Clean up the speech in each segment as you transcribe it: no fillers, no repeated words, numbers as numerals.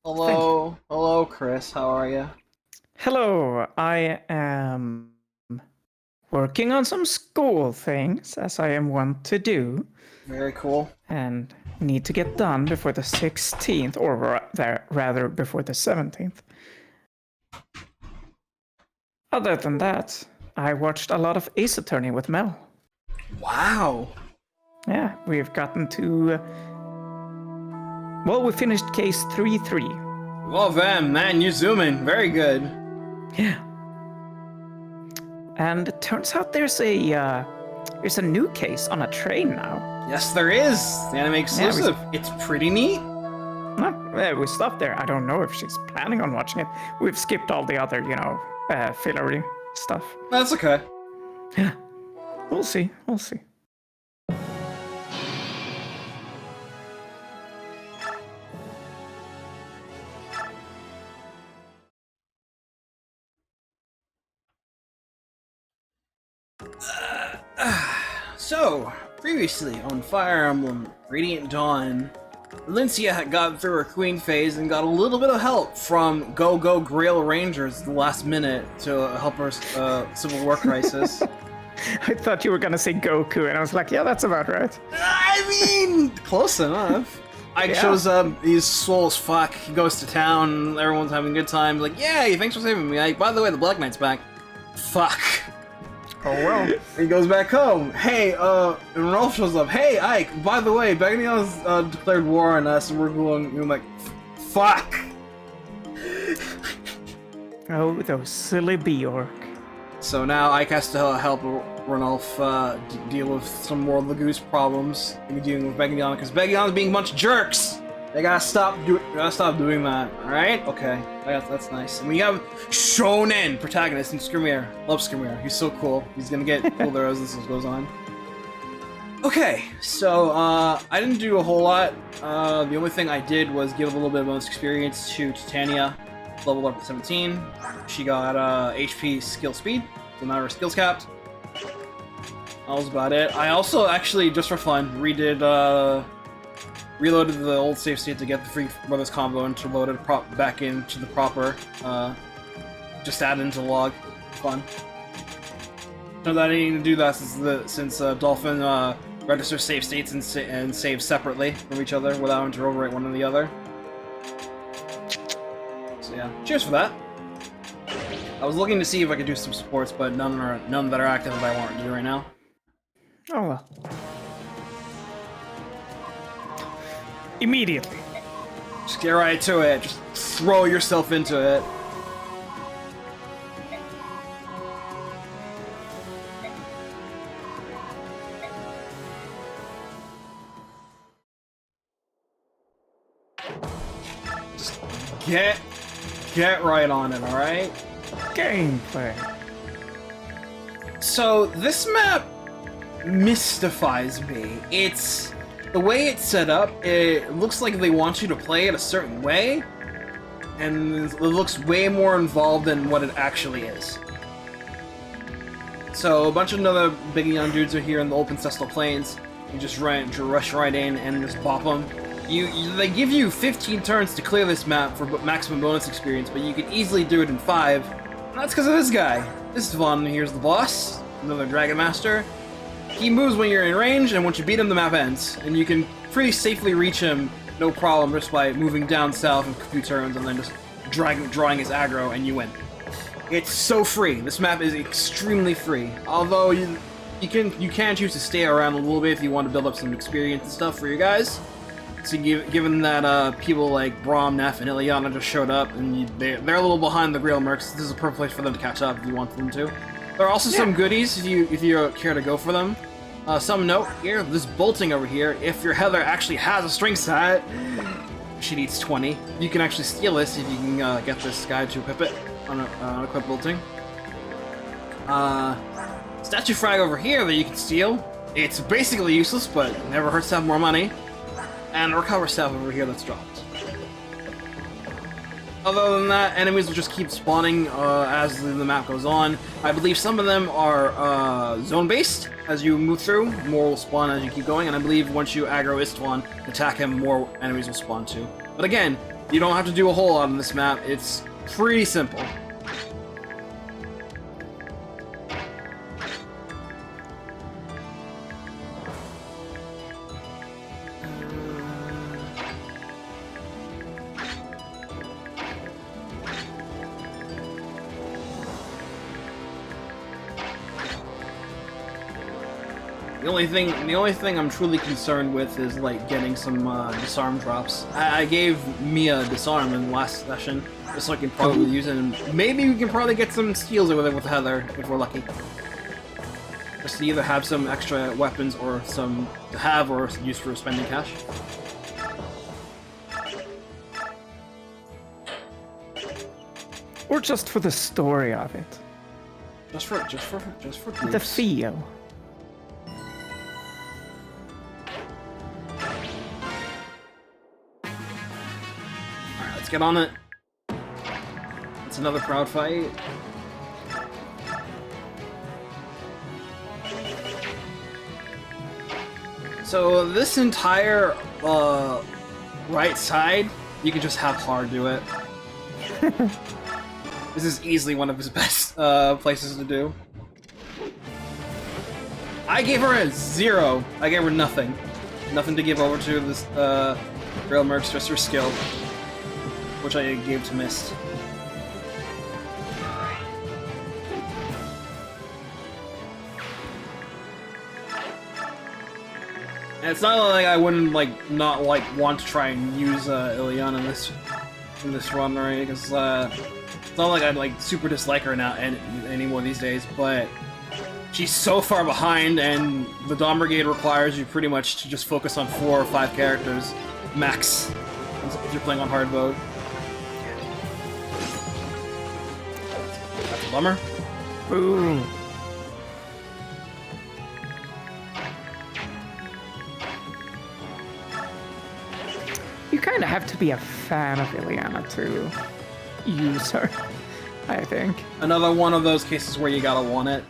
Hello, hello, Kris. How are you? Hello, I am working on some school things, as I am wont to do, Very cool. and need to get done before the 16th, or rather before the 17th. Other than that, I watched a lot of Ace Attorney with Mel. Wow. Yeah, we've gotten to. Well, we finished case 3-3. Well, then, man, you're zooming. Very good. Yeah. And it turns out there's a new case on a train now. Yes, there is. The anime exclusive. It's pretty neat. No, we stopped there. I don't know if she's planning on watching it. We've skipped all the other, fillery stuff. That's okay. Yeah. We'll see. We'll see. So, previously on Fire Emblem Radiant Dawn, Alicia had gotten through her queen phase and got a little bit of help from Go Greil Rangers at the last minute to help her civil war crisis. I thought you were gonna say Goku, and I was like, yeah, that's about right. I mean, close enough. Ike Yeah. shows up, he's swole as fuck, he goes to town, everyone's having a good time, like, yay, thanks for saving me, Ike. By the way, the Black Knight's back. Fuck. Oh well. He goes back home. Hey, and Ranulf shows up. Hey, Ike, by the way, Begnion's declared war on us, and we're going, I'm like, fuck. Oh, those silly Bjork. So now Ike has to help Ranulf deal with some more Laguz problems. He's dealing with Begnion because Begnion's being a bunch of jerks. They gotta stop doing that. All right? Okay, that's nice. And we have Shonen protagonist and Skrimir. Love Skrimir. He's so cool. He's gonna get cooler as this goes on. Okay, so I didn't do a whole lot. The only thing I did was give a little bit of bonus experience to Titania, level up to 17. She got HP, skill, speed, so now her skills capped. That was about it. I also actually, just for fun, reloaded the old save state to get the Free Brothers combo and to load it back into the proper. Just add into log. Fun. No, that I need to do that since Dolphin registers save states and saves separately from each other without having to overwrite one or the other. So yeah, cheers for that. I was looking to see if I could do some supports, but none that are active that I want to do right now. Oh well. Immediately. Just get right to it. Just throw yourself into it. Just get right on it, alright? Gameplay. So, this map mystifies me. It's... The way it's set up, it looks like they want you to play it a certain way, and it looks way more involved than what it actually is. So a bunch of other Begnion dudes are here in the open Cestal Plains. You just rush right in and just bop them. They give you 15 turns to clear this map for maximum bonus experience, but you can easily do it in 5. And that's because of this guy. This one here's the boss, another Dragon Master. He moves when you're in range, and once you beat him, the map ends. And you can pretty safely reach him, no problem, just by moving down south a few turns and then just drawing his aggro, and you win. It's so free. This map is extremely free. Although you can choose to stay around a little bit if you want to build up some experience and stuff for you guys. So given that people like Braum, Neff, and Ilyana just showed up, and they're a little behind the Greil Mercs, this is a perfect place for them to catch up if you want them to. There are also some goodies if you care to go for them. Some note here, this bolting over here, if your Heather actually has a string set, she needs 20. You can actually steal this if you can get this guy to equip it on equip bolting. Statue frag over here that you can steal. It's basically useless, but it never hurts to have more money. And recover staff over here that's dropped. Other than that, enemies will just keep spawning as the map goes on. I believe some of them are zone-based. As you move through, more will spawn as you keep going, and I believe once you aggro Istvan, attack him, more enemies will spawn too. But again, You don't have to do a whole lot on this map. It's pretty simple. The only thing I'm truly concerned with is like getting some disarm drops. I gave Mia disarm in the last session, just so I can probably use it, and maybe we can probably get some steals with it with Heather if we're lucky. Just to either have some extra weapons or some to have or use for spending cash. Or just for the story of it. Just for The feel. Get on it. It's another crowd fight. So this entire right side, you can just have hard do it. This is easily one of his best places to do. I gave her a 0. I gave her nothing. Nothing to give over to this Greil Mercs, just her skill. Which I gave to Mist. And it's not like I wouldn't not want to try and use Iliana in this run or anything, because it's not like I'd super dislike her now anymore these days, but she's so far behind, and the Dawn Brigade requires you pretty much to just focus on 4 or 5 characters max if you're playing on hard mode. Bummer. Ooh. You kind of have to be a fan of Iliana to use her, I think. Another one of those cases where you gotta want it.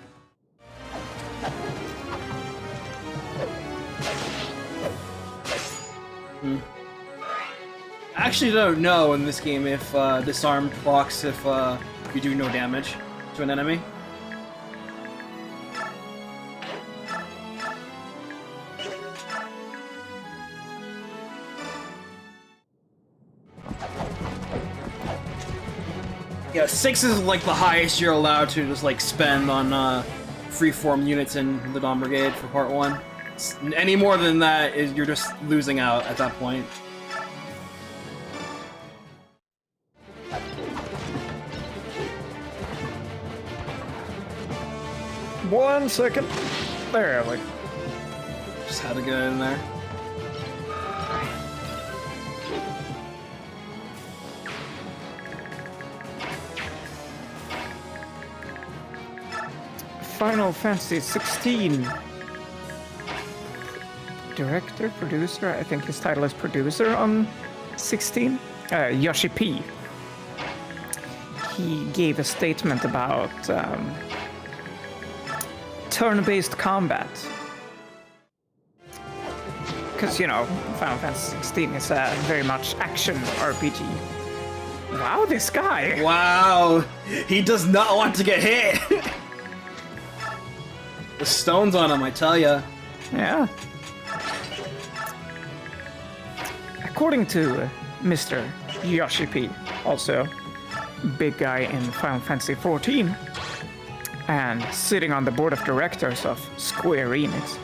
I actually don't know in this game if disarm procs if you do no damage to an enemy. Yeah, 6 is like the highest you're allowed to just spend on freeform units in the Dawn Brigade for part 1. Any more than that is you're just losing out at that point. One second. There, just had to get in there. Final Fantasy 16. Director, producer, I think his title is producer on 16. Yoshi P. He gave a statement about turn-based combat. Because, Final Fantasy 16 is a very much action RPG. Wow, this guy! Wow! He does not want to get hit! The stone's on him, I tell ya. Yeah. According to Mr. Yoshi P, also big guy in Final Fantasy 14, and sitting on the board of directors of Square Enix.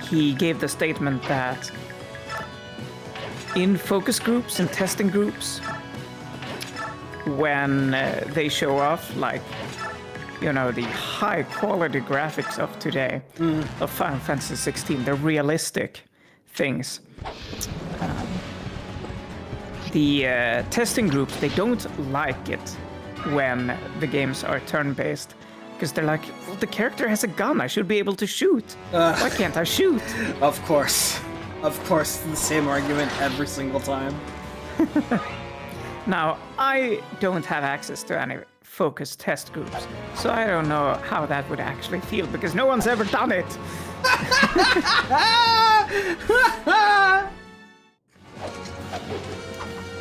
He gave the statement that in focus groups and testing groups, when they show off, the high quality graphics of today of Final Fantasy 16, the realistic things, the testing groups, they don't like it when the games are turn-based, because they're like, well, the character has a gun, I should be able to shoot. Why can't I shoot? Of course, the same argument every single time. Now, I don't have access to any focus test groups, so I don't know how that would actually feel, because no one's ever done it.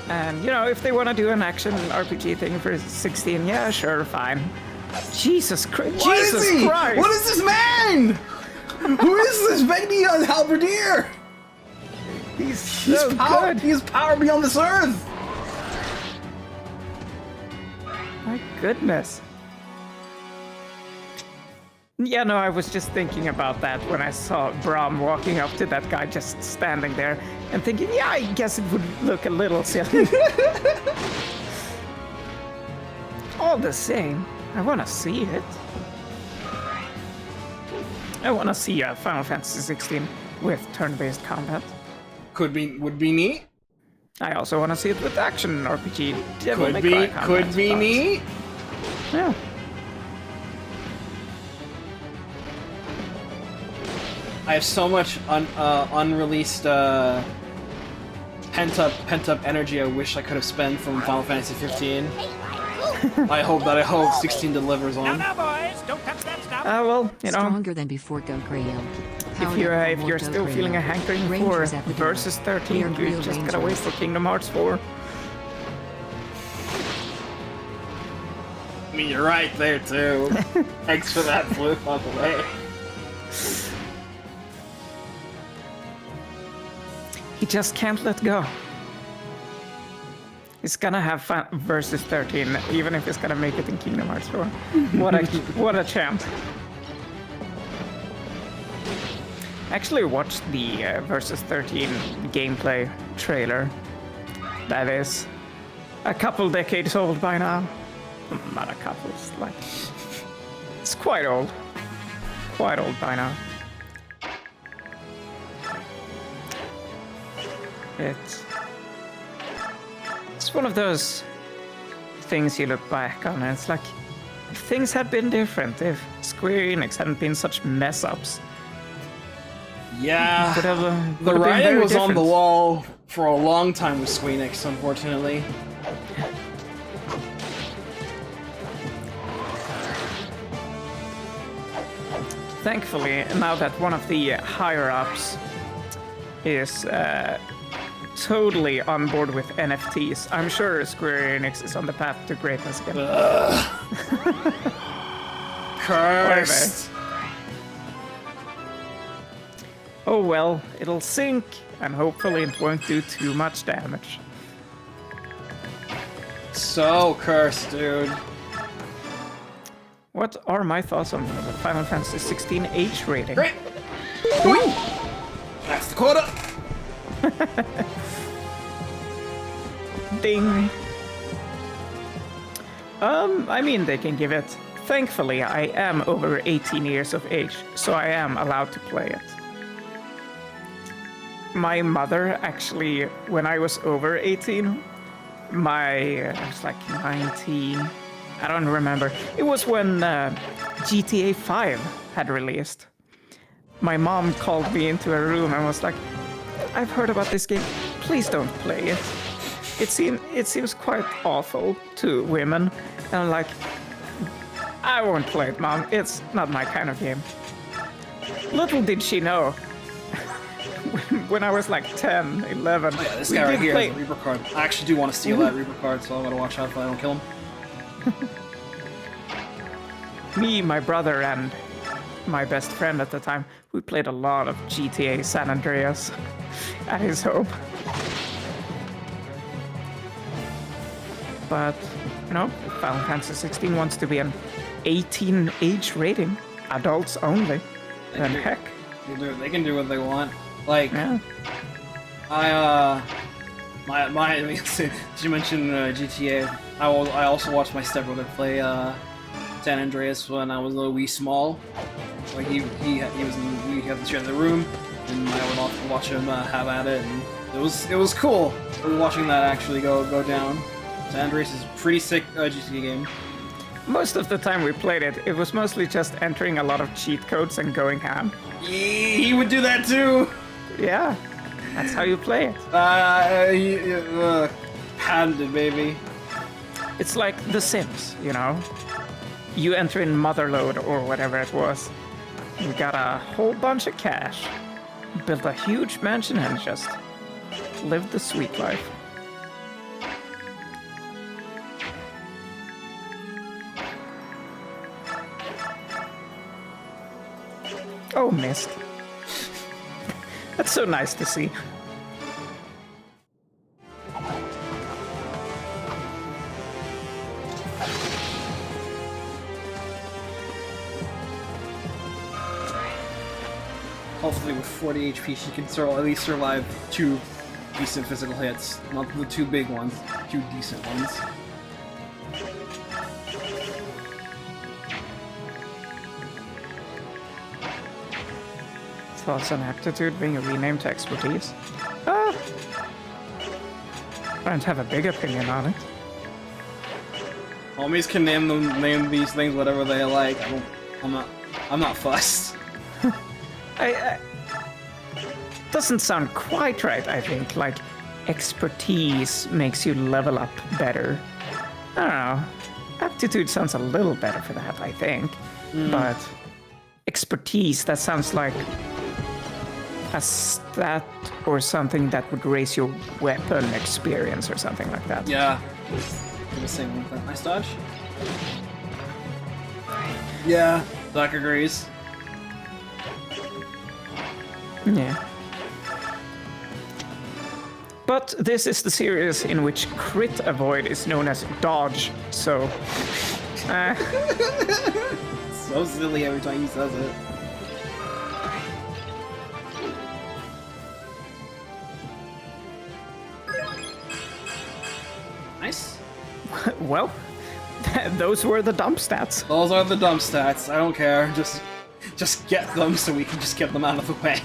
And, you know, if they want to do an action RPG thing for 16, yeah, sure, fine. Jesus Christ. Jesus Christ. What is this man? Who is this Begnion halberdier? He's so good. He has power beyond this earth. My goodness. Yeah, no, I was just thinking about that when I saw Braum walking up to that guy just standing there and thinking, yeah, I guess it would look a little silly. All the same, I want to see it. I want to see a Final Fantasy 16 with turn-based combat. Would be neat. I also want to see it with action RPG. Could be neat. Yeah. I have so much unreleased pent up energy. I wish I could have spent from Final Fantasy 15. I hope 16 delivers on. Now, boys, don't touch that stuff. Well, you know, Stronger than before, go Greil. if you're still feeling a hankering for Versus 13, you just gotta wait for Kingdom Hearts 4. I mean, you're right there too. Thanks for that flip on the way. He just can't let go. He's gonna have fun Versus 13, even if he's gonna make it in Kingdom Hearts 4. What a champ. Actually watched the Versus 13 gameplay trailer. That is a couple decades old by now. Not a couple, it's quite old. Quite old by now. It's one of those things you look back on and it's like, if things had been different, if Square Enix hadn't been such mess-ups. Yeah, the writing was on the wall for a long time with Square Enix, unfortunately. Thankfully, now that one of the higher-ups is totally on board with NFTs, I'm sure Square Enix is on the path to greatness again. Cursed. Oh well, it'll sink, and hopefully it won't do too much damage. So cursed, dude. What are my thoughts on the Final Fantasy 16 H rating? Great. Woo! That's the quota. Ding. I mean, they can give it. Thankfully, I am over 18 years of age, so I am allowed to play it. My mother actually, when I was over 18, I was like 19. I don't remember. It was when GTA 5 had released. My mom called me into a room and was like, I've heard about this game. Please don't play it. It seems quite awful to women. And I'm like, I won't play it, Mom. It's not my kind of game. Little did she know. When I was like 10, 11. Oh, yeah, this guy right here has a Reaper card. I actually do want to steal that Reaper card, so I gotta watch out if I don't kill him. Me, my brother, and my best friend at the time, we played a lot of GTA San Andreas at his home. But, you know, Final Fantasy 16 wants to be an 18 age rating, adults only, then heck. They can do what they want. Like, Yeah. Did you mention GTA? I also watched my stepbrother play San Andreas when I was a wee small. Like we had the chair in the room, and I would often watch him have at it, and it was cool watching that actually go down. San Andreas is a pretty sick GTA game. Most of the time we played it, it was mostly just entering a lot of cheat codes and going ham. He would do that too. Yeah, that's how you play it. Patented, baby. It's like The Sims, you know? You enter in Motherlode or whatever it was. You got a whole bunch of cash, built a huge mansion and just lived the sweet life. so missed. That's so nice to see. Hopefully with 40 HP she can at least survive 2 decent physical hits. Not the 2 big ones, 2 decent ones. Thoughts on aptitude being renamed to expertise? I don't have a big opinion on it. Homies can name these things whatever they like. I'm not fussed. Doesn't sound quite right, I think. Like, expertise makes you level up better. I don't know. Aptitude sounds a little better for that, I think. But expertise, that sounds like a stat or something that would raise your weapon experience or something like that. Yeah. Do the same with that. Nice dodge. Yeah, Doc agrees. Yeah. But this is the series in which crit avoid is known as dodge, so... So silly every time he says it. Nice. Well, those were the dump stats. Those are the dump stats. I don't care. Just get them so we can just get them out of the way.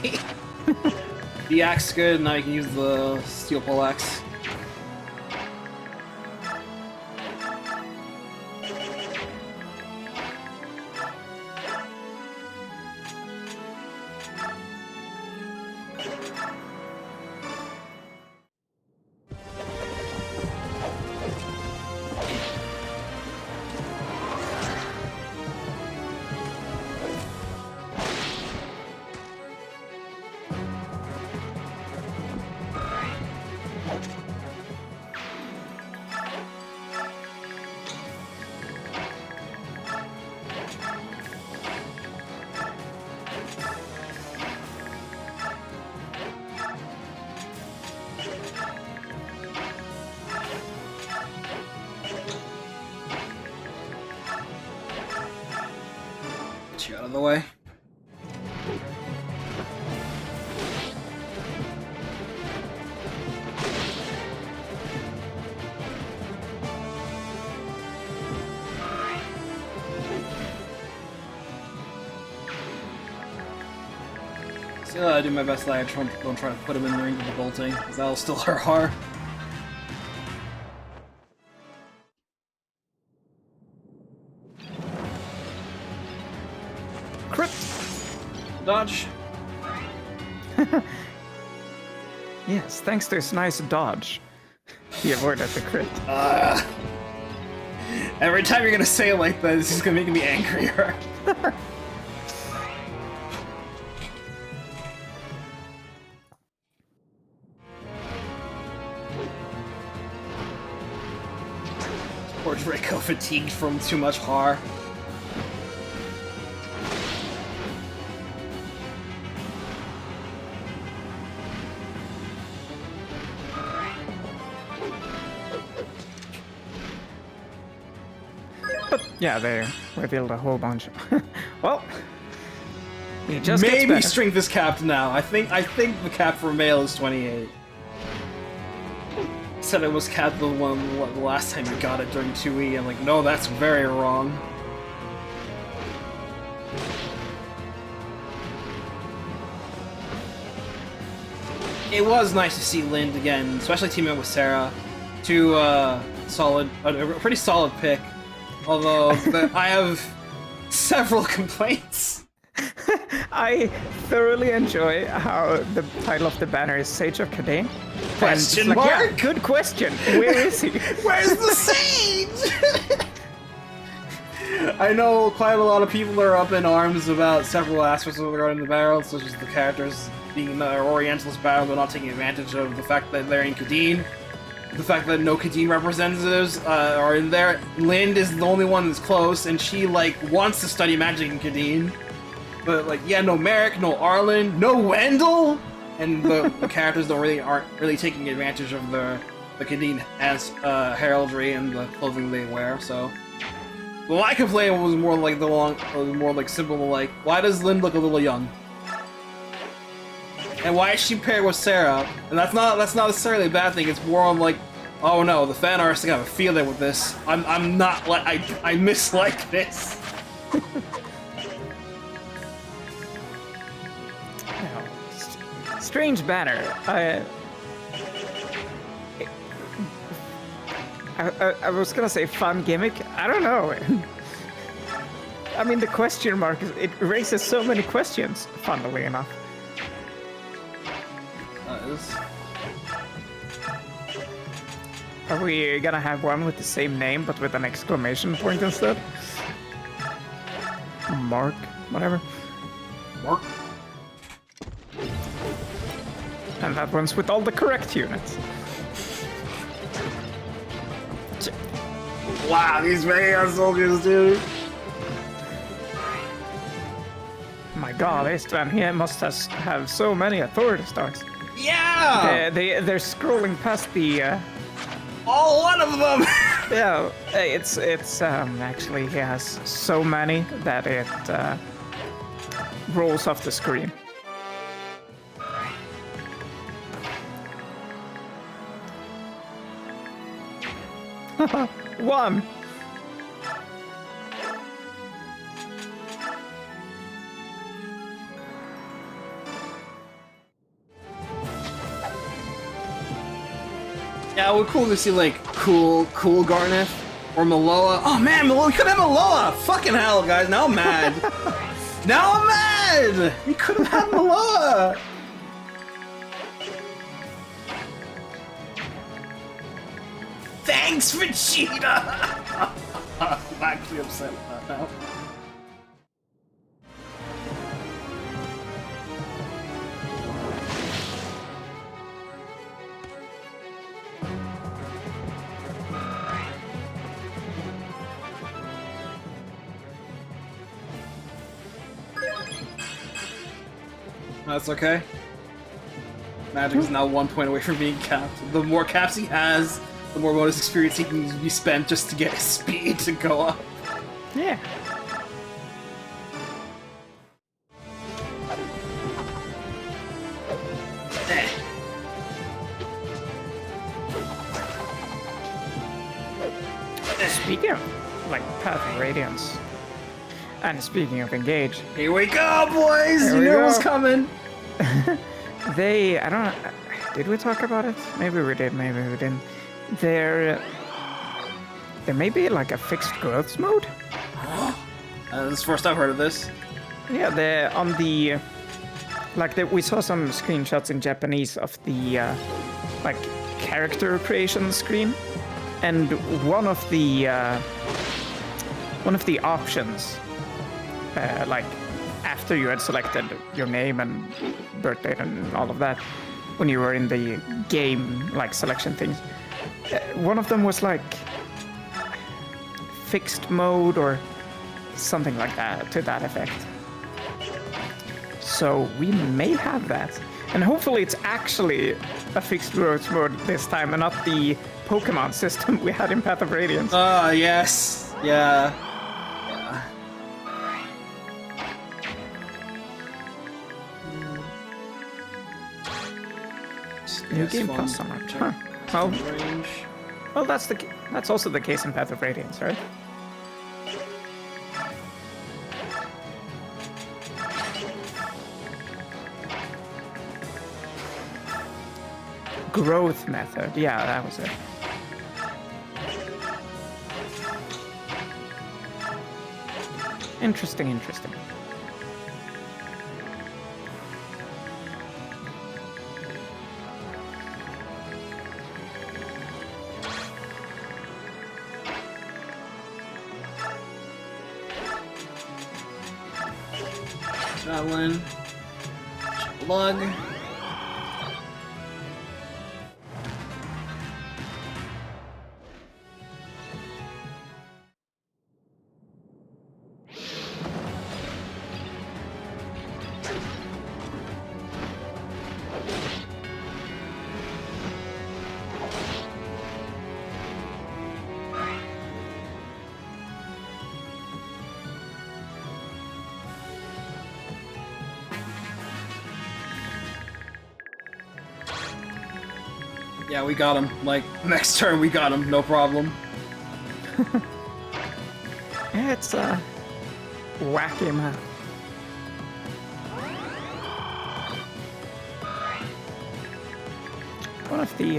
The axe good, now you can use the steel pole axe. Get you out of the way. So I do my best that I don't try to put him in the ring of the bolting, because that'll still hurt hard. Crit! Dodge. Yes, thanks to his nice dodge, he avoided the crit. Every time you're gonna say it like that, this is gonna make me angrier. Poor Draco fatigued from too much har. But yeah, they revealed a whole bunch. Well, he just gets Maybe better. strength is capped now. I think the cap for male is 28. Said it was capped the last time you got it during 2E. I'm like, no, that's very wrong. It was nice to see Lind again, especially teaming up with Sarah. A pretty solid pick. Although I have several complaints. I thoroughly enjoy how the title of the banner is Sage of Kadain. Question Like, mark? yeah, good question. Where is he? Where's the sage? I know quite a lot of people are up in arms about several aspects of regarding the battle, such as the characters being in the Orientalist battle but not taking advantage of the fact that they're in Kadeen. The fact that no Kadeen representatives are in there. Lind is the only one that's close, and she, like, wants to study magic in Kadeen. But like, yeah, no Merrick, no Arlen, no Wendell, and the characters aren't really taking advantage of the Canadian as heraldry and the clothing they wear. So, well, my complaint was more like simple, like, why does Lynn look a little young? And why is she paired with Sarah? And that's not necessarily a bad thing. It's more on like, oh no, the fan artists have a feeling with this. I'm not like I mislike this. Strange banner. I was gonna say fun gimmick. I don't know. I mean, the question mark it raises so many questions. Funnily enough. Are we gonna have one with the same name but with an exclamation point instead? Mark, whatever. Mark. And that one's with all the correct units. Wow, these Begnion soldiers, dude. My god, Istvan here must have so many authority stars. Yeah! They're scrolling past the... All one of them! Yeah, it's actually he has so many that it rolls off the screen. One! Yeah, it would be cool to see like cool Garneth or Maloa. Oh man, we could have Maloa! Fucking hell, guys, now I'm mad. Now I'm mad! We could have had Maloa! Thanks, Vegeta! I'm actually upset with that now. That's okay. Magic is now 1 point away from being capped. The more caps he has, the more bonus experience he can be spent just to get his speed to go up. Yeah. Speaking of, like, Path of Radiance, and speaking of Engage... Here we go, boys! You knew it was coming! I don't know, did we talk about it? Maybe we did, maybe we didn't. There may be, like, a fixed growth mode? This is the first I've heard of this. Yeah, we saw some screenshots in Japanese of the, like, character creation screen. And one of the options, like after you had selected your name and birth date and all of that, when you were in the game like selection things, one of them was like fixed mode or something like that, to that effect. So we may have that, and hopefully it's actually a fixed growth mode this time and not the Pokemon system we had in Path of Radiance. Yes. Yeah. New game plus summer. Huh. Well, that's also the case in Path of Radiance, right? Growth method. Yeah, that was it. Interesting. Javelin. Lug. Yeah, we got him. Like, next turn we got him, no problem. Yeah, it's a wacky map. One of the,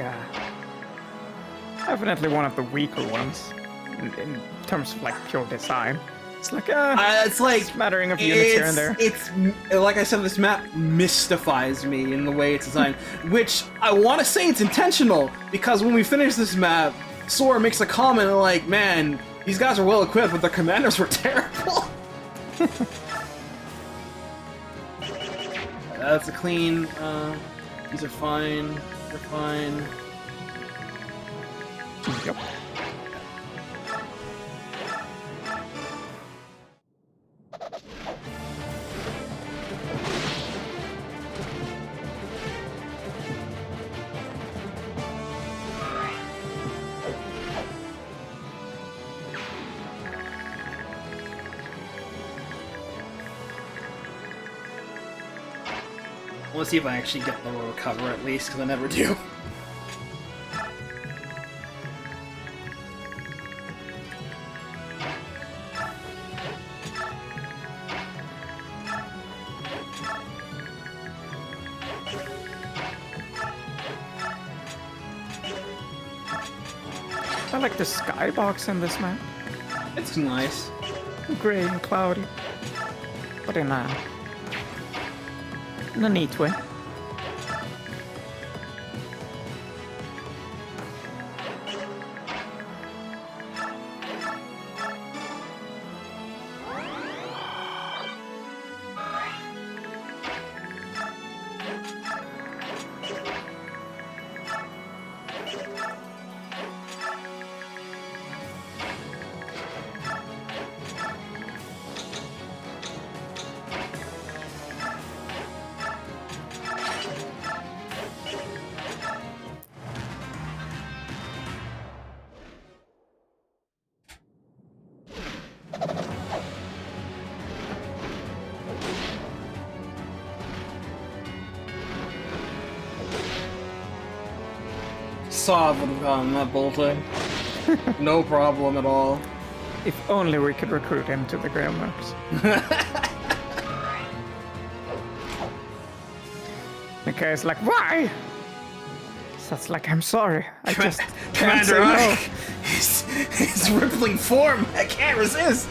definitely one of the weaker ones in terms of like pure design. It's like it's like smattering of units here and there. It's like I said, this map mystifies me in the way it's designed, which I want to say it's intentional because when we finish this map, Sora makes a comment like, "Man, these guys are well equipped, but their commanders were terrible." That's a clean. These are fine. They're fine. Yep. I want to see if I actually get the recover at least, because I never do. I like the skybox in this map. It's nice. Gray and cloudy, but in a neat way. Saw would have gotten that bolting. No problem at all. If only we could recruit him to the Greil Mercs. Okay, it's like, why? So it's like, I'm sorry. I just can't say Commander no. Ike! His rippling form! I can't resist!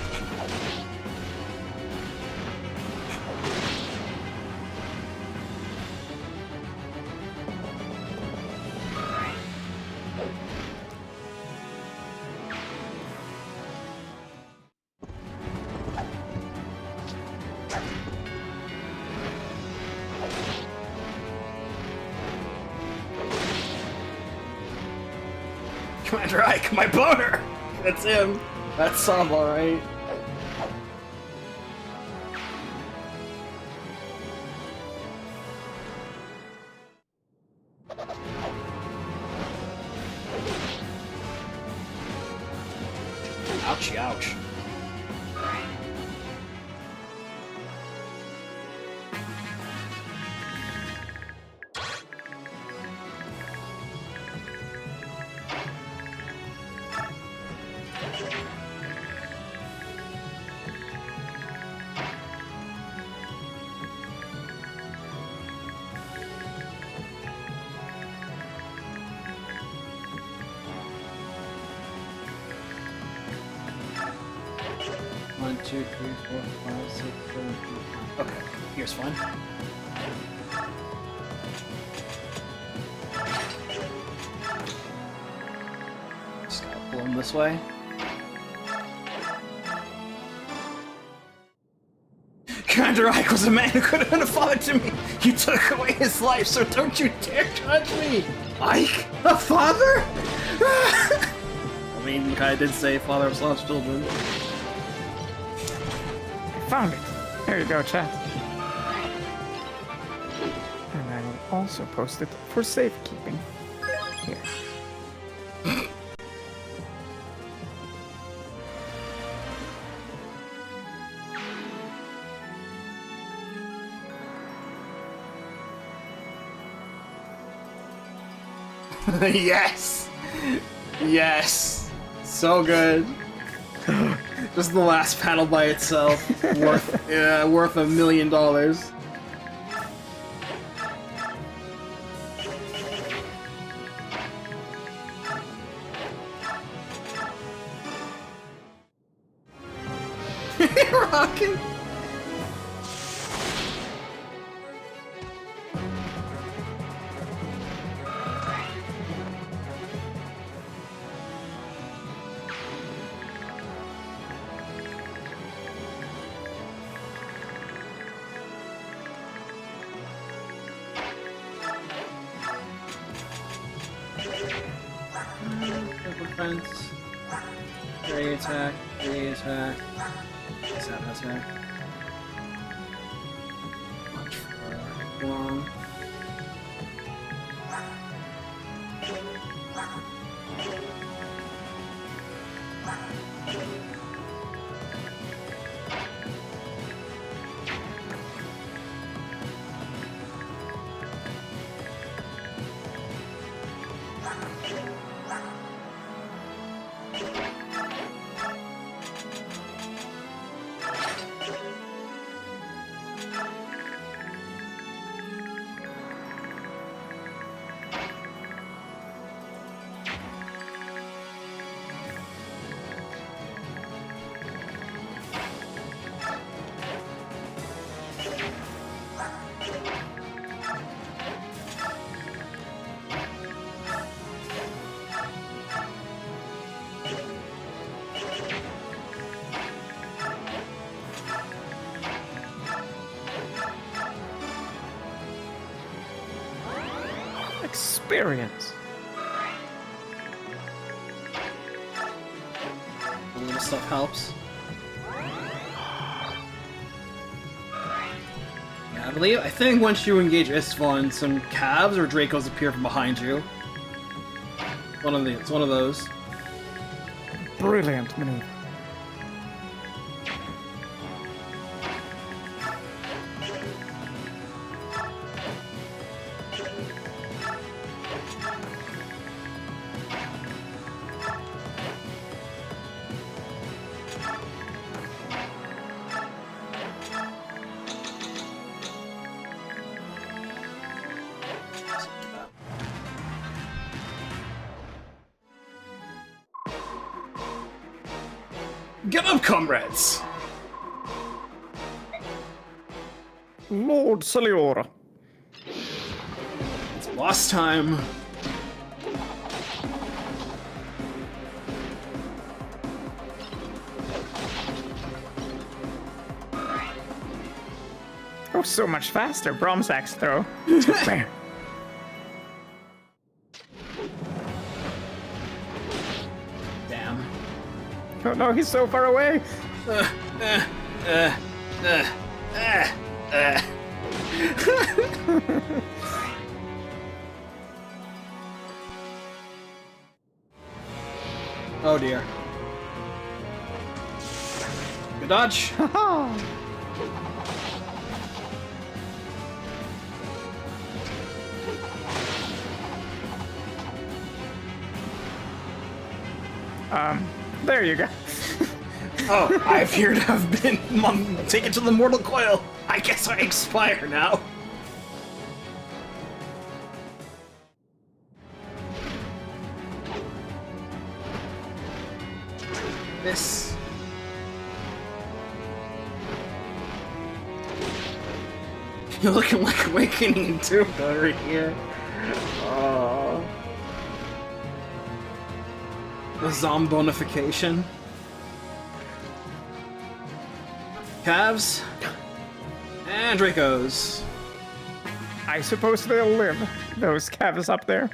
Commander Ike, my boner! That's him. That's Sam, alright. Ouchie, ouch. One, two, three, four, five, six, seven, eight, nine. Okay, here's fine. Just gotta pull him this way. Commander Ike was a man who could have been a father to me. You took away his life, so don't you dare touch me. Ike, a father? I mean, I did say father of lost children. Found it. Here you go, chat. And I will also post it for safekeeping. Here. Yes! Yes! So good. Just the last panel by itself. Worth $1 million. Rocking! Defense. Three attack. Seven attack. Much for long. Experience. A little stuff helps. Yeah, I think once you engage Istvan, some calves or Dracos appear from behind you. It's one of those. Brilliant maneuver. Get up, comrades! Lord Saliora. It's boss time. Oh, so much faster. Brahms axe throw. There. Damn. Oh no, he's so far away. Oh dear. Good dodge. There you go. Oh, I appear to have been taken to the mortal coil. I guess I expire now. This. You're looking like Awakening too over here. Oh. The zombonification. Calves. And Dracos. I suppose they'll live, those calves up there.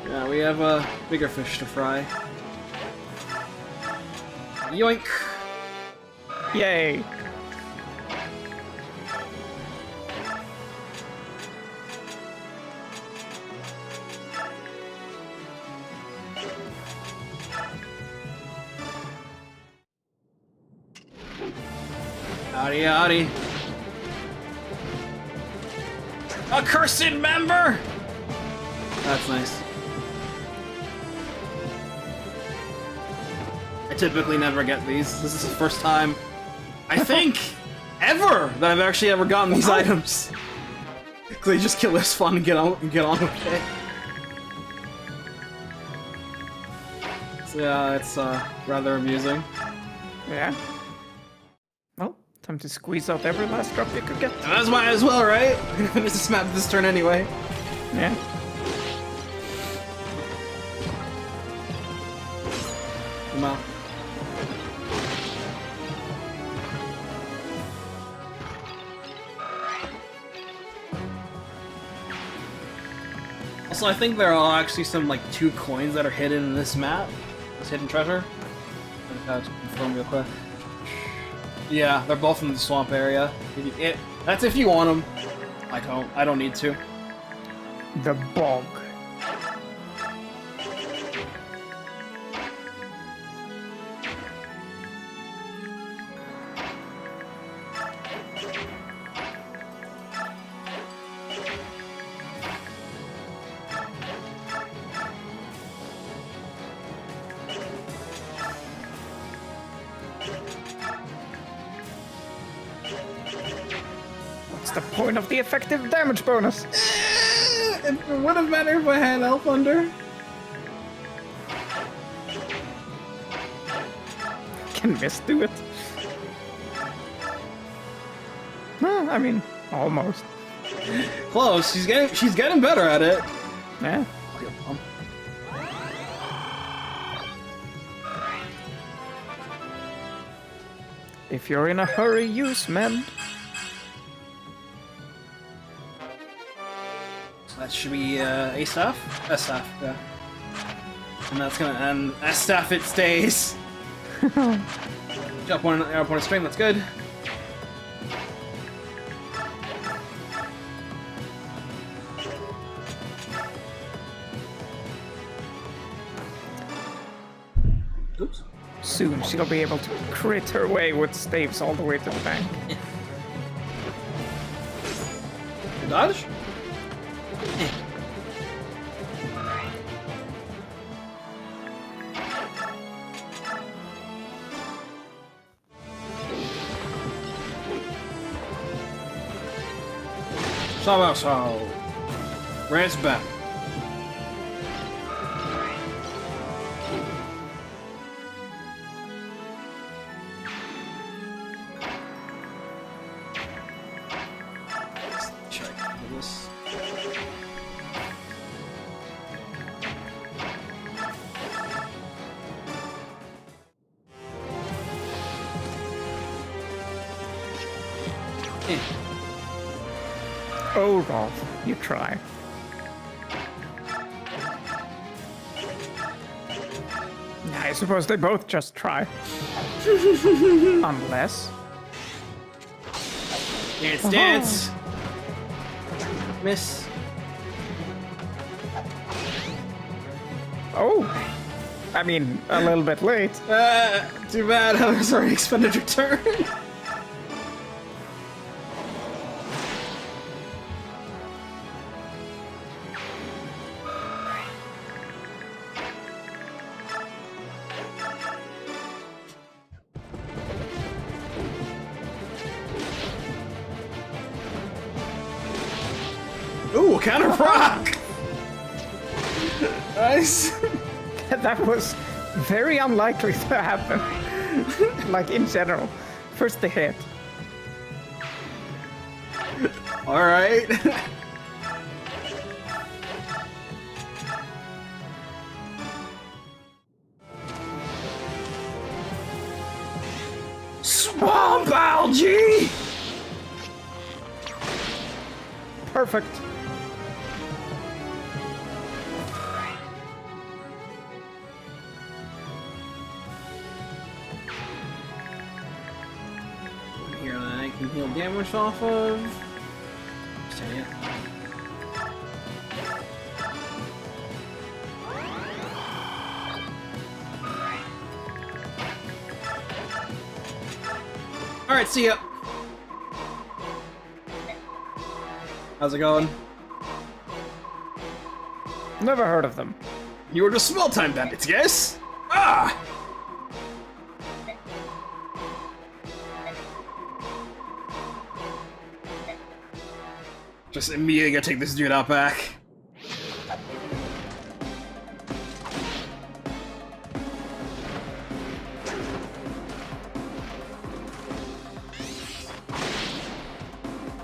Yeah, we have bigger fish to fry. Yoink! Yay. Howdy, howdy. Accursed member! That's nice. I typically never get these. This is the first time, I think, ever that I've actually ever gotten these items. They just kill this fun and get on with it. So yeah, it's rather amusing. Yeah. Well, time to squeeze out every last drop you could get. That's might as well, right? Finish this map this turn anyway. Yeah. Come on. Also, I think there are actually some, like, 2 coins that are hidden in this map. This hidden treasure. I have to confirm real quick. Yeah, they're both in the swamp area. That's if you want them. I don't need to. The bog. What's the point of the effective damage bonus? It would have mattered if I had Elf under. Can Miss do it? Well, I mean, almost. Close. She's getting better at it. Yeah. If you're in a hurry, use mend. So that should be A staff? S staff, yeah. And that's gonna end S staff it stays. Jump one arrow point of string, that's good. Oops. Soon she'll be able to crit her way with staves all the way to the bank. Dodge? So, race back. Check this. Oh, Rolf, you try. I suppose they both just try. Unless... Dance, dance! Miss. Oh! I mean, a little bit late. Too bad, I was already expended your turn. Ooh, counter proc! Nice. That was very unlikely to happen. Like, in general. First the hit. Alright. Swamp algae! Perfect. Here that I can heal damage off of. Just tell you. Alright, see ya. How's it going? Never heard of them. You were just small-time bandits, yes? Ah! Just immediately gonna take this dude out back.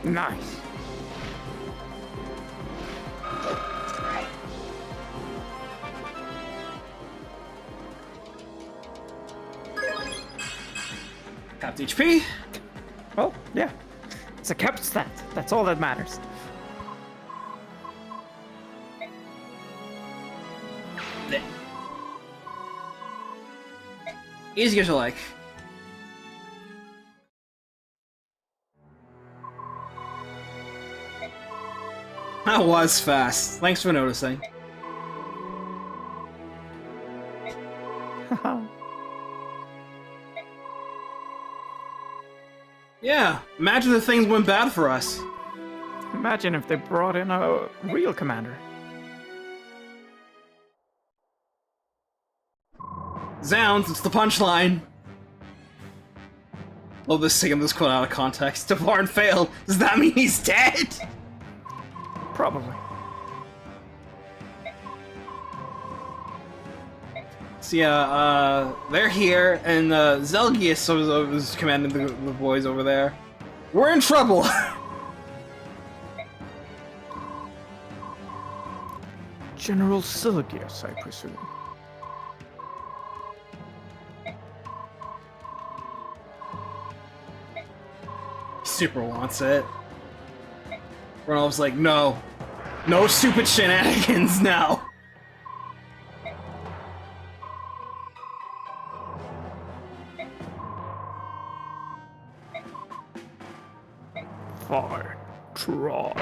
Nice. Capped HP. Well, yeah. It's a kept stat. That's all that matters. Easy as you like. That was fast. Thanks for noticing. Yeah, imagine if things went bad for us. Imagine if they brought in a real commander. Zounds, it's the punchline. Love this taking this quote out of context. Tibarn failed. Does that mean he's dead? Probably. So yeah, they're here, and Zelgius was commanding the boys over there. We're in trouble! General Zelgius, I presume. Super wants it. Ranulf's like, no. No stupid shenanigans now! Fire Tron.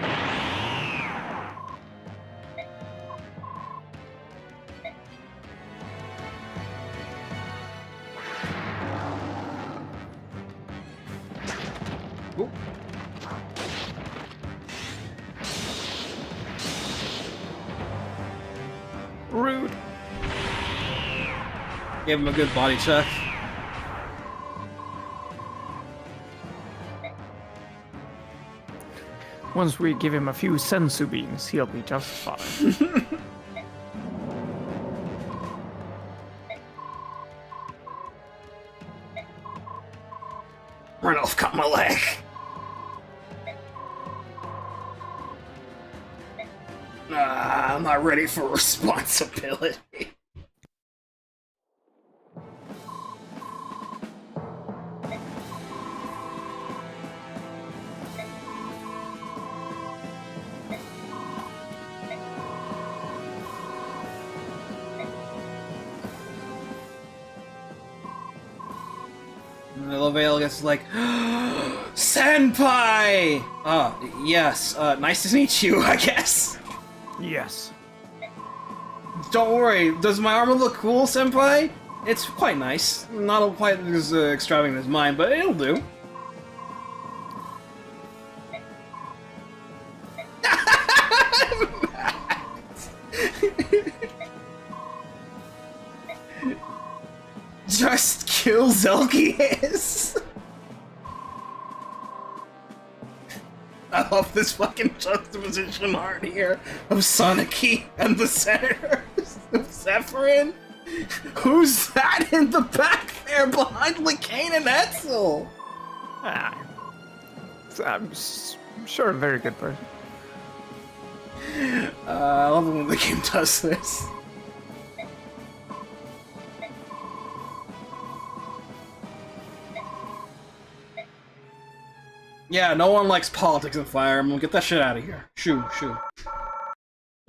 Ooh. Rude. Gave him a good body check. Once we give him a few sensu beans, he'll be just fine. Ranulf cut my leg. I'm not ready for responsibility. And Lavale gets like, Senpai! Yes, nice to meet you, I guess. Yes. Don't worry, does my armor look cool, Senpai? It's quite nice. Not quite as extravagant as mine, but it'll do. Just kill Zelgius! I love this fucking juxtaposition art here of Sonic and the senators of Zephyrin. Who's that in the back there behind Lycain and Etzel? I'm sure a very good person. I love it when the game does this. Yeah, no one likes politics in Fire Emblem. Get that shit out of here. Shoo.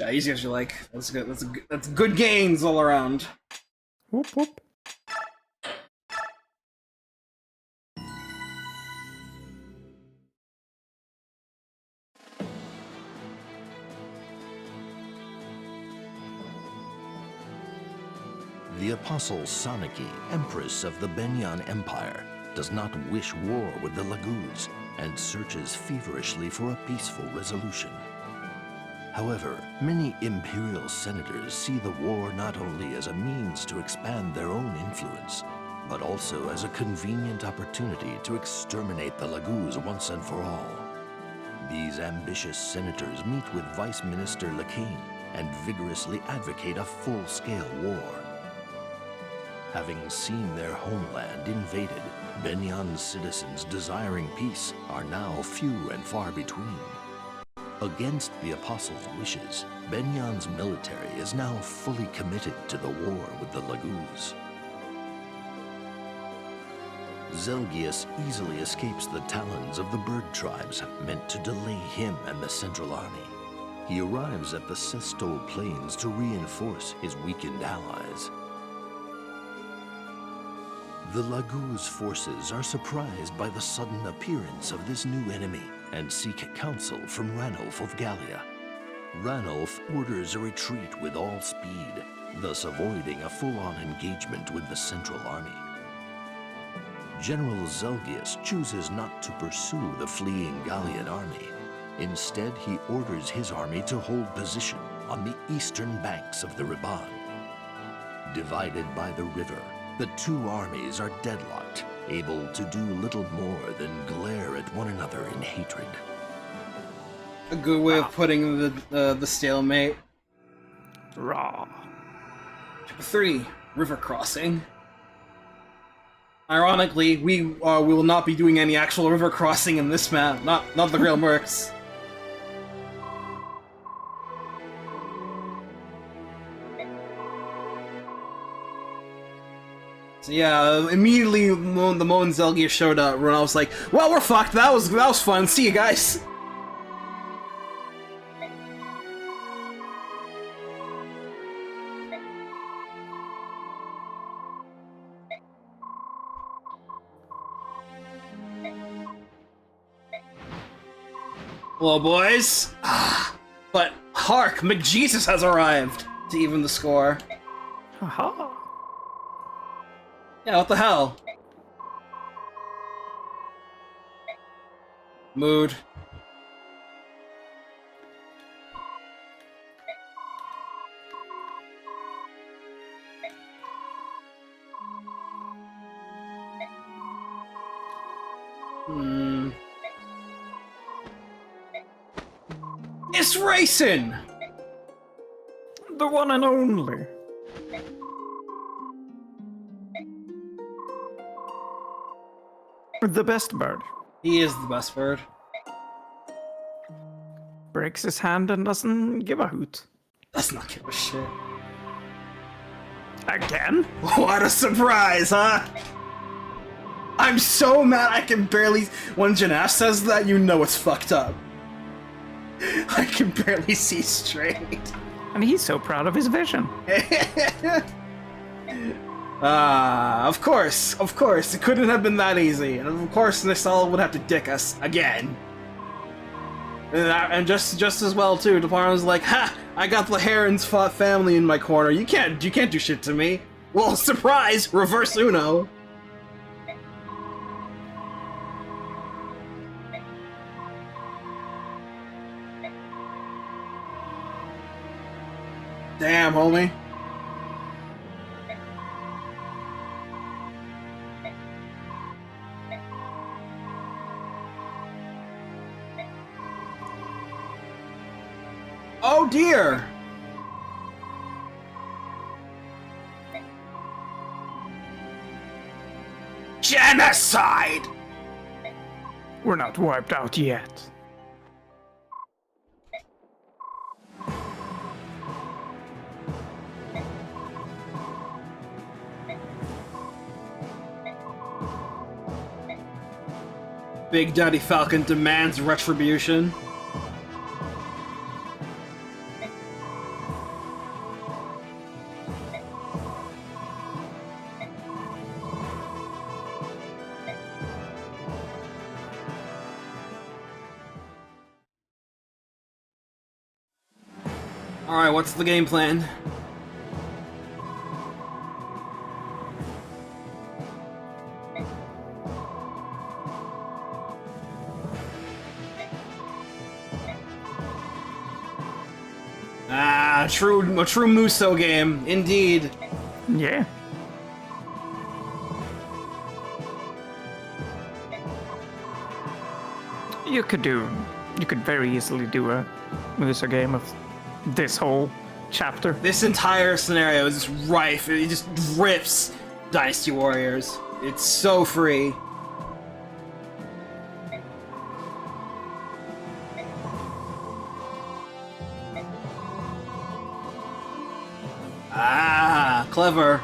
Yeah, easy as you like. That's good. That's good gains all around. Whoop whoop. The Apostle Soniki, Empress of the Begnion Empire, does not wish war with the Laguz and searches feverishly for a peaceful resolution. However, many imperial senators see the war not only as a means to expand their own influence, but also as a convenient opportunity to exterminate the Laguz once and for all. These ambitious senators meet with Vice Minister Lekain and vigorously advocate a full-scale war. Having seen their homeland invaded, Begnion's citizens desiring peace are now few and far between. Against the Apostles' wishes, Begnion's military is now fully committed to the war with the Laguz. Zelgius easily escapes the talons of the bird tribes meant to delay him and the Central Army. He arrives at the Sesto Plains to reinforce his weakened allies. The Laguz forces are surprised by the sudden appearance of this new enemy and seek counsel from Ranulf of Gallia. Ranulf orders a retreat with all speed, thus avoiding a full-on engagement with the Central Army. General Zelgius chooses not to pursue the fleeing Gallian army. Instead, he orders his army to hold position on the eastern banks of the Ribahn. Divided by the river, the two armies are deadlocked, able to do little more than glare at one another in hatred. A good way of putting the stalemate. Raw. 3. River crossing. Ironically, we will not be doing any actual river crossing in this map, not the Greil Mercs. So yeah, immediately the moment Zelgius showed up, Ranulf was like, "Well, we're fucked. That was fun. See you guys." Hello, boys. But hark, McJesus has arrived to even the score. Haha. Yeah, what the hell? Mood. It's racing! The one and only. The best bird. He is the best bird. Breaks his hand and doesn't give a hoot. Does not give a shit. Again? What a surprise, huh? I'm so mad I can barely... When Janaf says that, you know it's fucked up. I can barely see straight. And he's so proud of his vision. Of course, it couldn't have been that easy, and of course Naesala would have to dick us again. And just as well too, Tibarn was like, "Ha! I got the Heron's family in my corner. You can't do shit to me." Well, surprise! Reverse Uno. Damn, homie. Oh dear! Genocide! We're not wiped out yet. Big Daddy Falcon demands retribution. Alright, what's the game plan? true Muso game, indeed. Yeah. You could very easily do a Muso game of this whole chapter. This entire scenario is just rife. It just rips Dynasty Warriors. It's so free. Ah, clever.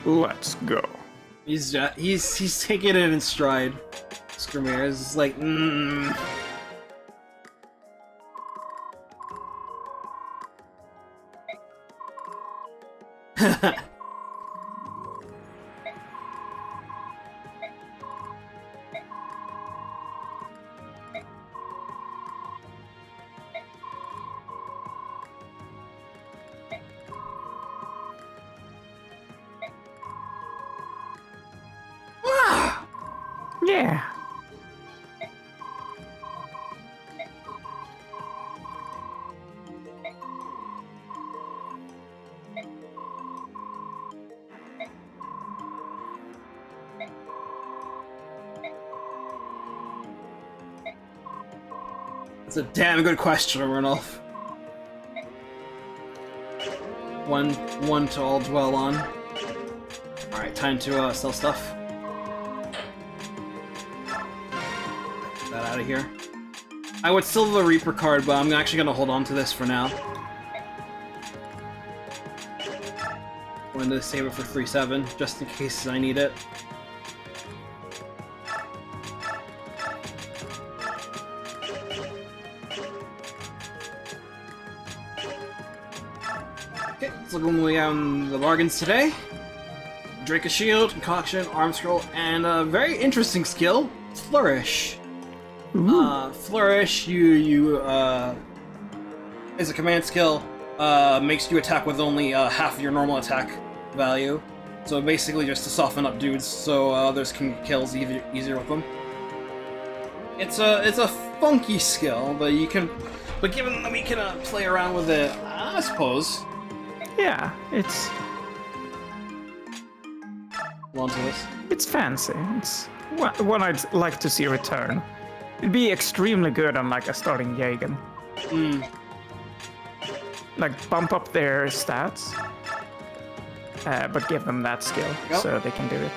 Let's go. He's taking it in stride. Skirmir is just like, Yeah. That's a damn good question, Ranulf. One to all dwell on. Alright, time to sell stuff. Get that out of here. I would still the Reaper card, but I'm actually gonna hold on to this for now. I'm going to save it for 3-7, just in case I need it. Okay, let's look what we got on the bargains today. Drake a Shield, Concoction, Arm Scroll, and a very interesting skill, Flourish. Flourish, is a command skill, makes you attack with only half of your normal attack value. So basically just to soften up dudes so others can get kills easier with them. It's a funky skill, but given that we can play around with it, I suppose. Yeah, it's Onto this. It's fancy. It's one I'd like to see return. It'd be extremely good on like a starting Jagen. Like bump up their stats, but give them that skill so they can do it.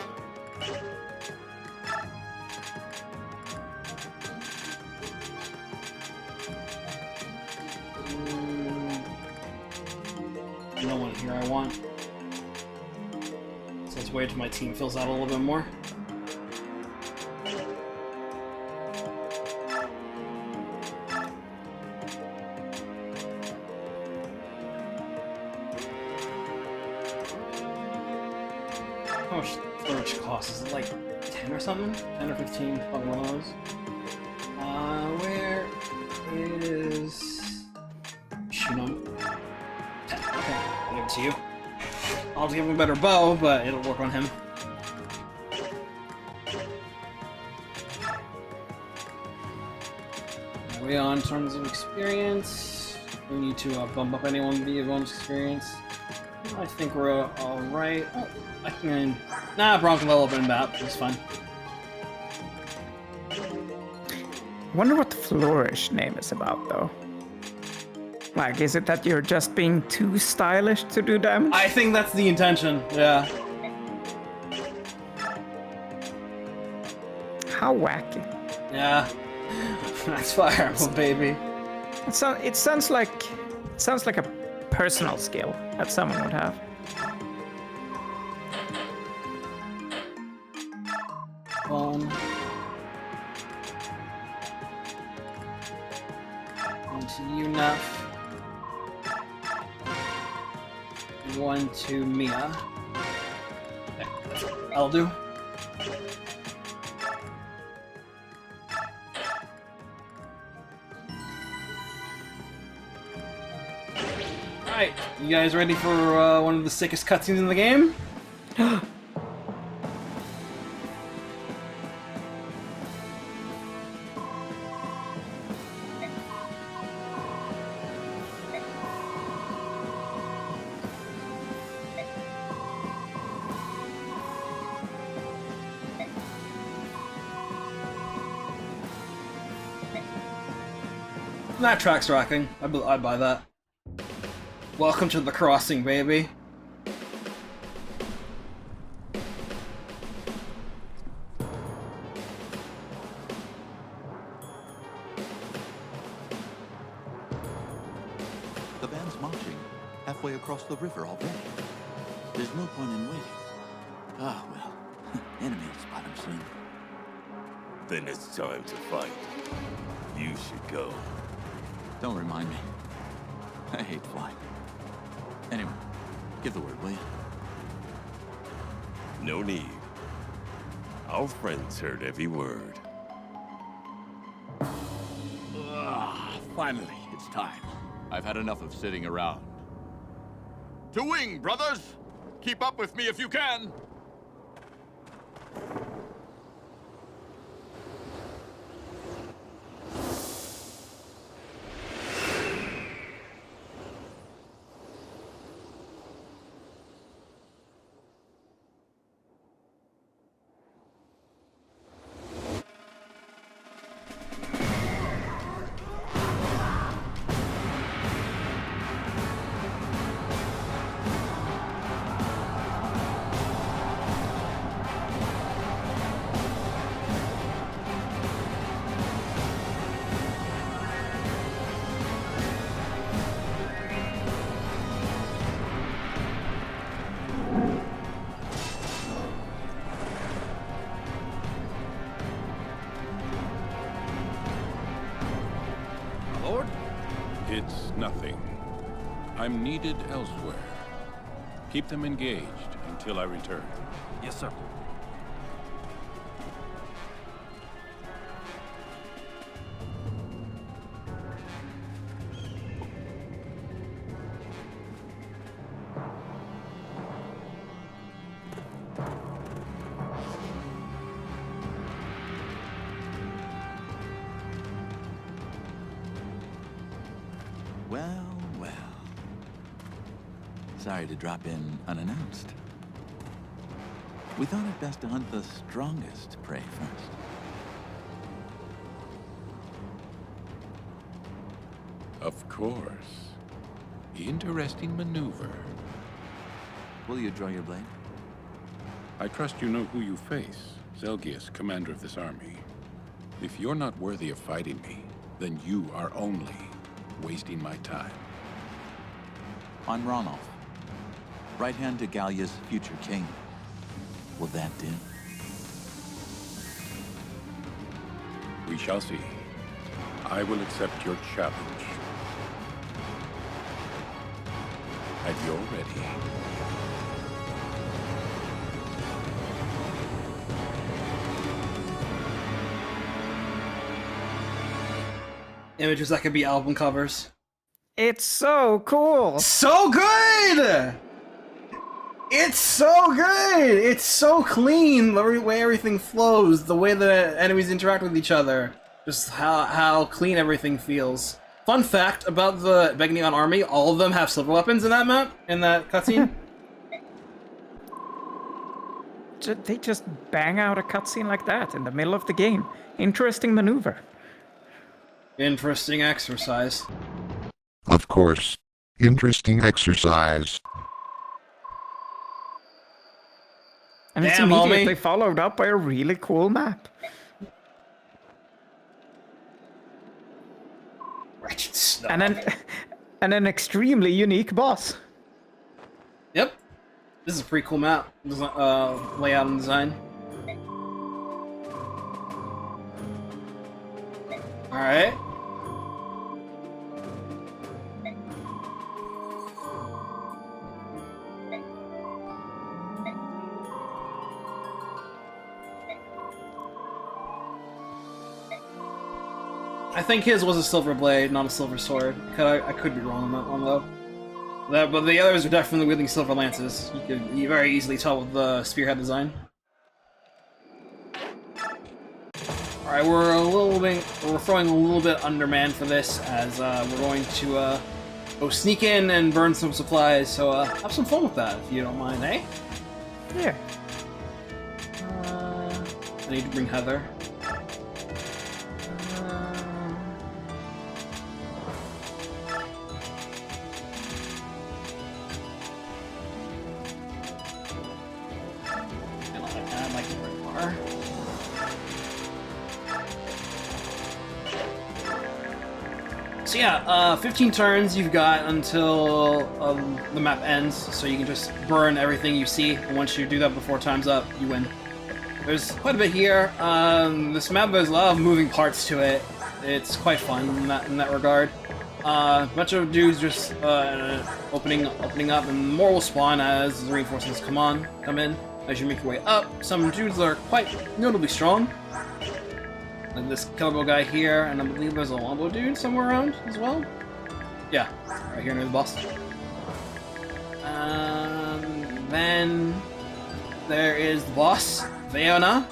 No one here I want. So let's wait till my team fills out a little bit more. How much Flourish costs? Is it like 10 or something? 10 or 15? Probably one of those. Where is Shunon? 10. Okay, I'll give it to you. I'll give him a better bow, but it'll work on him. Are we on terms of experience? We need to bump up anyone via bonus experience. I think we're alright. Oh, I can... Nah, Bronc can level up in BAP. It's fine. Wonder what the Flourish name is about, though. Like, is it that you're just being too stylish to do damage? I think that's the intention, yeah. How wacky. Yeah. That's Fire Emblem, baby. It sounds like a personal skill that someone would have. Bone. Onto you, Neff. one to Mia. Okay. I'll do. Alright, you guys ready for one of the sickest cutscenes in the game? That track's rocking. I'd buy that. Welcome to the crossing, baby. The band's marching halfway across the river already. There's no point in waiting. Ah, well, enemies spot them soon. Then it's time to fight. You should go. Don't remind me. I hate flying. Anyway, give the word, will you? No need. Our friends heard every word. Finally, it's time. I've had enough of sitting around. To wing, brothers! Keep up with me if you can! Lord? It's nothing. I'm needed elsewhere. Keep them engaged until I return. Yes, sir. Well, well. Sorry to drop in unannounced. We thought it best to hunt the strongest prey first. Of course. Interesting maneuver. Will you draw your blade? I trust you know who you face. Zelgius, commander of this army. If you're not worthy of fighting me, then you are only wasting my time. I'm Ranulf. Right hand to Gallia's future king. Will that do? We shall see. I will accept your challenge. And you're ready. Images that could be album covers. It's so cool. So good! It's so good! It's so clean, the way everything flows, the way the enemies interact with each other. Just how clean everything feels. Fun fact about the Begnion army, all of them have silver weapons in that map, in that cutscene. They just bang out a cutscene like that in the middle of the game. Interesting maneuver. Interesting exercise. Of course. Interesting exercise. And it's Damn, immediately homie. followed up by a really cool map. Wretched snob. And an extremely unique boss. Yep. This is a pretty cool map. Layout and design. Alright. I think his was a silver blade, not a silver sword. I could be wrong on that one though. But the others are definitely wielding silver lances. You very easily tell with the spearhead design. Alright, we're throwing a little bit undermanned for this, as we're going to go sneak in and burn some supplies, so have some fun with that, if you don't mind, eh? Yeah. I need to bring Heather. So yeah, 15 turns you've got until the map ends, so you can just burn everything you see, and once you do that before time's up, you win. There's quite a bit here. This map, there's a lot of moving parts to it. It's quite fun in that regard. A bunch of dudes just opening up, and more will spawn as the reinforcements come in. As you make your way up, some dudes are quite notably strong. Like this Kilvas guy here, and I believe there's a Lombo dude somewhere around as well. Yeah, right here near the boss. Then there is the boss, Veona.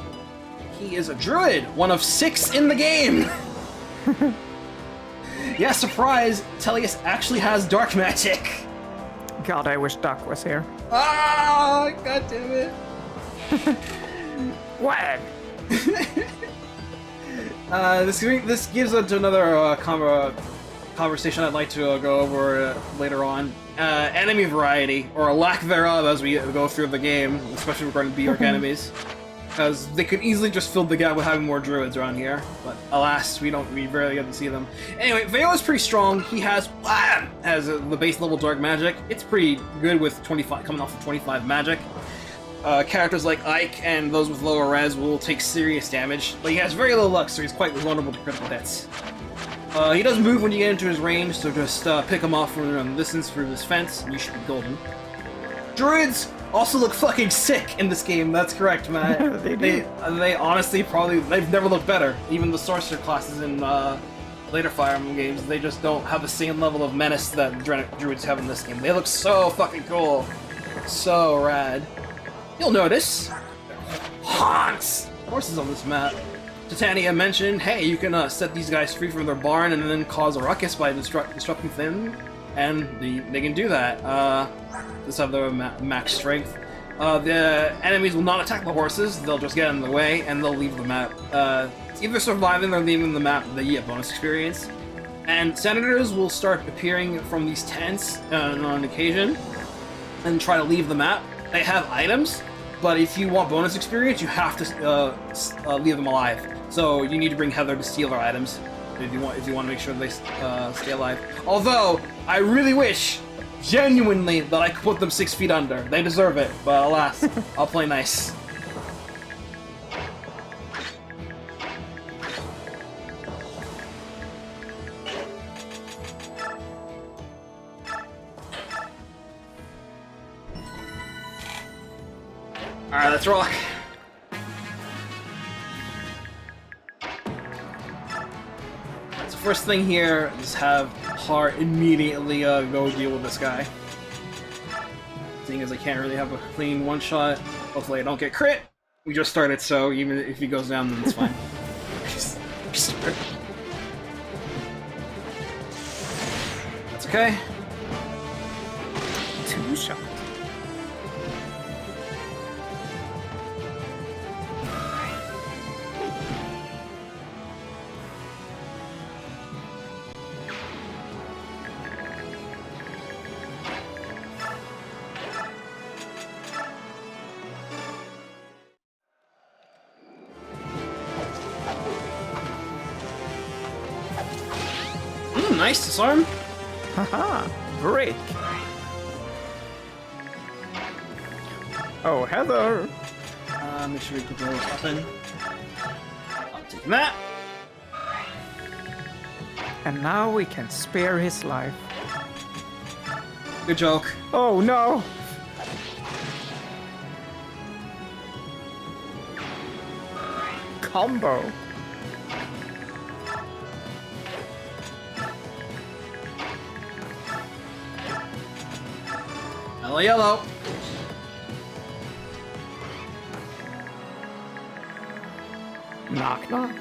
He is a druid, one of 6 in the game! Yeah, surprise! Tellius actually has dark magic! God, I wish Duck was here. Ah, god damn it! What? This gives us another conversation I'd like to go over later on. Enemy variety, or a lack thereof as we go through the game, especially regarding B-Orc enemies. Because they could easily just fill the gap with having more druids around here, but alas, we rarely get to see them. Anyway, Veo's pretty strong. He has the base level dark magic. It's pretty good with 25, coming off of 25 magic. Characters like Ike and those with lower res will take serious damage, but he has very low luck, so he's quite vulnerable to critical hits. He does move when you get into his range, so just pick him off from a distance through this fence, and you should be golden. Druids also look fucking sick in this game, that's correct, Matt. They honestly they've never looked better. Even the sorcerer classes in later Fire Emblem games, they just don't have the same level of menace that druids have in this game. They look so fucking cool. So rad. You'll notice haunts horses on this map. Titania mentioned, hey, you can set these guys free from their barn and then cause a ruckus by disrupting them, and they can do that. This have their max strength. The enemies will not attack the horses, they'll just get in the way and they'll leave the map. Either surviving or leaving the map, they get bonus experience. And senators will start appearing from these tents on occasion and try to leave the map. They have items, but if you want bonus experience, you have to leave them alive. So you need to bring Heather to steal their items if you want to make sure they stay alive. Although I really wish, genuinely, that I could put them 6 feet under. They deserve it, but alas, I'll play nice. Alright, let's rock. So first thing here is have Hart immediately go deal with this guy. Seeing as I can't really have a clean one-shot, hopefully I don't get crit. We just started, so even if he goes down, then it's fine. That's okay. 2 shot. Nice disarm. Haha, break. Oh, Heather. Make sure we put the weapon. I'm taking that. And now we can spare his life. Good joke. Oh no! Yellow, yellow. Knock, knock.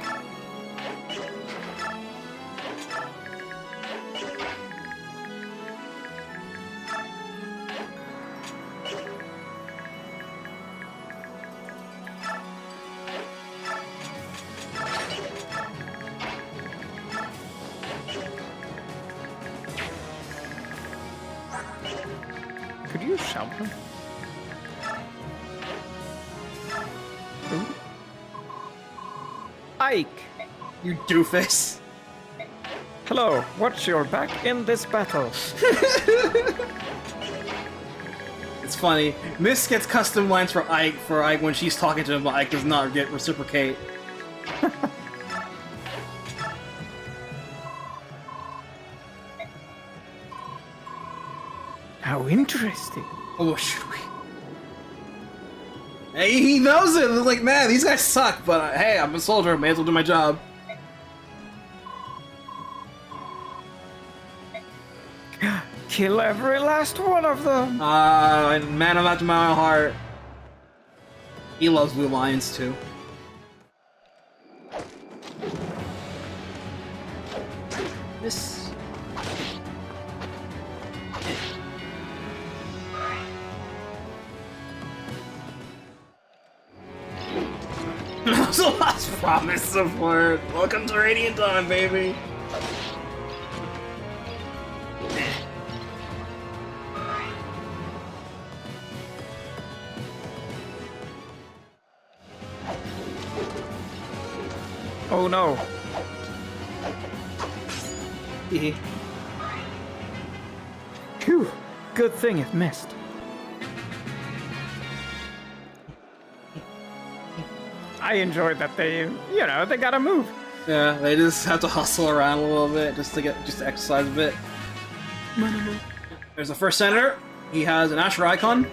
Could you shout him? Ooh. Ike! You doofus. Hello, watch your back in this battle. It's funny. Miss gets custom lines for Ike when she's talking to him, but Ike does not get reciprocate. How interesting. Oh, should we? Hey, he knows it! Like, man, these guys suck, but hey, I'm a soldier, may as well do my job. Kill every last one of them. Man, I'm out to my heart. He loves blue lions, too. This... The last promise of word. Welcome to Radiant Dawn, baby. Oh no. Hehe. Phew. Good thing it missed. I enjoyed that they gotta move. Yeah, they just have to hustle around a little bit just to exercise a bit. There's the first senator. He has an Asher icon.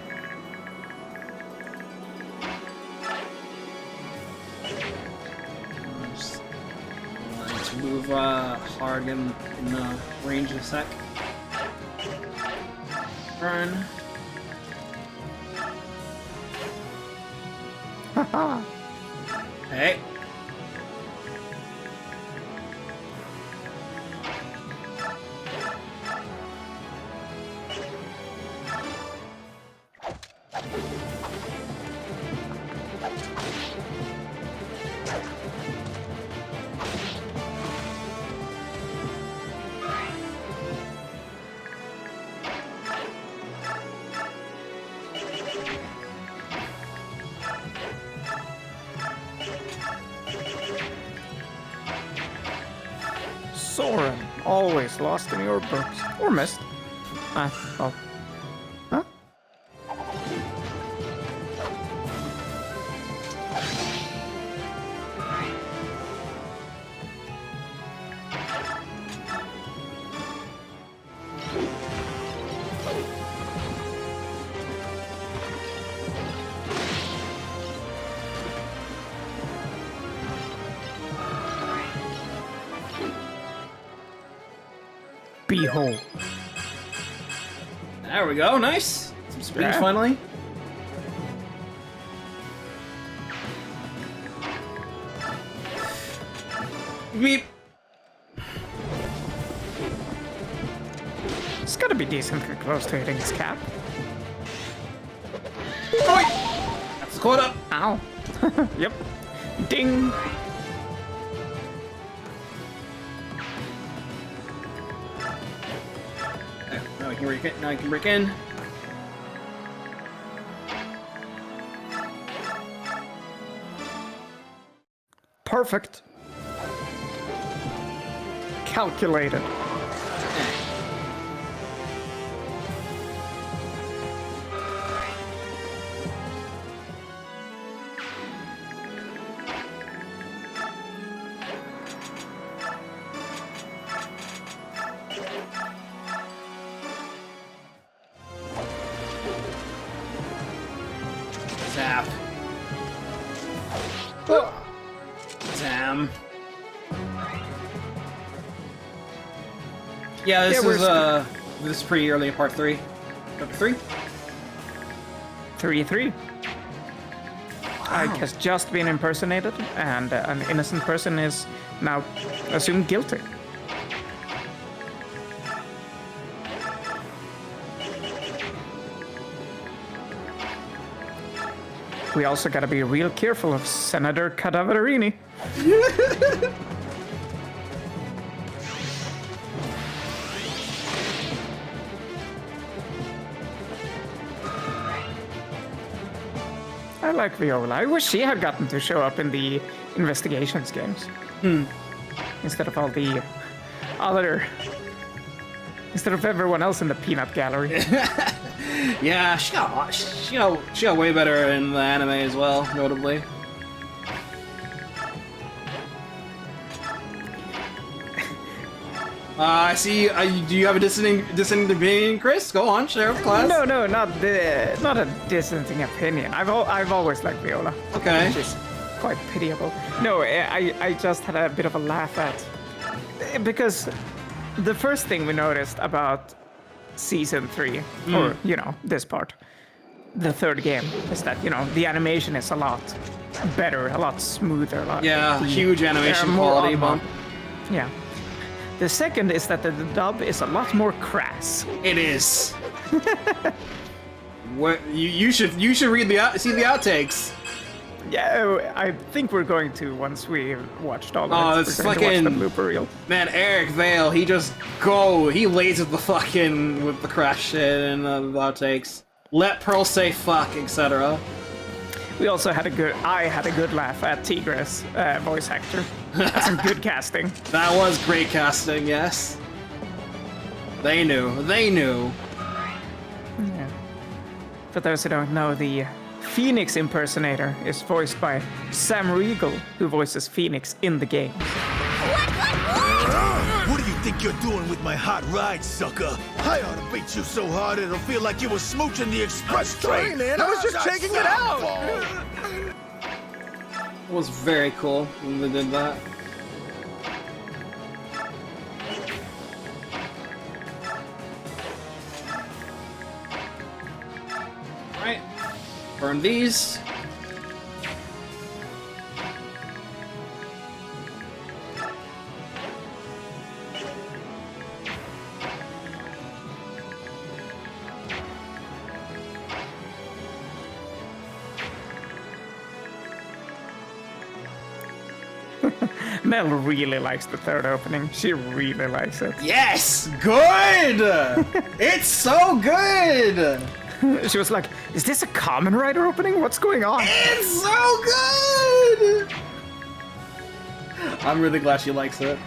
Just wanting to move hard in range in a sec. Burn. Haha. Hey. Soren, always lost in your books. Or missed. Oh. Huh? Behold. There we go, nice. Some speed Yeah. finally. Beep. It's gotta be decently close to hitting his cap. Oi! That's the quota. Ow. Yep. Ding. There, now he can break it. Now he can break in. Perfect. Calculated. Zap. Damn. Yeah, this Yeah, is pretty early in part 3. Chapter 3? 3-3. Ike has just been impersonated, and an innocent person is now assumed guilty. We also gotta be real careful of Senator Cadaverini. I like Viola. I wish she had gotten to show up in the investigations games. Instead of all the other... Instead of everyone else in the peanut gallery. Yeah, she got way better in the anime as well, notably. I see. Do you have a dissenting opinion, Kris? Go on, share with class. No, not a dissenting opinion. I've always liked Viola. Okay. She's quite pitiable. No, I just had a bit of a laugh at, because the first thing we noticed about season 3, or this part, the third game, is that the animation is a lot better, a lot smoother. Huge animation quality bump. Yeah. The second is that the dub is a lot more crass. It is. What you should read see the outtakes. Yeah, I think we're going to once we've watched all of it. Oh, it's fucking the blooper reel. Man, Eric Vale, he lays with the fucking with the crash shit and the outtakes. Let Pearl say fuck, etc. We also had I had a good laugh at Tigress voice actor. That's some good casting. That was great casting, yes. They knew. Yeah. For those who don't know, the Phoenix impersonator is voiced by Sam Riegel, who voices Phoenix in the game. What do you think you're doing with my hot ride, sucker? I ought to beat you so hard it'll feel like you were smooching the express train. Man, I was just checking it out. It was very cool when they did that. Alright. Burn these. Mel really likes the third opening. She really likes it. Yes! Good! It's so good! She was like, is this a Kamen Rider opening? What's going on? It's so good! I'm really glad she likes it.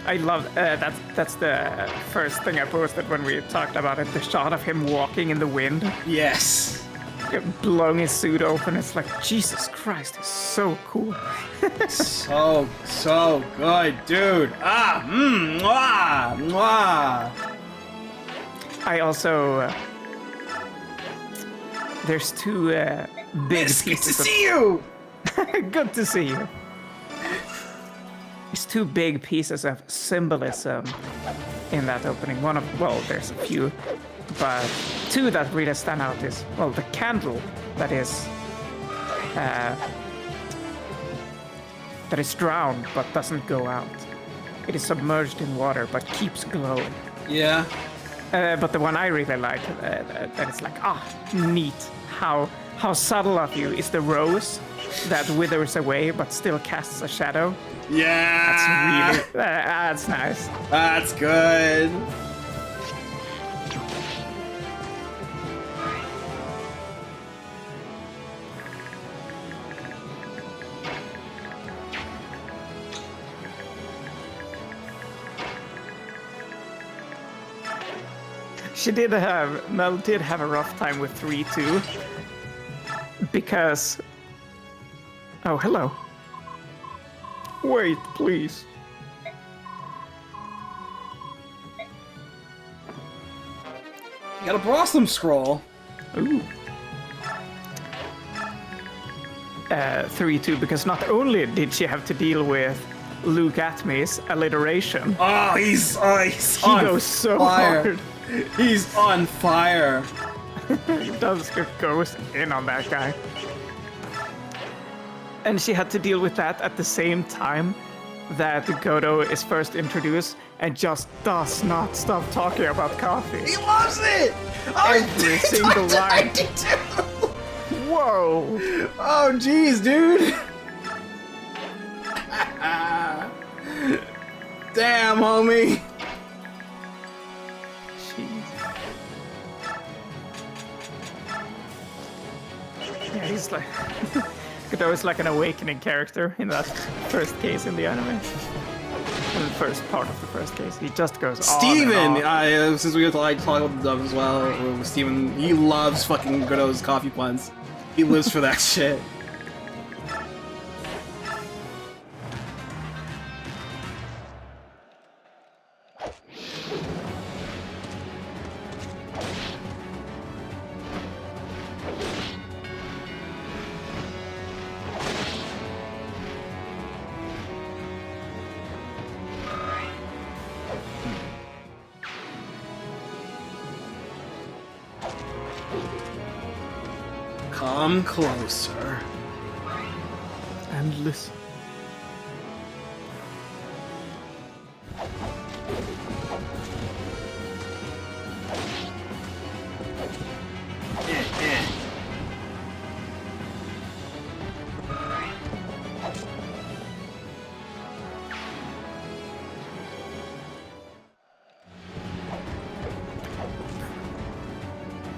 I love that's the first thing I posted when we talked about it. The shot of him walking in the wind. Yes. Blowing his suit open. It's like, Jesus Christ, it's so cool. so good, dude. Mwah, mwah. I also there's two big pieces. Good to see you. Good to see you. There's two big pieces of symbolism in that opening. There's a few, but two that really stand out is, the candle that is drowned but doesn't go out. It is submerged in water but keeps glowing. Yeah. But the one I really like, that is like, neat. How subtle of you is the rose that withers away but still casts a shadow. Yeah. That's really, that's nice. That's good. Mel did have a rough time with 3-2 because... Oh, hello. Wait, please. You got a Blossom Scroll. Ooh. 3-2 because not only did she have to deal with Luke Atmy's alliteration. He goes so hard. He's on fire. He does goes in on that guy. And she had to deal with that at the same time that Godo is first introduced and just does not stop talking about coffee. He loves it! Every single line. Whoa! Oh, jeez, dude! Damn, homie! Jeez. Yeah, he's like... Godo is like an awakening character in that first case in the anime. In the first part of the first case. He just goes on Steven! and on. Since we have to like talk about the dub as well, Steven, he loves fucking Godo's coffee puns. He lives for that shit. Come closer. And listen.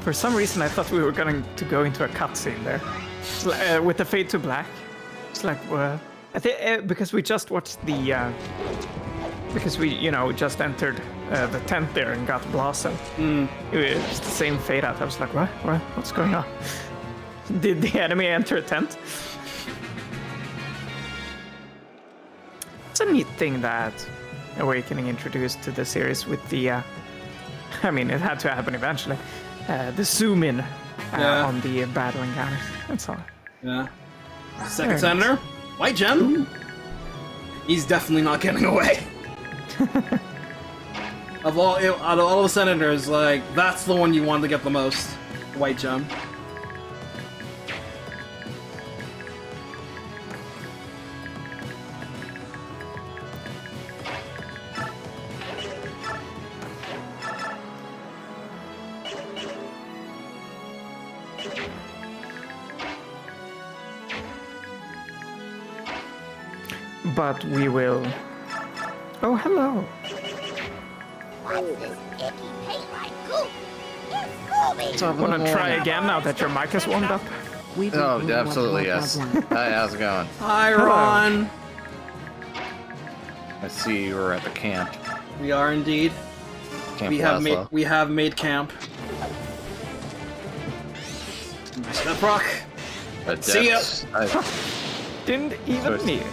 For some reason, I thought we were going to go into a cutscene there, with the fade to black. It's like, I think because we just watched the, because we, just entered the tent there and got Blossom. It was the same fade out. I was like, what? What's going on? Did the enemy enter a tent? It's a neat thing that Awakening introduced to the series with the, I mean, it had to happen eventually. The zoom in on the battle encounters. That's all. Yeah. Second Senator, White Gem. Ooh. He's definitely not getting away. out of all the senators, like that's the one you want to get the most. White Gem. But we will... Oh, hello. So I want to try again now that your mic is warmed up? Oh, absolutely, yes. Hi, how's it going? Hi, Ron. I see you were at the camp. We are indeed. Camp we have made camp. Nice that rock. See ya. Didn't even need it.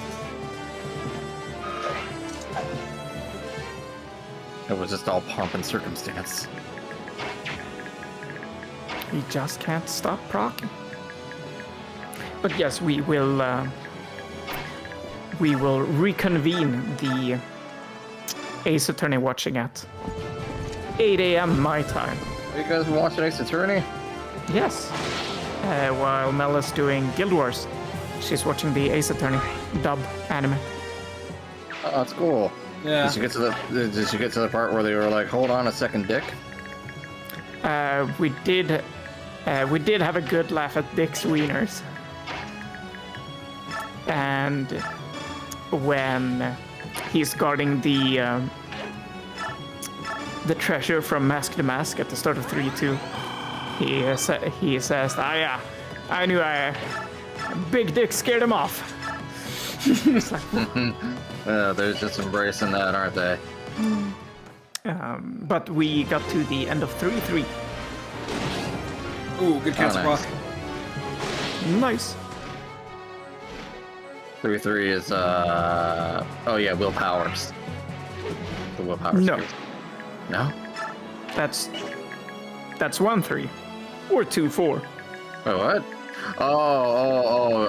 It was just all pomp and circumstance. We just can't stop procking. But yes, we will reconvene the Ace Attorney watching at 8 a.m. my time. Are you guys watching Ace Attorney? Yes. While Mella's doing Guild Wars, she's watching the Ace Attorney dub anime. Oh, that's cool. Yeah. Did you get to the part where they were like, "Hold on a second, Dick"? We did have a good laugh at Dick's wieners. And when he's guarding the treasure from Mask to Mask at the start of 3-2, he says, "Ah, yeah, I knew Big Dick scared him off." It's like, they're just embracing that, aren't they? But we got to the end of 3-3. Ooh, good cancel block. Nice. 3-3 is oh yeah, willpowers. The willpowers. No. No? That's 1-3 or 2-4. Wait, what? Oh,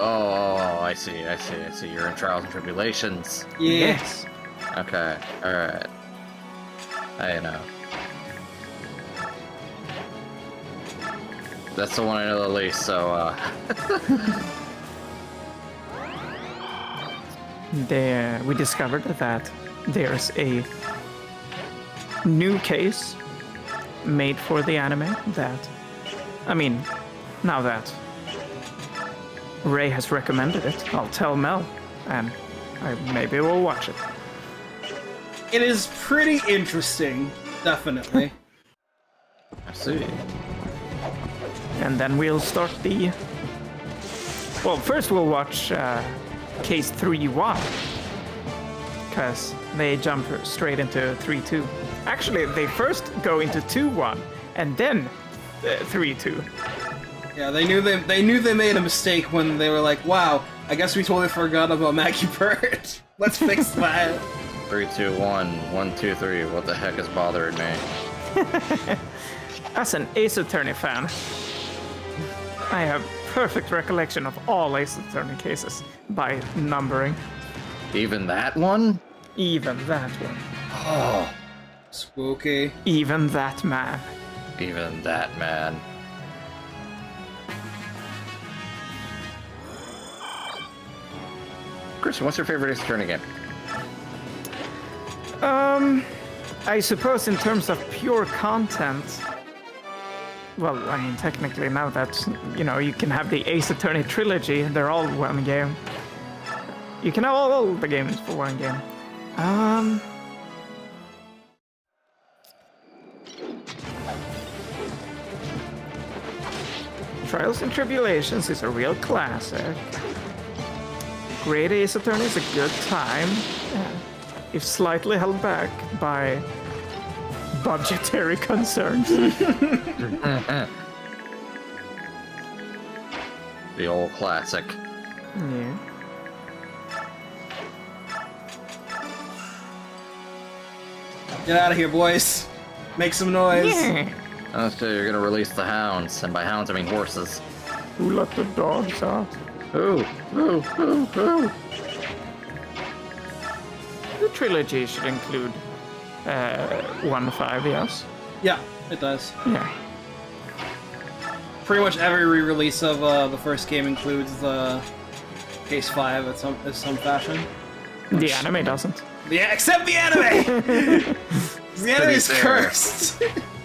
I see. You're in trials and tribulations. Yes. Okay, alright. I know. That's the one I know the least, so, We discovered that there's a new case made for the anime that... I mean, now that Ray has recommended it, I'll tell Mel, and maybe we'll watch it. It is pretty interesting, definitely. I see. And then we'll start the... Well, first we'll watch Case 3-1. Because they jump straight into 3-2. Actually, they first go into 2-1, and then 3-2. Yeah, they knew they made a mistake when they were like, wow, I guess we totally forgot about Maggie Bird. Let's fix that. 3, 2, 1, 1, 2, 3. What the heck is bothering me? As an Ace Attorney fan, I have perfect recollection of all Ace Attorney cases by numbering. Even that one? Even that one. Oh. Spooky. Even that man. Even that man. Christian, what's your favorite Ace Attorney game? I suppose in terms of pure content, well, I mean, technically now that, you know, you can have the Ace Attorney trilogy, they're all one game. You can have all the games for one game. Trials and Tribulations is a real classic. Great Ace Attorney is a good time, if slightly held back by budgetary concerns. The old classic. Yeah. Get out of here, boys. Make some noise. Yeah. So you're gonna release the hounds, and by hounds I mean horses. Who let the dogs out? Who? The trilogy should include 1-5, yes. Yeah, it does. Yeah. Pretty much every re-release of the first game includes the Case 5 in some fashion. The anime doesn't. Yeah, except the anime! The anime is cursed!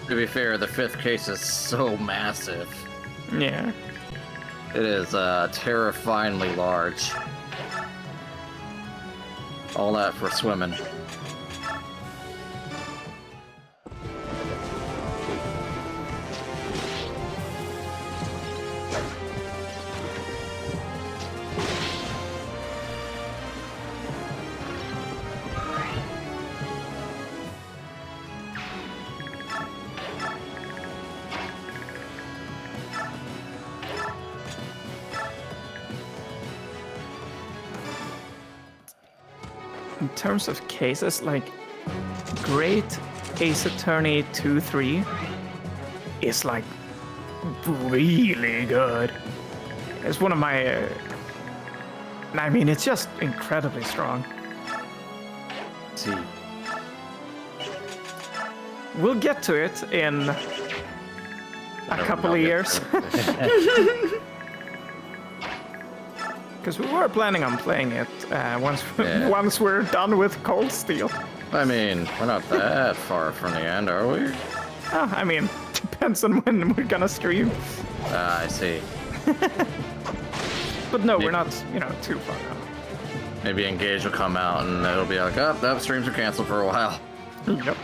To be fair, the 5th case is so massive. Yeah. It is terrifyingly large. All that for swimming. In terms of cases, like, Great Ace Attorney 2-3 is, like, really good. It's one of my... I mean, it's just incredibly strong. Let's see. We'll get to it in a couple of years. Because we were planning on playing it once we're done with Cold Steel. I mean, we're not that far from the end, are we? Oh, I mean, depends on when we're gonna stream. I see. But no, we're not, you know, too far out. Maybe Engage will come out and it'll be like, oh, that streams are canceled for a while. Yep.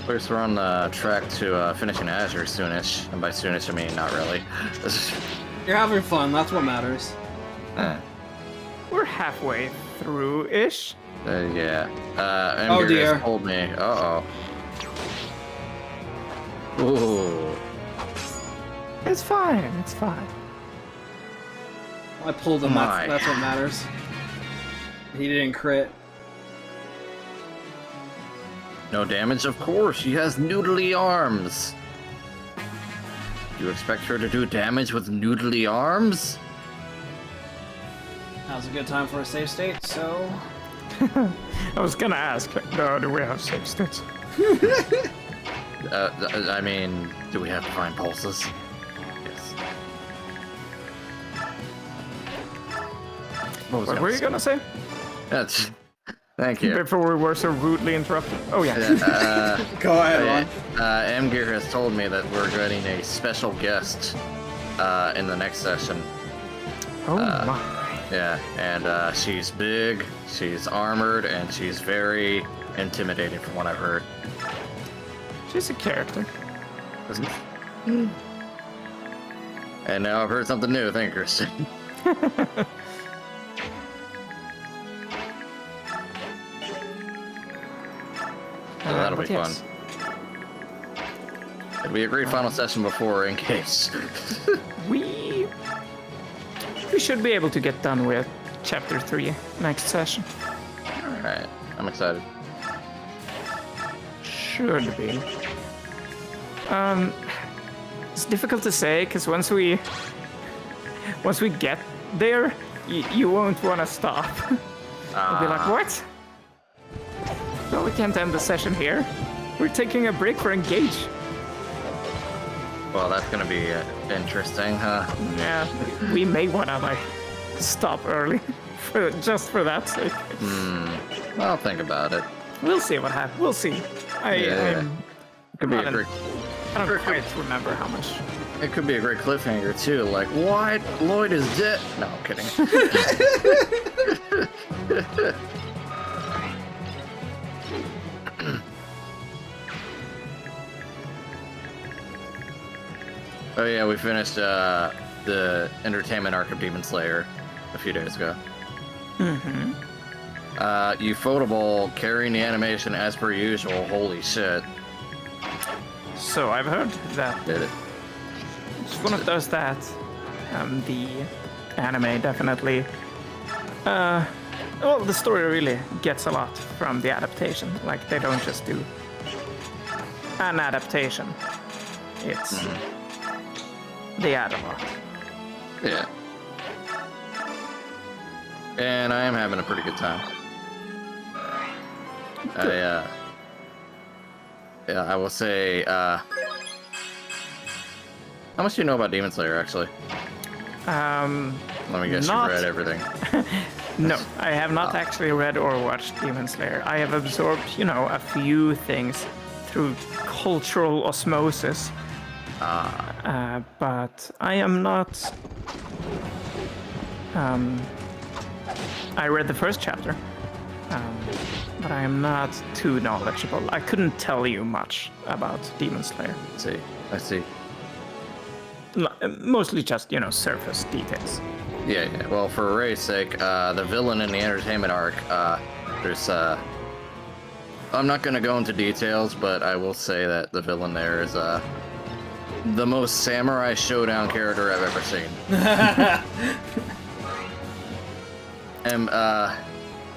First, we're on the track to finishing Azure soonish, and by soonish I mean not really. You're having fun, that's what matters. We're halfway through-ish. Yeah. Oh dear. Just told me. Uh-oh. Ooh. It's fine, it's fine. I pulled him, that's what matters. He didn't crit. No damage, of course. She has noodly arms. You expect her to do damage with noodly arms? Now's a good time for a save state, so... I was gonna ask, do we have save states? I mean, do we have divine pulses? Yes. What were you gonna say? That's... Thank you. Before we were so rudely interrupted. Oh, yeah. Go ahead, Amgir has told me that we're getting a special guest in the next session. Oh, my. Yeah, and she's big, she's armored, and she's very intimidating from what I've heard. She's a character. And now I've heard something new. Thank you, Kris. So that'll be fun. We agreed final session before in case. We should be able to get done with chapter 3 next session. Alright, I'm excited. Should be. It's difficult to say because once we get there, you won't want to stop. You'll be like, what? No, we can't end the session here. We're taking a break for Engage. Well, that's gonna be interesting, huh? Yeah, we may want to like stop early, just for that sake. I'll think about it. We'll see what happens. We'll see. It could be a great. I don't quite remember how much. It could be a great cliffhanger too. Like, what? Lloyd is dead. No, I'm kidding. Oh yeah, we finished the entertainment arc of Demon Slayer a few days ago. Ufotable carrying the animation as per usual. Holy shit. So I've heard that Did it. it's one of those that the anime definitely well, the story really gets a lot from the adaptation. Like, they don't just do an adaptation. It's they add a lot. Yeah. And I am having a pretty good time. I will say, how much do you know about Demon Slayer, actually? Let me guess, you read everything. No, I have not actually read or watched Demon Slayer. I have absorbed, a few things through cultural osmosis. But I am not... I read the first chapter, but I am not too knowledgeable. I couldn't tell you much about Demon Slayer. I see. Mostly just, surface details. Yeah. Well, for Ray's sake, the villain in the entertainment arc, there's, I'm not gonna go into details, but I will say that the villain there is, the most samurai showdown character I've ever seen. And,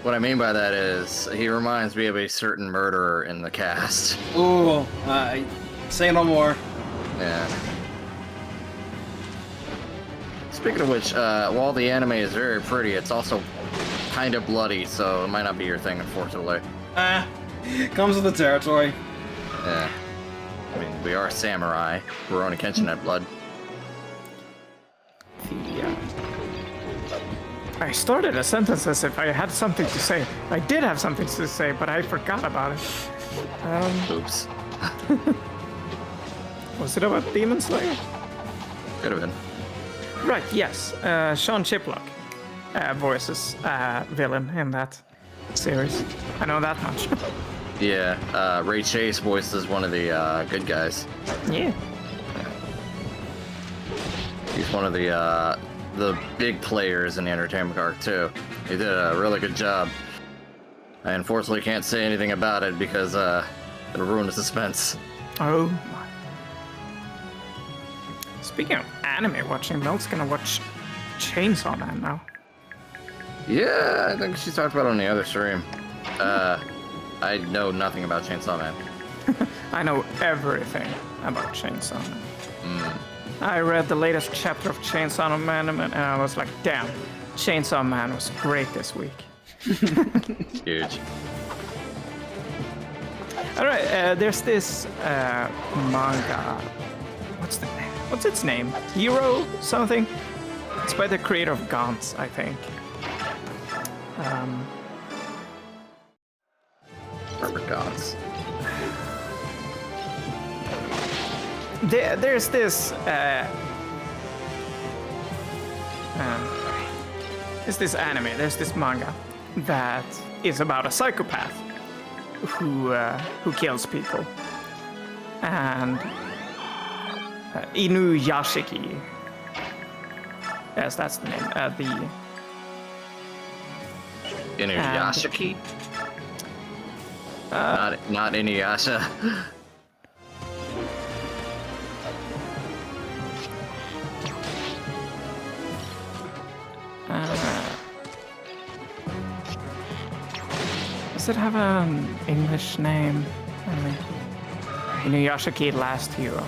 what I mean by that is, he reminds me of a certain murderer in the cast. Ooh, say no more. Yeah. Speaking of which, while the anime is very pretty, it's also kind of bloody, so it might not be your thing, unfortunately. Comes with the territory. Yeah. I mean, we are samurai. We're only catching that blood. I started a sentence as if I had something to say. I did have something to say, but I forgot about it. Oops. Was it about Demon Slayer? Could have been. Right, yes. Sean Chiplock voices villain in that series. I know that much. Yeah, Ray Chase voices one of the good guys. Yeah. He's one of the big players in the entertainment arc too. He did a really good job. I unfortunately can't say anything about it because it'll ruin the suspense. Oh my. Speaking of anime watching, Mel's gonna watch Chainsaw Man now. Yeah, I think she talked about it on the other stream. I know nothing about Chainsaw Man. I know everything about Chainsaw Man. I read the latest chapter of Chainsaw Man and I was like, damn, Chainsaw Man was great this week. Huge. Alright, there's this manga. What's its name? Hero something? It's by the creator of Gantz, I think. Fervor Gantz. There's this anime, there's this manga that is about a psychopath who kills people. And Inuyashiki. Yes, that's the name. Inuyashiki? Not Inuyasha. Does it have an English name? Inuyashiki Last Hero.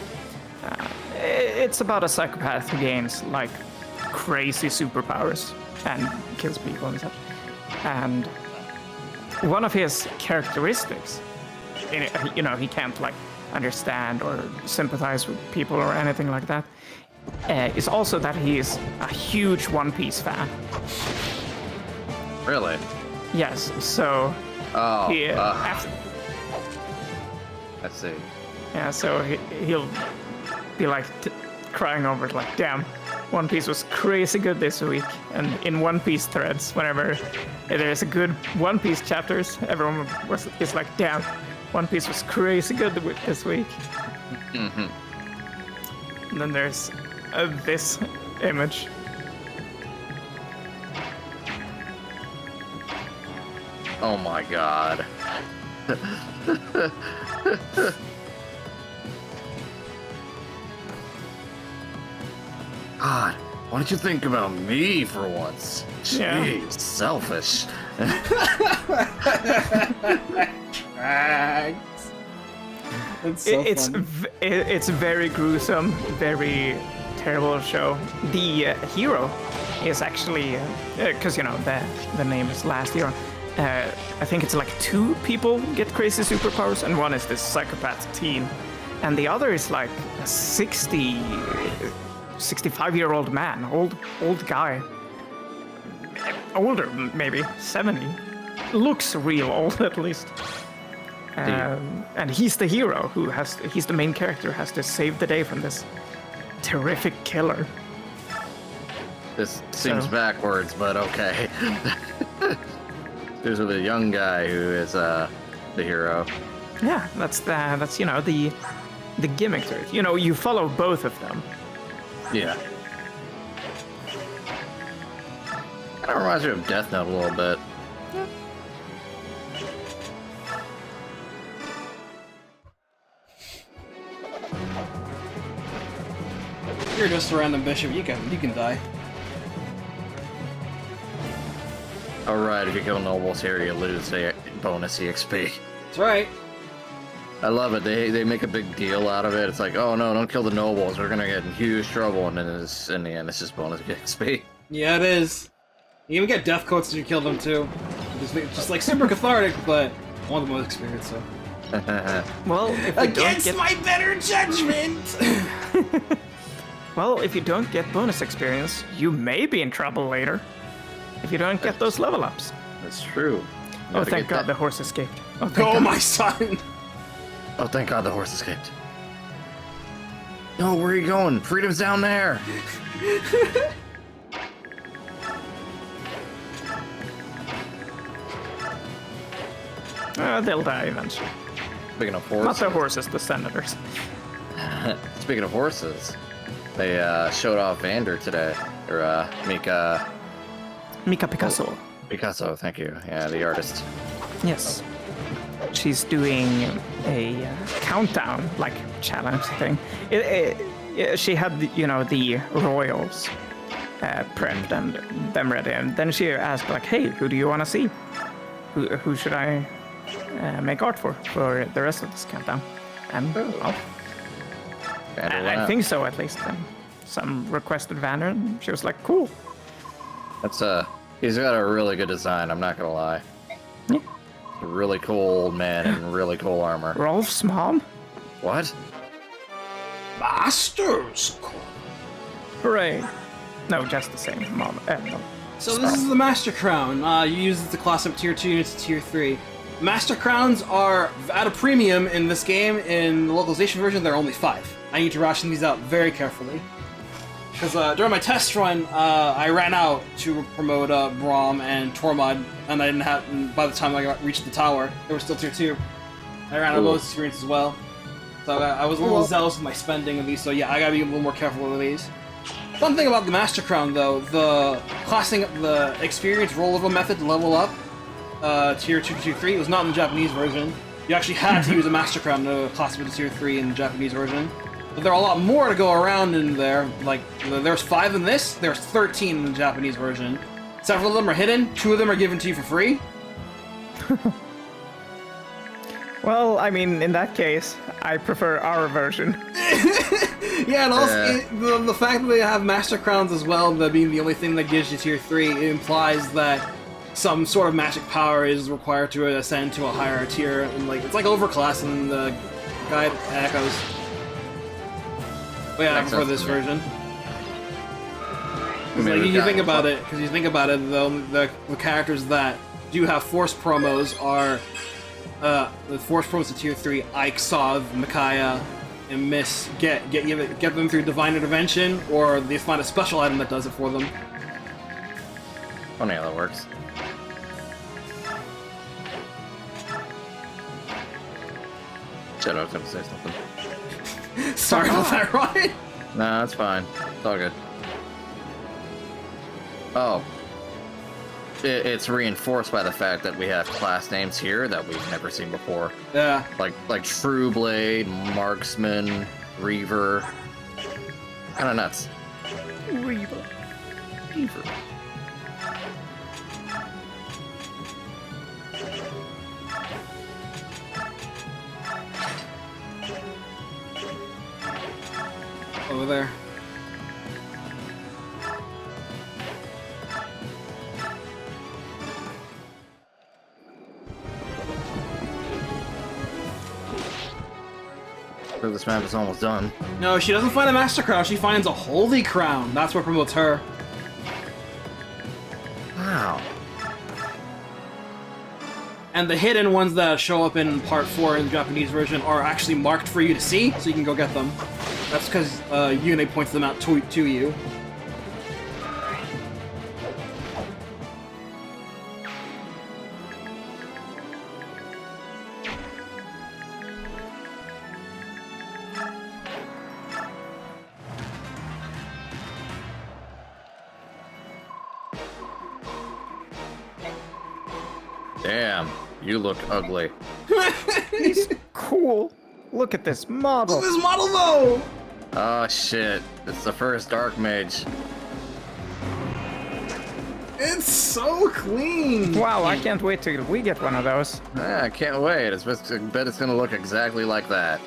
It's about a psychopath who gains like crazy superpowers and kills people and such. And one of his characteristics, he can't like understand or sympathize with people or anything like that, is also that he is a huge One Piece fan. Really? Yes. So. I see. Yeah. So he'll be like crying over it, like, damn, One Piece was crazy good this week. And in One Piece threads, whenever there's a good One Piece chapters, everyone is like, damn, One Piece was crazy good this week. Mm-hmm. And then there's this image. Oh my god. God, why don't you think about me for once? Jeez, Yeah. Selfish. It's very gruesome, very terrible show. The hero is actually, because the name is Last Hero. I think it's like 2 people get crazy superpowers, and one is this psychopath teen, and the other is like a 65-year-old man, old guy, older maybe 70, looks real old at least. And he's the hero he's the main character, has to save the day from this terrific killer. This seems backwards, but okay. There's a young guy who is the hero. Yeah, that's the gimmick to it. You follow both of them. Yeah. Kind of reminds me of Death Note a little bit. You're just a random bishop. You can die. Alright, if you kill nobles here, you lose the bonus EXP. That's right. I love it. They make a big deal out of it. It's like, oh no, don't kill the nobles. We're gonna get in huge trouble. And then in the end, it's just bonus EXP. Yeah, it is. You even get death coats if you kill them too. Just like super cathartic, but I want the most experience. So. Well, if against my better judgment. Well, if you don't get bonus experience, you may be in trouble later. If you don't get those level ups. That's true. Oh, thank God the horse escaped. Oh, Go, my son! Oh, thank God the horse escaped. No, where are you going? Freedom's down there! They'll die eventually. Speaking of horses. Not the horses, the senators. Speaking of horses, they showed off Vander today. Or Mika Picasso. Oh, Picasso, thank you. Yeah, the artist. Yes. She's doing a countdown, like, challenge thing. She had, the royals prepped and them ready, and then she asked, like, hey, who do you want to see? Who should I make art for the rest of this countdown. And well, I think so at least. Some requested Vanner, and she was like, "Cool." That's he's got a really good design. I'm not gonna lie. Yeah. A really cool old man in really cool armor. Rolf's mom. What? Masters. Hooray! No, just the same mom. No. So this is the Master Crown. You use it to class up tier 2 units to tier 3. Master Crowns are at a premium in this game. In the localization version, they're only 5. I need to ration these out very carefully. Because during my test run, I ran out to promote Braum and Tormod, and I didn't have. And by the time I reached the tower, they were still tier 2. I ran out of those experience as well. So I was a little zealous with my spending of these. So yeah, I gotta be a little more careful with these. Fun thing about the Master Crown, though, the experience rollover method to level up tier 2 to tier 3 was not in the Japanese version. You actually had to use a Master Crown to class up to tier 3 in the Japanese version. But there are a lot more to go around in there. Like, there's 5 in this, there's 13 in the Japanese version. Several of them are hidden, 2 of them are given to you for free. Well, I mean, in that case, I prefer our version. Yeah, and also the fact that they have Master Crowns as well, that being the only thing that gives you tier 3, it implies that some sort of magic power is required to ascend to a higher tier, and like it's like overclass in the guide echoes. But yeah, for this version. Like, you think about it, though, the characters that do have force promos are the force promos to tier 3, Ike, Sov, Micaiah, and Miss get them through divine intervention, or they find a special item that does it for them. Funny how that works. Shit, I was gonna say something. Sorry about that, Ryan. Nah, that's fine. It's all good. Oh. It's reinforced by the fact that we have class names here that we've never seen before. Yeah. Like True Blade, Marksman, Reaver. Kinda nuts. Reaver. Over there. So this map is almost done. No, she doesn't find a Master Crown, she finds a Holy Crown. That's what promotes her. Wow. And the hidden ones that show up in Part 4 in the Japanese version are actually marked for you to see, so you can go get them. That's because Yune points them out to you. Damn, you look ugly. He's cool. Look at this model. Look at this model, though! Oh shit, it's the first Dark Mage. It's so clean! Wow, I can't wait till we get one of those. Yeah, I can't wait. I bet it's gonna look exactly like that.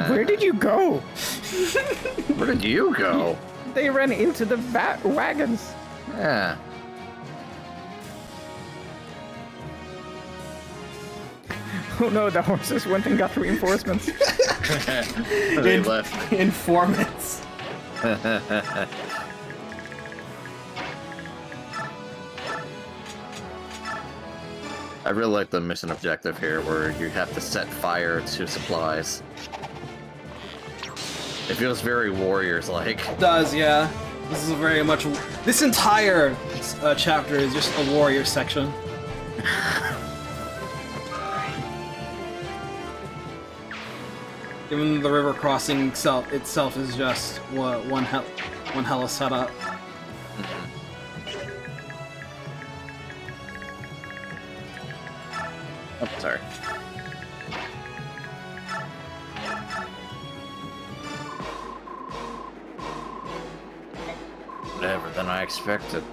Where did you go? Where did you go? They ran into the wagons. Yeah. Oh no, the horses went and got reinforcements. They left. Informants. I really like the mission objective here, where you have to set fire to supplies. It feels very Warriors-like. It does, yeah. This is very much... This entire chapter is just a warrior section. Even the river crossing itself is just one hell of setup. Oh, sorry. Better than I expected.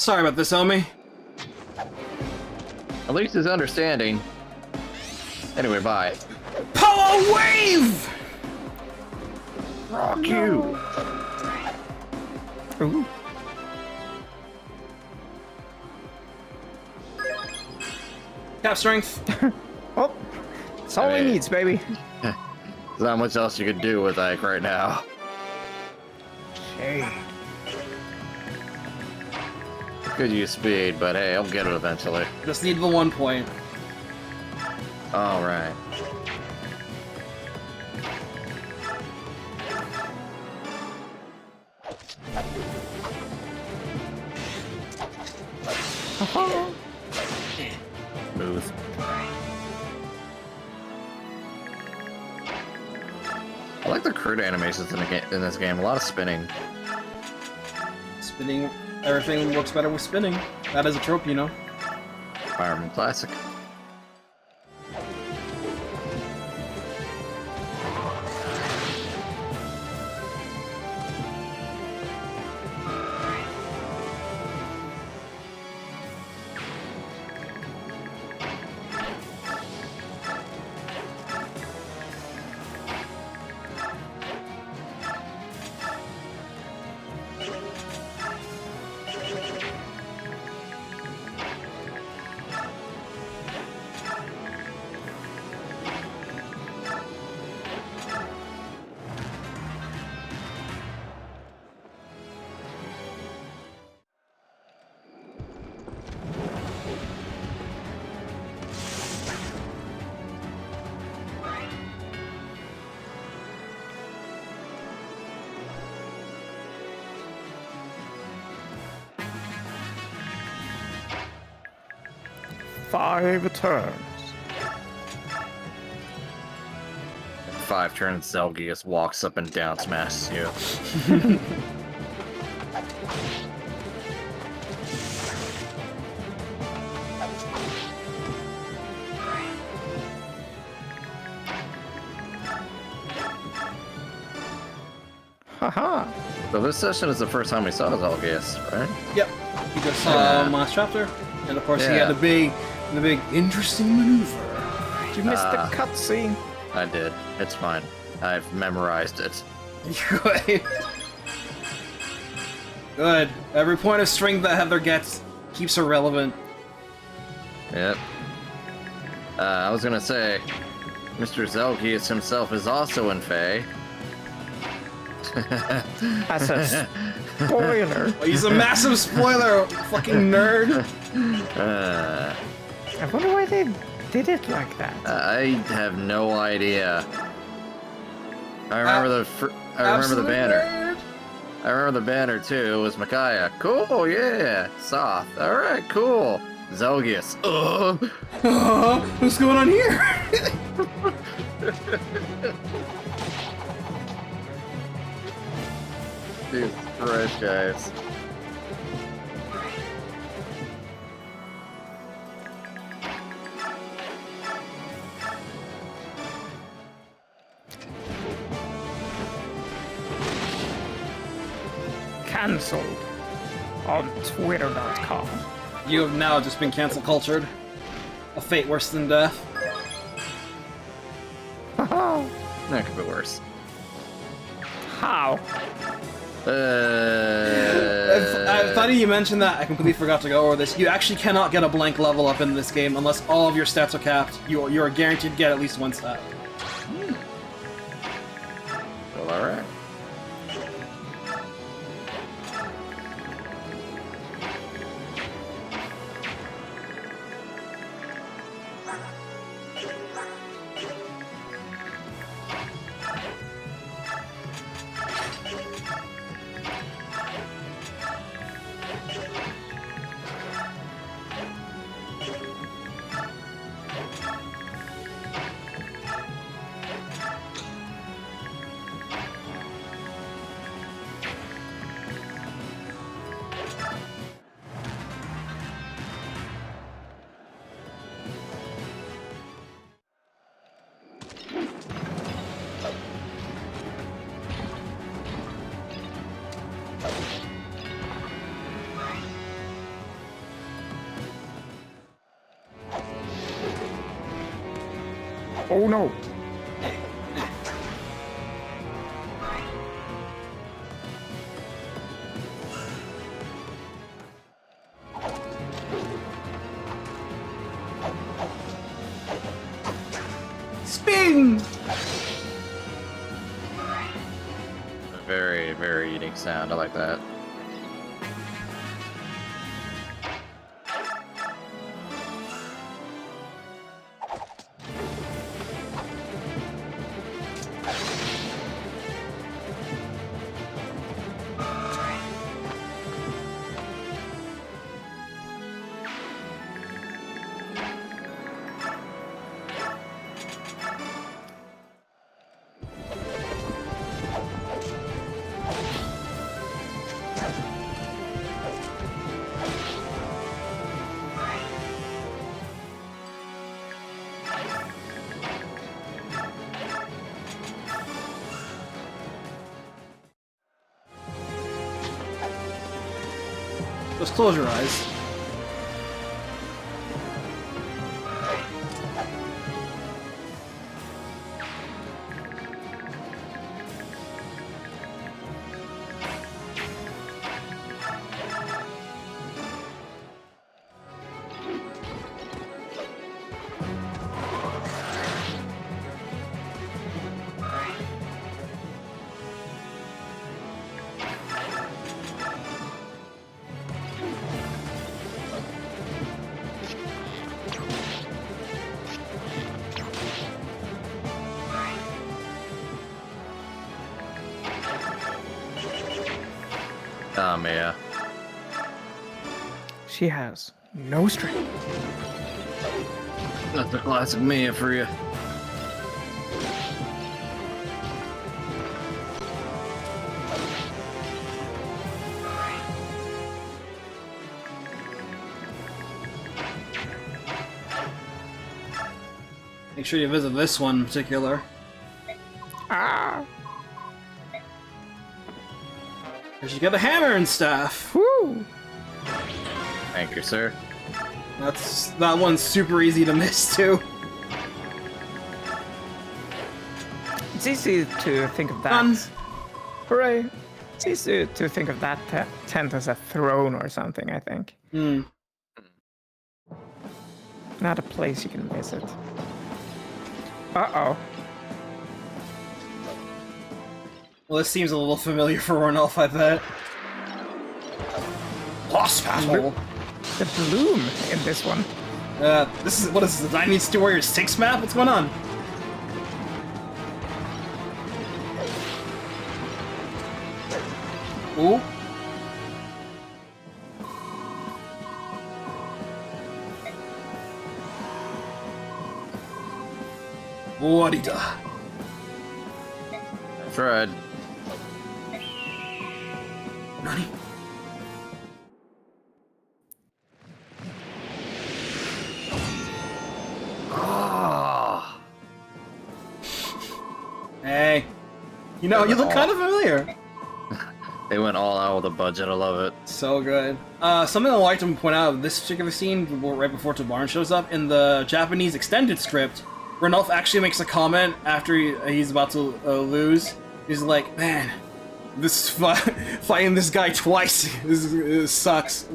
Sorry about this, homie. At least he's understanding. Anyway, bye. Power wave! Rock you! Ooh. Cap strength. Oh, that's all he needs, baby. There's not much else you could do with Ike right now. Hey. Could use speed, but hey, I'll get it eventually. Just need the 1 point. Alright. Smooth. I like the crude animations in this game. A lot of spinning. Spinning. Everything works better with spinning. That is a trope, you know. Fire Emblem Classic. Five turns. 5 turns, Zelgius walks up and down, smashes you. Haha. So this session is the first time we saw Zelgius, right? Yep. You just saw him last chapter, and of course he had the big interesting maneuver. Did you miss the cutscene? I did. It's fine. I've memorized it. Good. Good. Every point of strength that Heather gets keeps her relevant. Yep. I was gonna say, Mr. Zelgius himself is also in Fae. That's a spoiler. Oh, he's a massive spoiler, fucking nerd. I wonder why they did it like that. I have no idea. I remember the banner. Nerd. I remember the banner too. It was Micaiah. Cool, yeah. Soth. All right, cool. Zelgius. What's going on here? Jesus Christ, guys. Cancelled on Twitter.com. You have now just been cancel cultured. A fate worse than death. That could be worse. How? Funny you mentioned that. I completely forgot to go over this. You actually cannot get a blank level up in this game unless all of your stats are capped. You are guaranteed to get at least one stat. Well, alright. Oh no. Spin! Very, very unique sound. I like that. Just close your eyes. Yeah. She has no strength. That's a classic Mia for you. Make sure you visit this one in particular. Ah! Because you got a hammer and staff. Woo! Thank you, sir. That one's super easy to miss too. It's easy to think of that. Guns. Hooray! It's easy to think of that tent as a throne or something, I think. Hmm. Not a place you can visit. Uh-oh. Well, this seems a little familiar for Ranulf, I bet. Boss battle. The bloom in this one. What is this, the Diamond Steel Warrior 6 map? What's going on? Ooh. What-he-da. Tried. Nani? Ah. Hey. You know, you look kind of familiar. They went all out with the budget. I love it. So good. Something I'd like to point out of this particular scene, right before Tibarn shows up, in the Japanese extended script, Ranulf actually makes a comment after he's about to lose. He's like, man, this fighting this guy twice this sucks.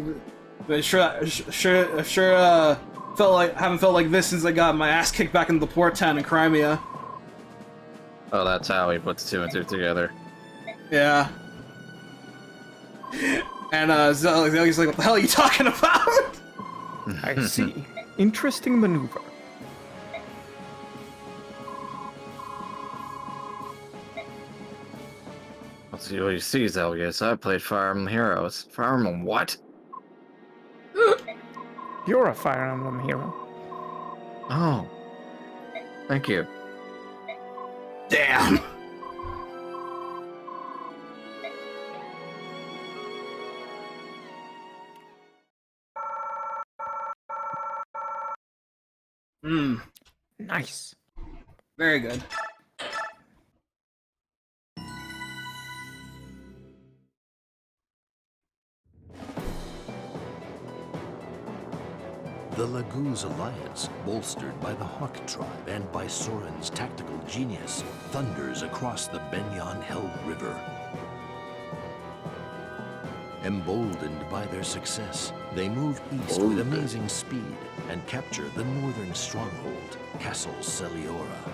But haven't felt like this since I got my ass kicked back in the port town in Crimea. Oh, that's how he puts 2 and 2 together. Yeah. And Zelgius like, what the hell are you talking about? I see. Interesting maneuver. Let's see what you see, Zelgius. I played Fire Emblem Heroes. Fire Emblem what? You're a Fire Emblem hero. Oh. Thank you. Damn. Nice. Very good. The Laguz Alliance, bolstered by the Hawk tribe and by Soren's tactical genius, thunders across the Begnion River. Emboldened by their success, they move east with amazing speed and capture the northern stronghold, Castle Celiora.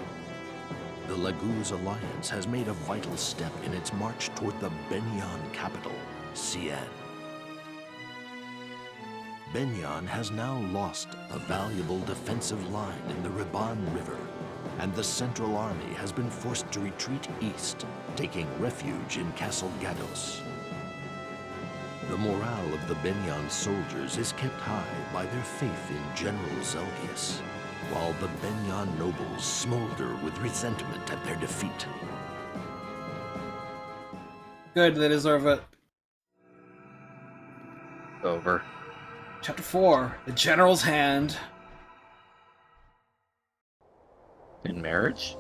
The Laguz Alliance has made a vital step in its march toward the Begnion capital, Cien. Begnion has now lost a valuable defensive line in the Ribahn River, and the Central Army has been forced to retreat east, taking refuge in Castle Gados. The morale of the Begnion soldiers is kept high by their faith in General Zelgius, while the Begnion nobles smolder with resentment at their defeat. Good, they deserve it. Over. Chapter 4, The General's Hand. In marriage?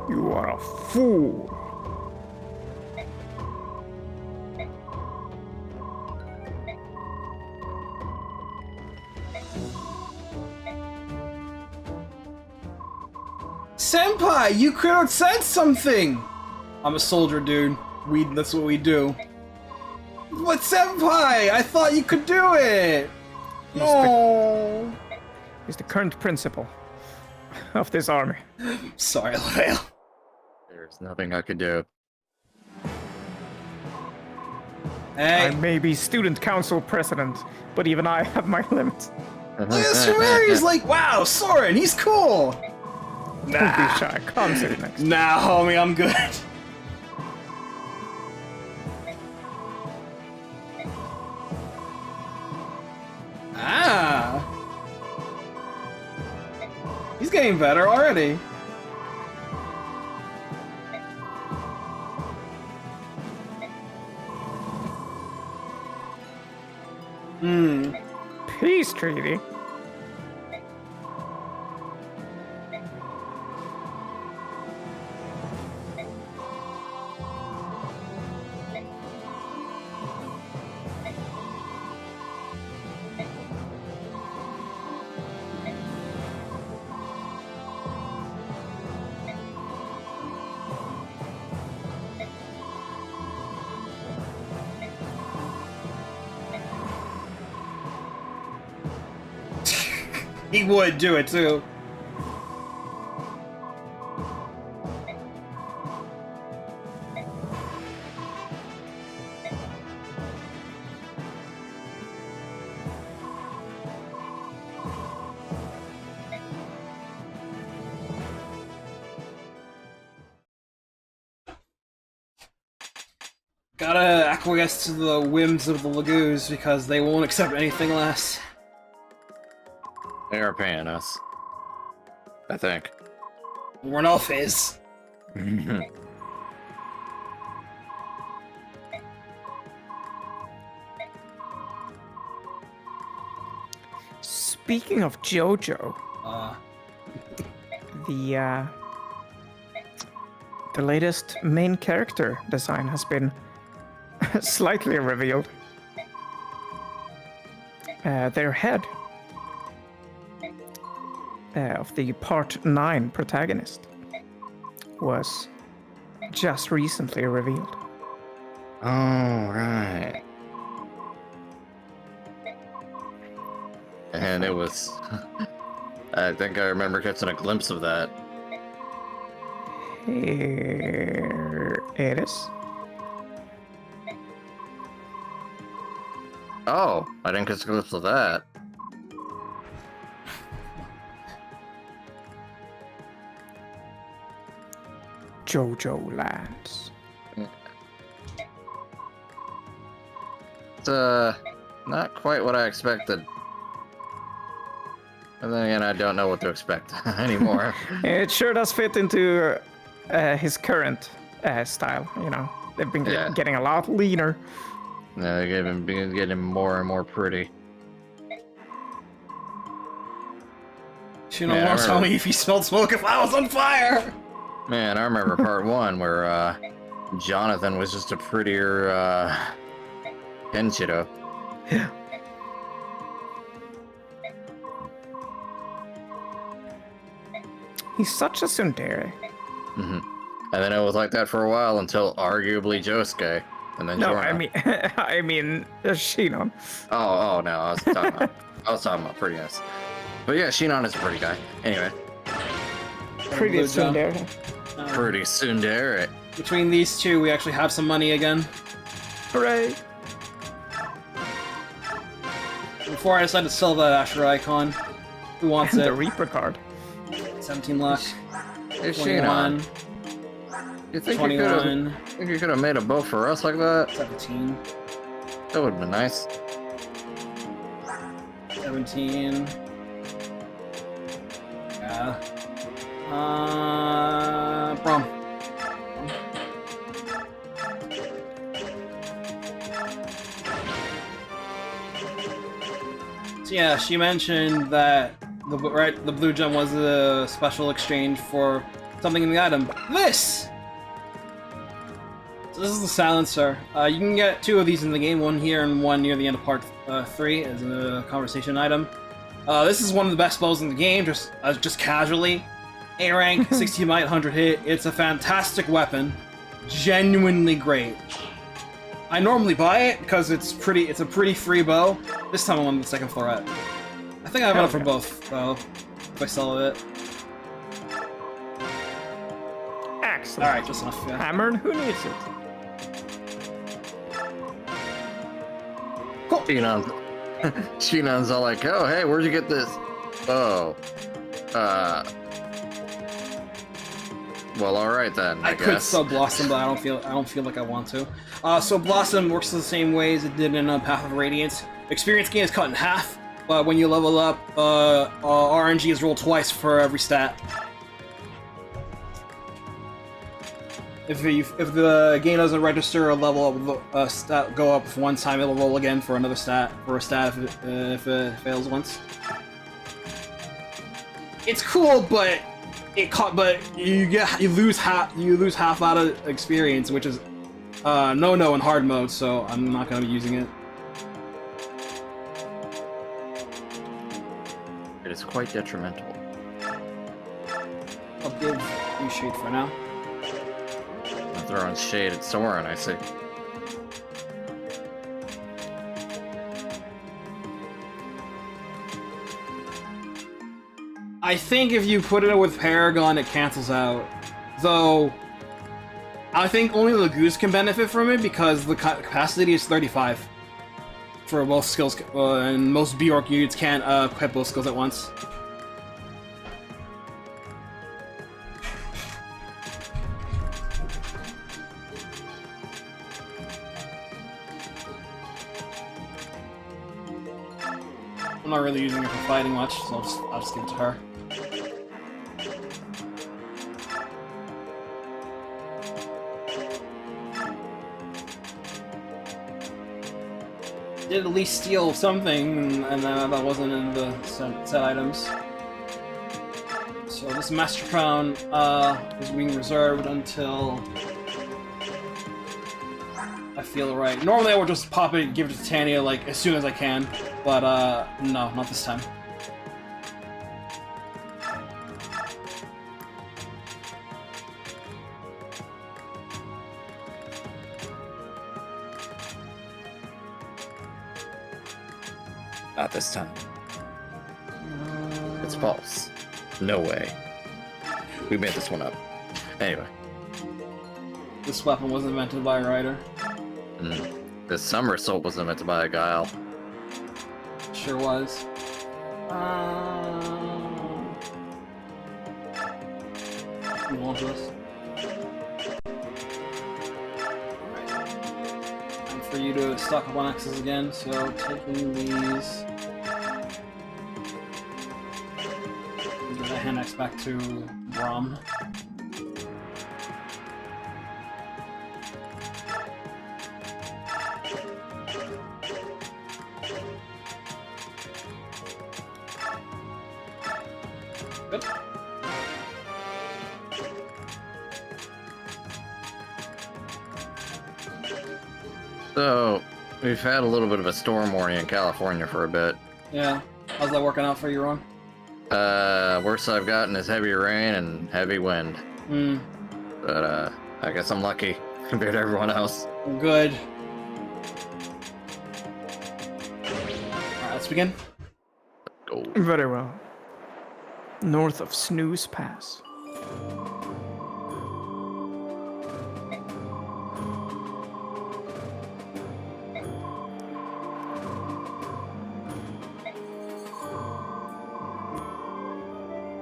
You are a fool. Senpai, you could have said something! I'm a soldier, dude. That's what we do. But Senpai, I thought you could do it! No. He's the current principal of this army. Sorry, Lyle. There's nothing I could do. Hey, I may be student council president, but even I have my limits. look at this familiar. He's like, wow, Soren, he's cool! Don't be shy. Come sit next. Nah, homie, I'm good. Ah! He's getting better already. Peace treaty. He would do it too. Gotta acquiesce to the whims of the Laguz because they won't accept anything less. They are paying us. I think. Ranulf is. Speaking of JoJo, the latest main character design has been slightly revealed. Their head of the Part 9 protagonist was just recently revealed. Oh, right. And it was... I think I remember catching a glimpse of that. Here it is. Oh, I didn't catch a glimpse of that. JoJo Lands. It's not quite what I expected. And then again, I don't know what to expect anymore. It sure does fit into his current style, you know. They've been getting a lot leaner. Yeah, they've been getting more and more pretty. She don't want to tell me if he smelled smoke if I was on fire! Man, I remember part 1 where Jonathan was just a prettier Kenshiro. Yeah. He's such a tsundere. Mm-hmm. And then it was like that for a while until arguably Josuke, and then No, Jorno. I mean Shinon. Oh no, I was talking about prettiness. But yeah, Shinon is a pretty guy. Anyway. Pretty tsundere. Pretty tsundere. Between these two, we actually have some money again. Hooray! Before I decide to sell that Asher icon, who wants And it? the Reaper card. 17 luck. Hey, 21. Shinon. You think 21. you could have made a bow for us like that? 17. That would have been nice. 17. Yeah. Brom. So yeah, she mentioned that the blue gem was a special exchange for something in the item. This! So this is the silencer. You can get 2 of these in the game, one here and one near the end of part 3 as a conversation item. This is one of the best bows in the game, just casually. A rank, 60 might, 100 hit. It's a fantastic weapon. Genuinely great. I normally buy it because it's a pretty free bow. This time I won the second floret. I think I have enough for both, though, if I sell it. Excellent. Alright, just enough, yeah. Hammer, who needs it? Cool. Shinon's all like, oh, hey, where'd you get this? Oh. Well, alright then, I guess. Could sell Blossom, but I don't feel like I want to. So Blossom works the same way as it did in Path of Radiance. Experience gain is cut in half, but when you level up, RNG is rolled twice for every stat. If the game doesn't register a level up, stat go up one time, it'll roll again for another stat, if it fails once. It's cool, but you lose half out of experience, which is no in hard mode, so I'm not gonna be using it. It is quite detrimental. I'll give you shade for now. I'm throwing shade at Soren, I see. I think if you put it with Paragon, it cancels out. Though, I think only Laguz can benefit from it because the capacity is 35 for both skills, and most B-Orc units can't equip both skills at once. I'm not really using it for fighting much, so I'll just give it to her. Did at least steal something, and that wasn't in the set items. So this Master Crown is being reserved until I feel right. Normally I would just pop it and give it to Tanya like as soon as I can, but no, not this time. Not this time. It's false. No way. We made this one up. Anyway. This weapon was invented by a writer. This somersault was invented by a Greil. Sure was. You want this? Time for you to stock up on axes again, so taking these. Give the hand axe back to Brom. Good. So, we've had a little bit of a storm warning in California for a bit. Yeah. How's that working out for you, Ron? Worst I've gotten is heavy rain and heavy wind. Hmm. But, I guess I'm lucky compared to everyone else. Good. Alright, let's begin. Go. Very well. North of Snooze Pass.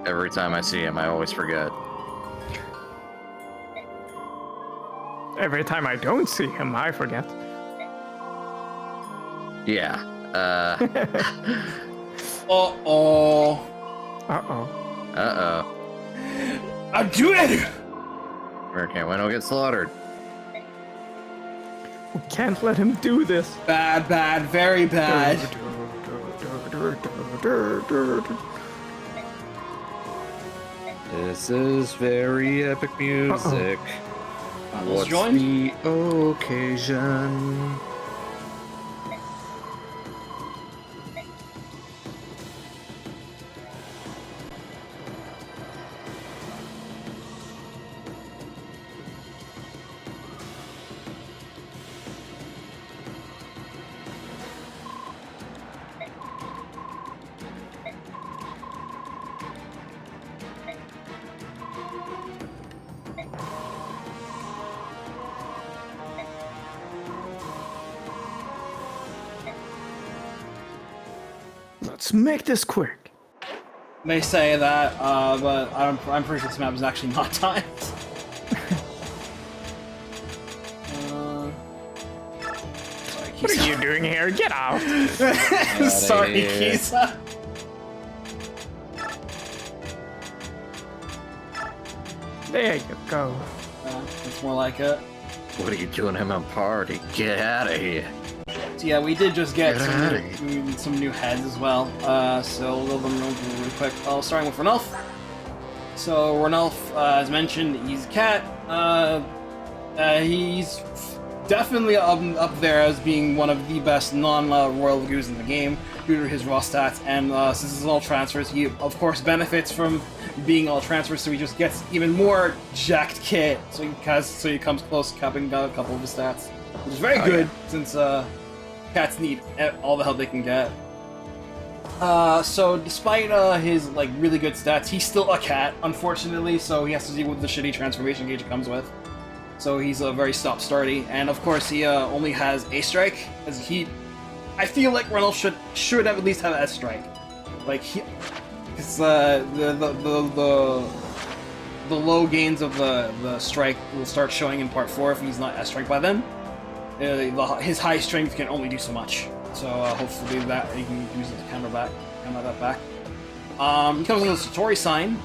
Every time I see him, I always forget. Every time I don't see him, I forget. Yeah. Uh-oh. Uh-oh. Uh-oh. I'm doing it! Hurricane Winnow get slaughtered. We can't let him do this. Bad, bad, very bad. This is very epic music. What's joined? The occasion? Let's make this quick. They say that, but I'm pretty sure this map is actually not timed. Sorry, What are you doing here? Get out! Sorry, here. Kisa. There you go. It's more like it. What are you doing in my party? Get out of here. So yeah, we did just get Get some new heads as well. So we'll go them really quick. Starting with Ranulf. So Ranulf, as mentioned, he's a cat. He's definitely up there as being one of the best non-royal Laguz in the game due to his raw stats. And since it's all transfers, he of course benefits from being all transfers. So he just gets even more jacked kit. So he comes close to capping a couple of his stats, which is very good since cats need all the help they can get. So despite his really good stats, he's still a cat, unfortunately. So he has to deal with the shitty transformation gauge it comes with. So he's very stop-starty, and of course he only has A strike. As I feel like Ranulf should at least have S strike. Because the low gains of the strike will start showing in part 4 if he's not S strike by then. His high strength can only do so much, so hopefully that he can use it to counter that back. He comes with a Satori sign,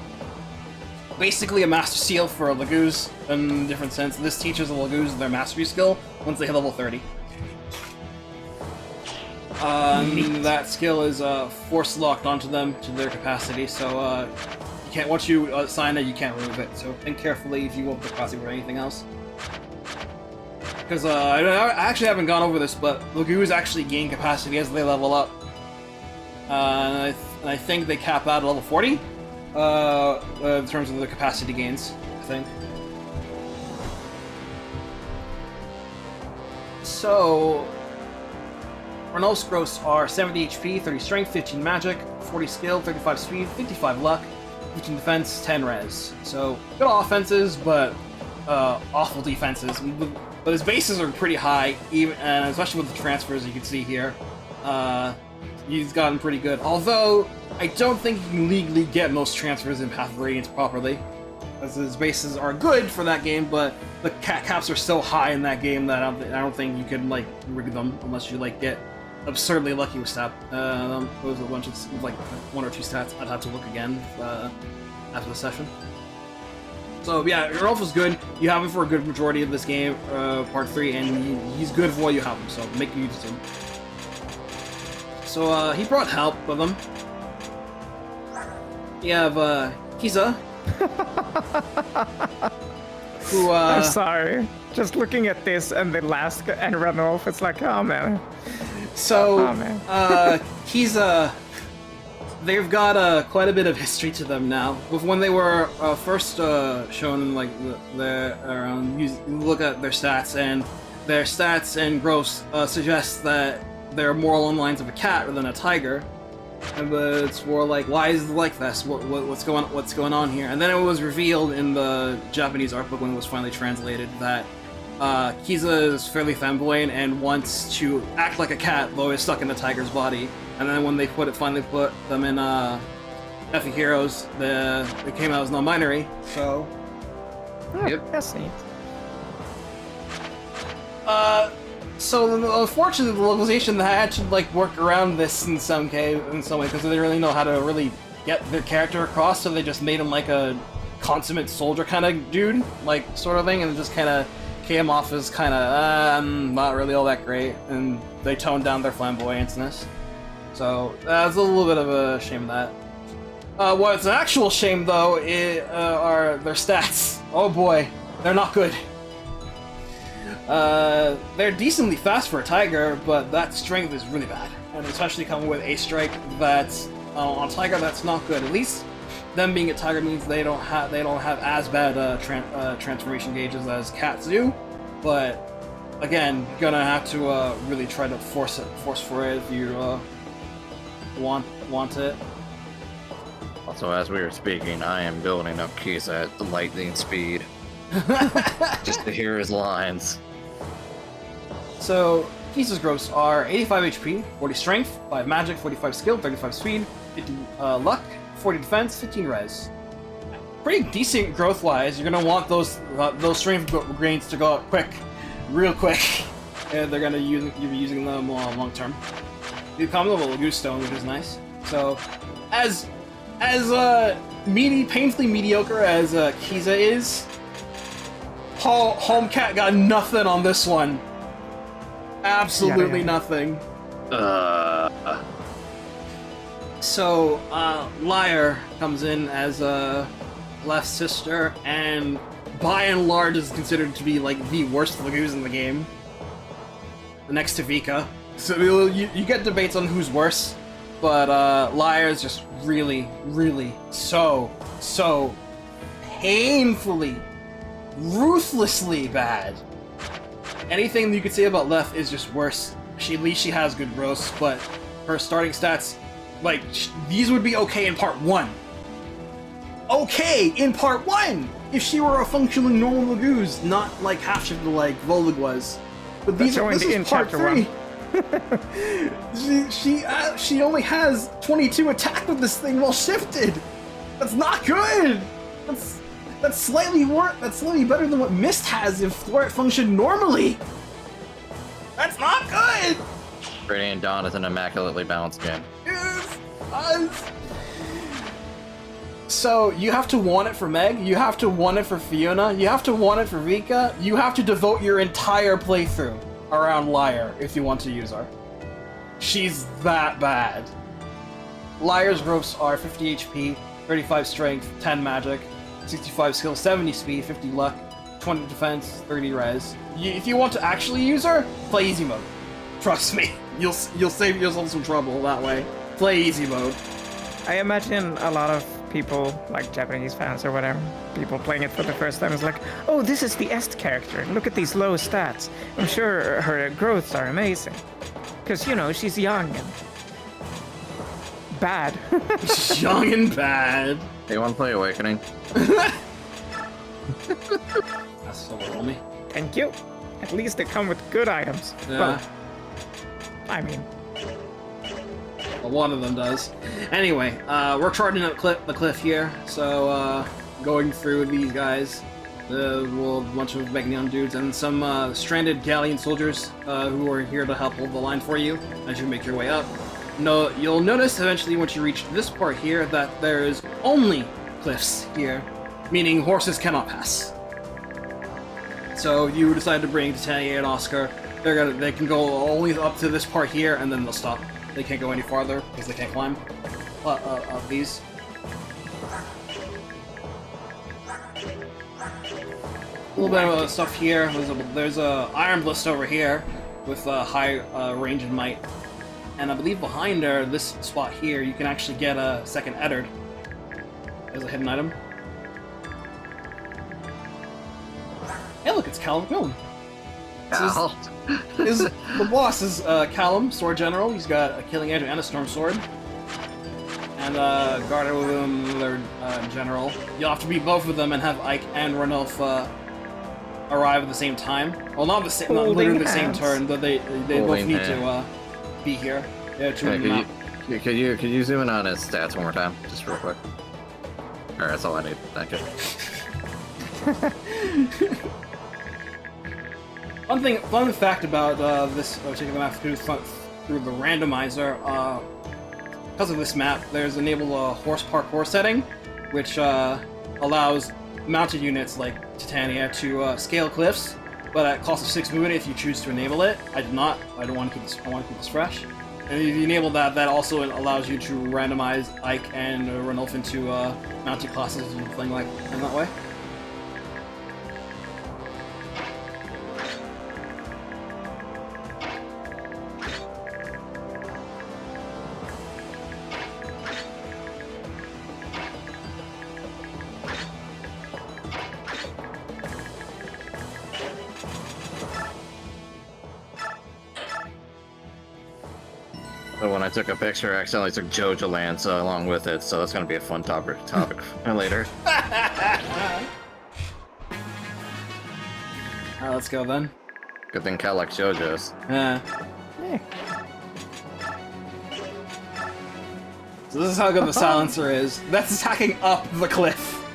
basically a master seal for a Laguz in a different sense. This teaches the Laguz their mastery skill once they hit level 30. That skill is force locked onto them to their capacity, so you can't. Once you assign it, you can't remove it. So think carefully if you want the capacity for anything else. Because I actually haven't gone over this, but Laguz actually gain capacity as they level up. And I think they cap out at level 40 in terms of the capacity gains, I think. So, Ranulf's gross are 70 HP, 30 strength, 15 magic, 40 skill, 35 speed, 55 luck, 15 defense, 10 res. So, good offenses, but awful defenses. But his bases are pretty high, and especially with the transfers you can see here. He's gotten pretty good. Although, I don't think you can legally get most transfers in Path of Radiance properly. As his bases are good for that game, but the caps are so high in that game that I don't think you can rig them unless you get absurdly lucky with stat. Those are a bunch of 1 or 2 stats. I'd have to look again after the session. So yeah, Ranulf is good. You have him for a good majority of this game, part 3, and he's good for what you have him. So make use of him. So he brought help with him. You have Kiza, who I'm sorry. Just looking at this and the last and Ranulf, it's like, oh man. So, Oh, man. Kiza, they've got quite a bit of history to them now. When they were first shown in like look at their stats and growth suggest that they're more along the lines of a cat rather than a tiger. But it's more like, why is it like this? What's going on here? And then it was revealed in the Japanese art book when it was finally translated that Kiza is fairly flamboyant and wants to act like a cat, though is stuck in the tiger's body. And then when they finally put them in FE Heroes, it came out as non-binary. So, Yep. That's neat. So unfortunately, the localization had to like work around this in some way because they didn't really know how to really get their character across. So they just made him like a consummate soldier kind of dude, like sort of thing, and it just kind of came off as kind of not really all that great. And they toned down their flamboyantness. So that's a little bit of a shame of that. What's an actual shame though are their stats. Oh boy, they're not good. They're decently fast for a tiger, but that strength is really bad, and especially coming with a strike that's on tiger, that's not good. At least them being a tiger means they don't have as bad transformation gauges as cats do. But again, you're gonna have to really try to force for it if you want it. Also, as we were speaking, I am building up Kiza at the lightning speed. Just to hear his lines. So, Kiza's growths are 85 HP, 40 strength, 5 magic, 45 skill, 35 speed, 50 luck, 40 defense, 15 res. Pretty decent growth-wise. You're gonna want those strength gains to go up real quick, and they're gonna you'll be using them long term. You come with a Laguz stone, which is nice. So, as painfully mediocre as Kiza is, Homecat got nothing on this one. Absolutely nothing. So, Liar comes in as Left's sister, and by and large is considered to be like the worst Laguz in the game. Next to Vika. So you get debates on who's worse, but Liar is just really, really so painfully, ruthlessly bad. Anything you could say about Left is just worse. At least she has good growths, but her starting stats, like, these would be okay in part 1. Okay, in part 1! If she were a functionally normal Laguz, not like half-shifted like Volug was. But this is part 3. she only has 22 attack with this thing while shifted! That's not good! That's slightly worse. That's slightly better than what Mist has if it functioned normally. That's not good. Radiant Dawn is an immaculately balanced game. So you have to want it for Meg. You have to want it for Fiona. You have to want it for Vika. You have to devote your entire playthrough around Liar if you want to use her. She's that bad. Liar's growths are 50 HP, 35 strength, 10 magic, 65 skill, 70 speed, 50 luck, 20 defense, 30 res. If you want to actually use her, play easy mode. Trust me, you'll save yourself some trouble that way. Play easy mode. I imagine a lot of people, like Japanese fans or whatever, people playing it for the first time is like, oh, this is the Est character. Look at these low stats. I'm sure her growths are amazing. Because, you know, she's young and bad. Young and bad. Hey, you want to play Awakening? That's so me. Thank you. At least they come with good items. Yeah. Well, I mean, well, one of them does. Anyway, we're charting up the cliff here, so going through these guys, a bunch of Begnion dudes and some stranded galleon soldiers who are here to help hold the line for you as you make your way up. No, you'll notice eventually once you reach this part here that there is only cliffs here, meaning horses cannot pass. So you decide to bring Titania and Oscar. They can go only up to this part here, and then they'll stop. They can't go any farther because they can't climb up these. little bit of stuff here. There's a iron blist over here with high range and might. And I believe behind her, this spot here, you can actually get a second Eddard as a hidden item. Hey, look, it's Callum Quillen. The boss is Callum, Sword General. He's got a Killing Edge and a Storm Sword. And guarded with another general. You'll have to beat both of them and have Ike and Ranulf arrive at the same time. Well, not literally the same turn, but they both need to be here. Yeah, could you zoom in on his stats one more time, just real quick? Alright, that's all I need. Thank you. Fun fact about this particular map through the randomizer. Because of this map, there's enabled a horse parkour setting, which allows mounted units like Titania to scale cliffs, but at cost of 6 movement if you choose to enable it. I did not. I don't want to keep this. I want to keep this fresh. And if you enable that, that also allows you to randomize Ike and Ranulf into mounted classes and playing like in that way. But when I took a picture, I accidentally took Jojo Land along with it, so that's gonna be a fun topic later. Alright, let's go then. Good thing Cal likes JoJo's. Yeah. Yeah. So this is how good the silencer is. That's attacking up the cliff.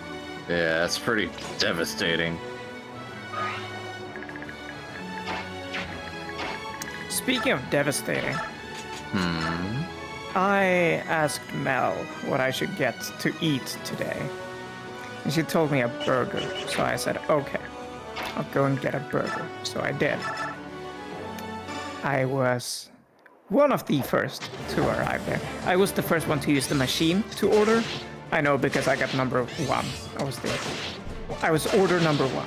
Yeah, that's pretty devastating. Speaking of devastating, I asked Mel what I should get to eat today. And she told me a burger, so I said, okay, I'll go and get a burger. So I did. I was one of the first to arrive there. I was the first one to use the machine to order. I know because I got number 1. I was order number 1.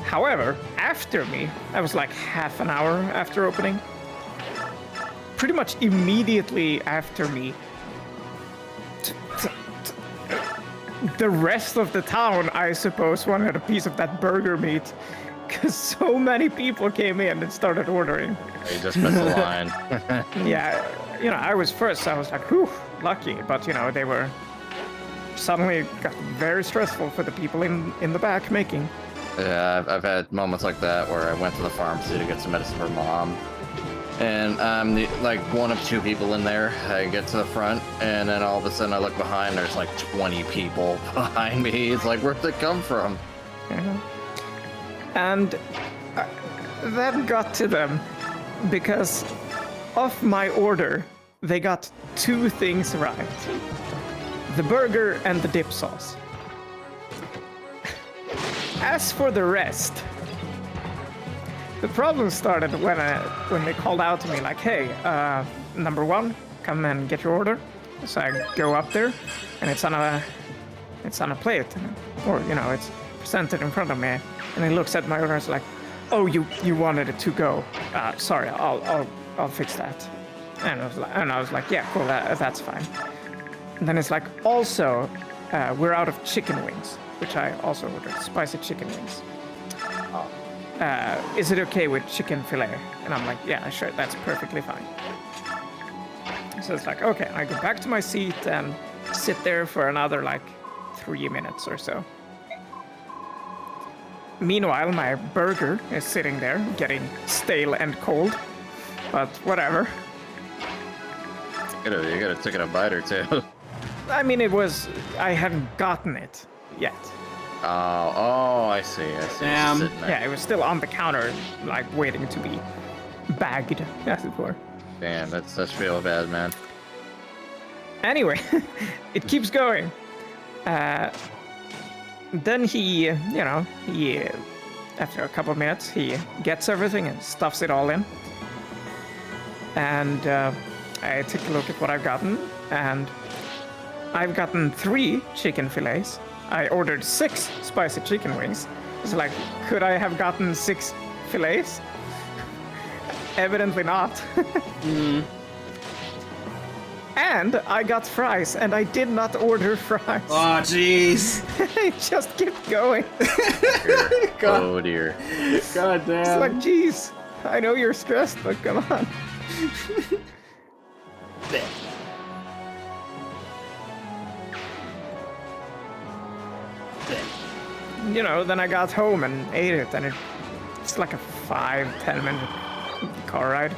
However, after me, I was like half an hour after opening. Pretty much immediately after me, the rest of the town, I suppose, wanted a piece of that burger meat. Because so many people came in and started ordering. You just missed the line. Yeah, you know, I was first, so I was like, whew, lucky. But, you know, they were suddenly got very stressful for the people in the back making. Yeah, I've had moments like that where I went to the pharmacy to get some medicine for Mom. And I'm like one of 2 people in there. I get to the front, and then all of a sudden I look behind, there's like 20 people behind me. It's like, where'd they come from? Yeah. And that got to them because of my order, they got 2 things right. The burger and the dip sauce. As for the rest, the problem started when they called out to me like, hey, number 1, come and get your order. So I go up there, and it's on a plate, or you know, it's presented in front of me, and he looks at my order and is like, oh, you wanted it to go. Sorry, I'll fix that. And I was like, yeah, cool, that's fine. And then it's like, also, we're out of chicken wings, which I also ordered, spicy chicken wings. Is it okay with chicken fillet? And I'm like, yeah, sure, that's perfectly fine. So it's like, okay, I go back to my seat and sit there for another like 3 minutes or so. Meanwhile, my burger is sitting there, getting stale and cold, but whatever. You gotta take a bite or 2. I mean, I hadn't gotten it yet. Oh, I see. Damn. Yeah, it was still on the counter, like waiting to be bagged, as it were. Damn, that's real bad, man. Anyway, it keeps going. Then he, after a couple of minutes, he gets everything and stuffs it all in. And I take a look at what I've gotten, and I've gotten 3 chicken fillets, I ordered 6 spicy chicken wings. It's like, could I have gotten 6 fillets? Evidently not. And I got fries, and I did not order fries. Oh, jeez. I just kept going. God. Oh dear. God damn. It's like, geez, I know you're stressed, but come on. You know, then I got home and ate it, and it's like a 5-10 minute car ride.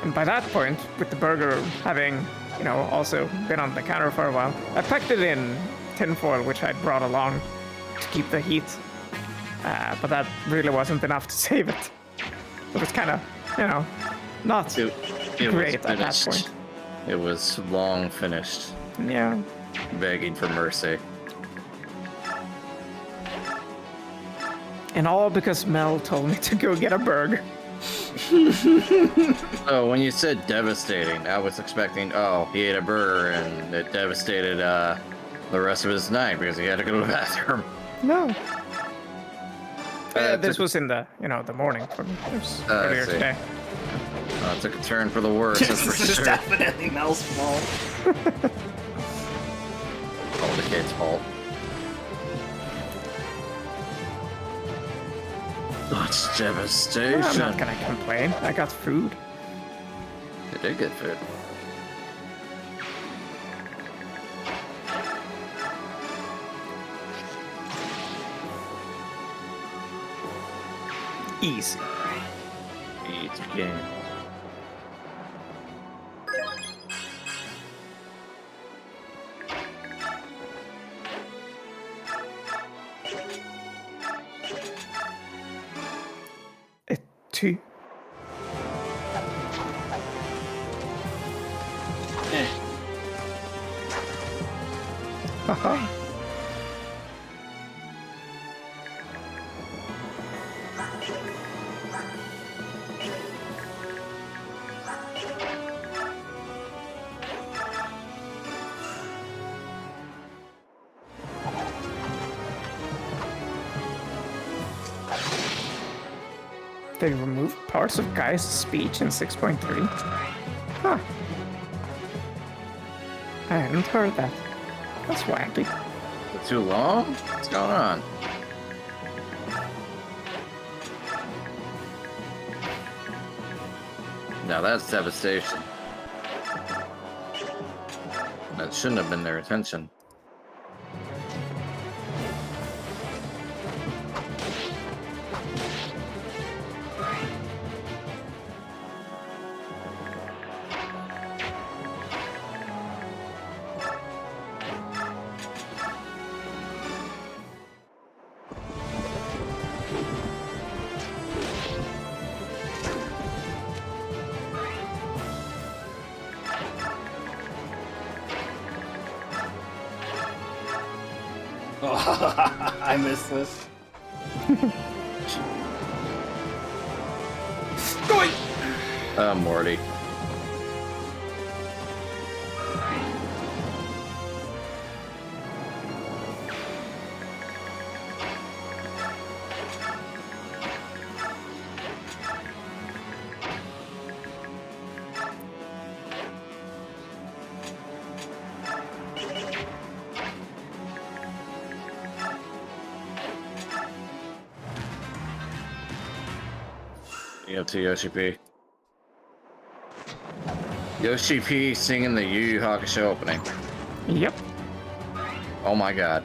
And by that point, with the burger having, you know, also been on the counter for a while, I packed it in tinfoil, which I'd brought along to keep the heat. But that really wasn't enough to save it. It was kind of, you know, not It great was at that finished. point. It was long finished, Yeah. begging for mercy. And all because Mel told me to go get a burger. Oh, when you said devastating, I was expecting, oh, he ate a burger and it devastated the rest of his night because he had to go to the bathroom. No. It This took- was in the, you know, the morning for me. It was I earlier see. today. It took a turn for the worse, that's for This is sure. definitely Mel's fault. All the kid's fault. That's devastation. I'm not gonna complain. I got food. They did get food. Easy. Easy game. It too. Haha. They removed parts of Guy's speech in 6.3. Huh. I hadn't heard that. That's wacky. Too long? What's going on? Now that's devastation. That shouldn't have been their intention. I missed this. Going. Morty. You up to Yoshi P? Yoshi P singing the Yu Yu Hakusho opening. Yep. Oh my god.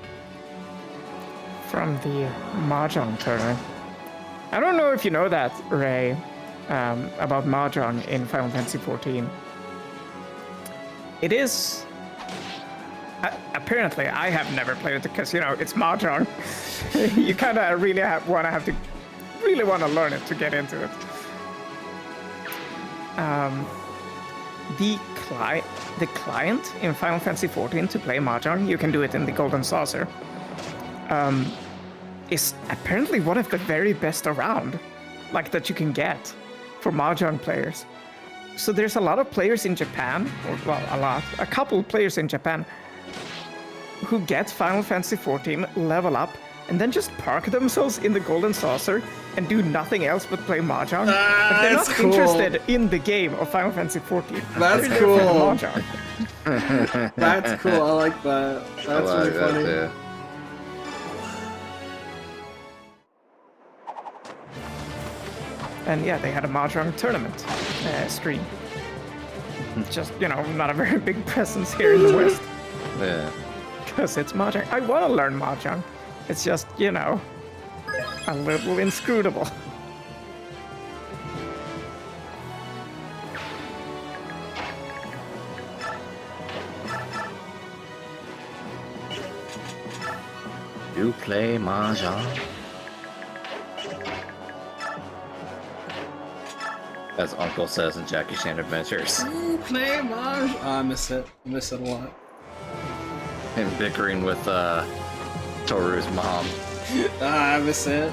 From the Mahjong tournament. I don't know if you know that, Ray, about Mahjong in Final Fantasy XIV. It is... apparently, I have never played it because, you know, it's Mahjong. You kind of really want to learn it to get into it. The client in Final Fantasy XIV to play Mahjong, you can do it in the Golden Saucer, is apparently one of the very best around, like that you can get for Mahjong players. So there's a lot of players in Japan, or well, a couple players in Japan who get Final Fantasy XIV, level up, and then just park themselves in the Golden Saucer and do nothing else but play Mahjong. Like, they're not That's cool. interested in the game of Final Fantasy XIV. That's They're cool. there for the Mahjong. That's cool. I like that. That's really funny. Too. And yeah, they had a Mahjong tournament stream. Just, you know, not a very big presence here in the West. Yeah. Because it's Mahjong. I want to learn Mahjong. It's just, you know, a little inscrutable. You play Mahjong? As Uncle says in Jackie Chan Adventures. Play Mahjong. I miss it. I miss it a lot. Him bickering with Toru's mom. I miss it.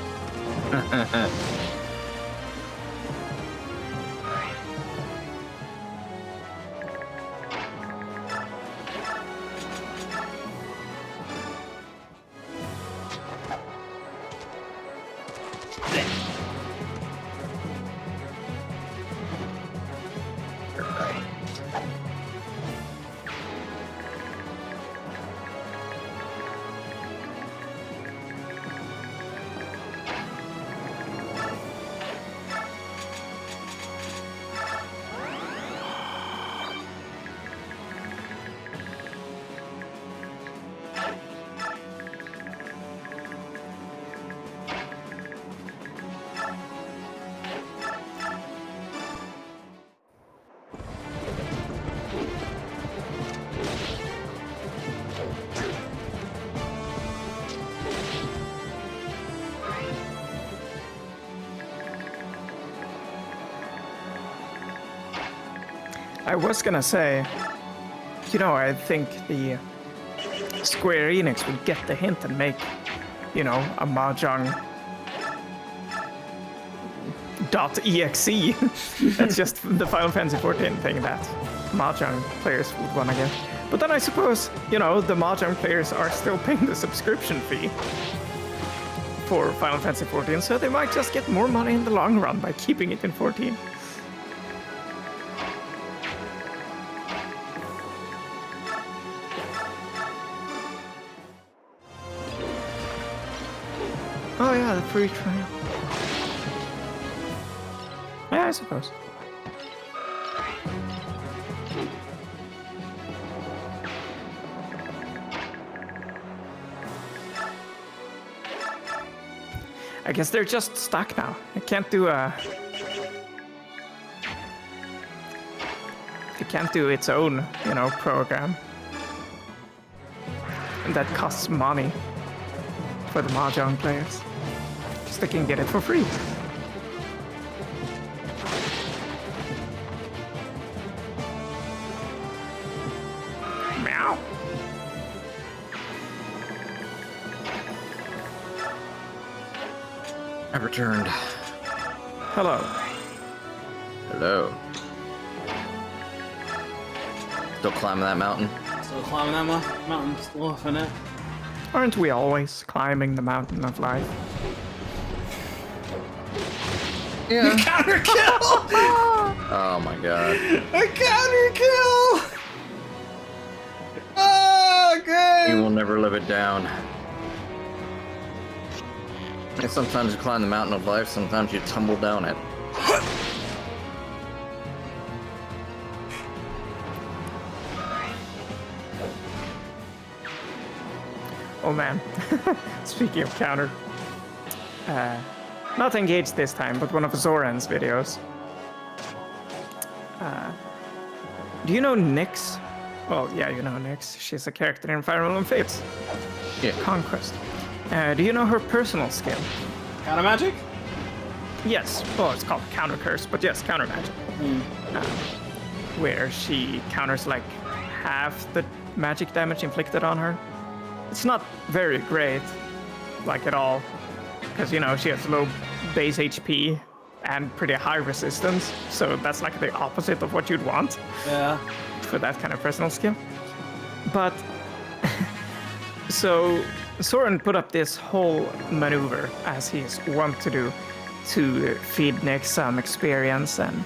I was gonna say, you know, I think the Square Enix would get the hint and make, you know, a Mahjong .exe. That's just the Final Fantasy XIV thing that Mahjong players would want to get. But then I suppose, you know, the Mahjong players are still paying the subscription fee for Final Fantasy XIV, so they might just get more money in the long run by keeping it in 14. Oh yeah, the free trial. Yeah, I suppose. I guess they're just stuck now. I can't do a... It can't do its own, you know, program. And that costs money for the Mahjong players. Just they can get it for free. Meow. I returned. Hello. Hello. Still climbing that mountain? Still climbing that mountain, still off in it. Aren't we always climbing the mountain of life? Yeah. Counter kill! Oh my god. A counter kill! Oh, good! You will never live it down. And sometimes you climb the mountain of life, sometimes you tumble down it. Oh man. Speaking of counter. Not engaged this time, but one of Zoran's videos. Do you know Nyx? Well, yeah, you know Nyx. She's a character in Fire Emblem Fates. Yeah. Conquest. Do you know her personal skill? Counter magic? Yes. Well, it's called Counter Curse, but yes, Counter Magic. Where she counters like half the magic damage inflicted on her. It's not very great, like at all, because, you know, she has low base HP and pretty high resistance, so that's like the opposite of what you'd want Yeah. for that kind of personal skill. But So Soren put up this whole maneuver, as he's wont to do, to feed Nick some experience and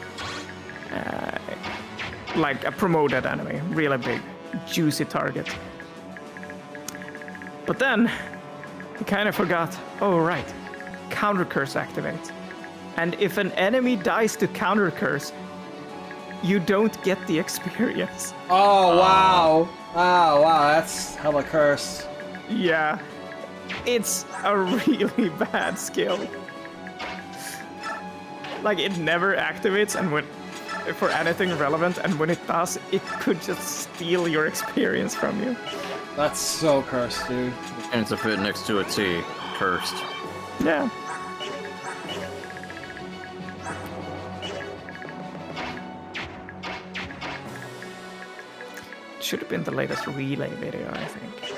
like a promoted enemy, really big, juicy target. But then he kind of forgot, oh right, counter curse activates. And if an enemy dies to counter curse, you don't get the experience. Oh, wow. Oh, wow, that's hella cursed. Yeah, it's a really bad skill. Like, it never activates and when for anything relevant, and when it does, it could just steal your experience from you. That's so cursed, dude. And it's a fit next to a T. Cursed. Yeah. Should have been the latest relay video, I think.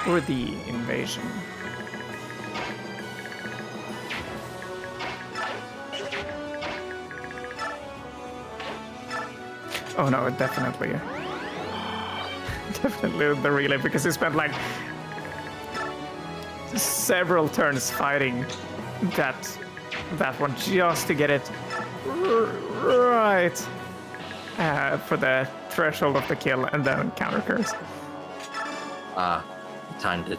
Or the invasion. Oh no, definitely. Definitely the relay, because he spent like several turns fighting that one just to get it right for the threshold of the kill and then counter curse. Timed it.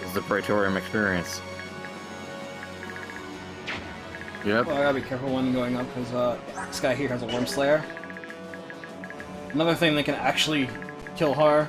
This is the Praetorium experience. Yep. Well, I gotta be careful when going up, because this guy here has a Worm Slayer. Another thing that can actually kill her.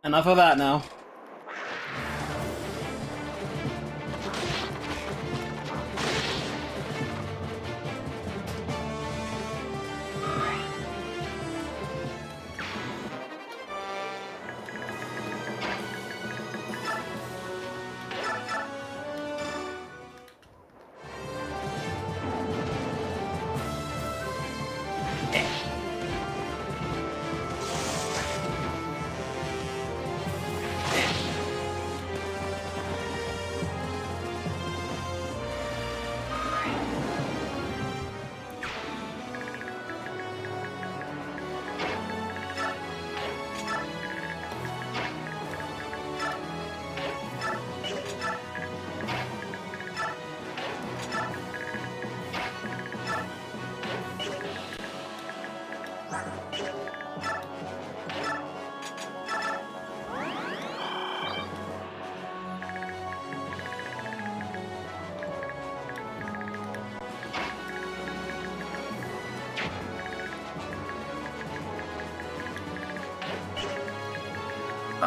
Enough of that now.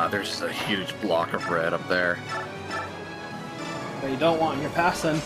There's a huge block of red up there. But you don't want your passing.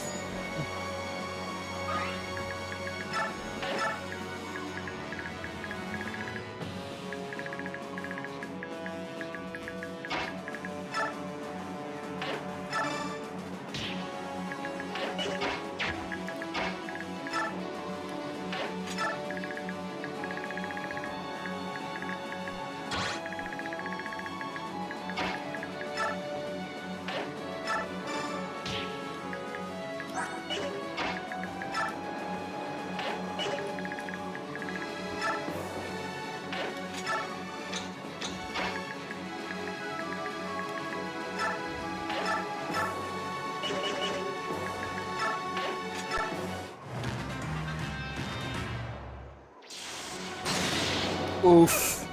Oof.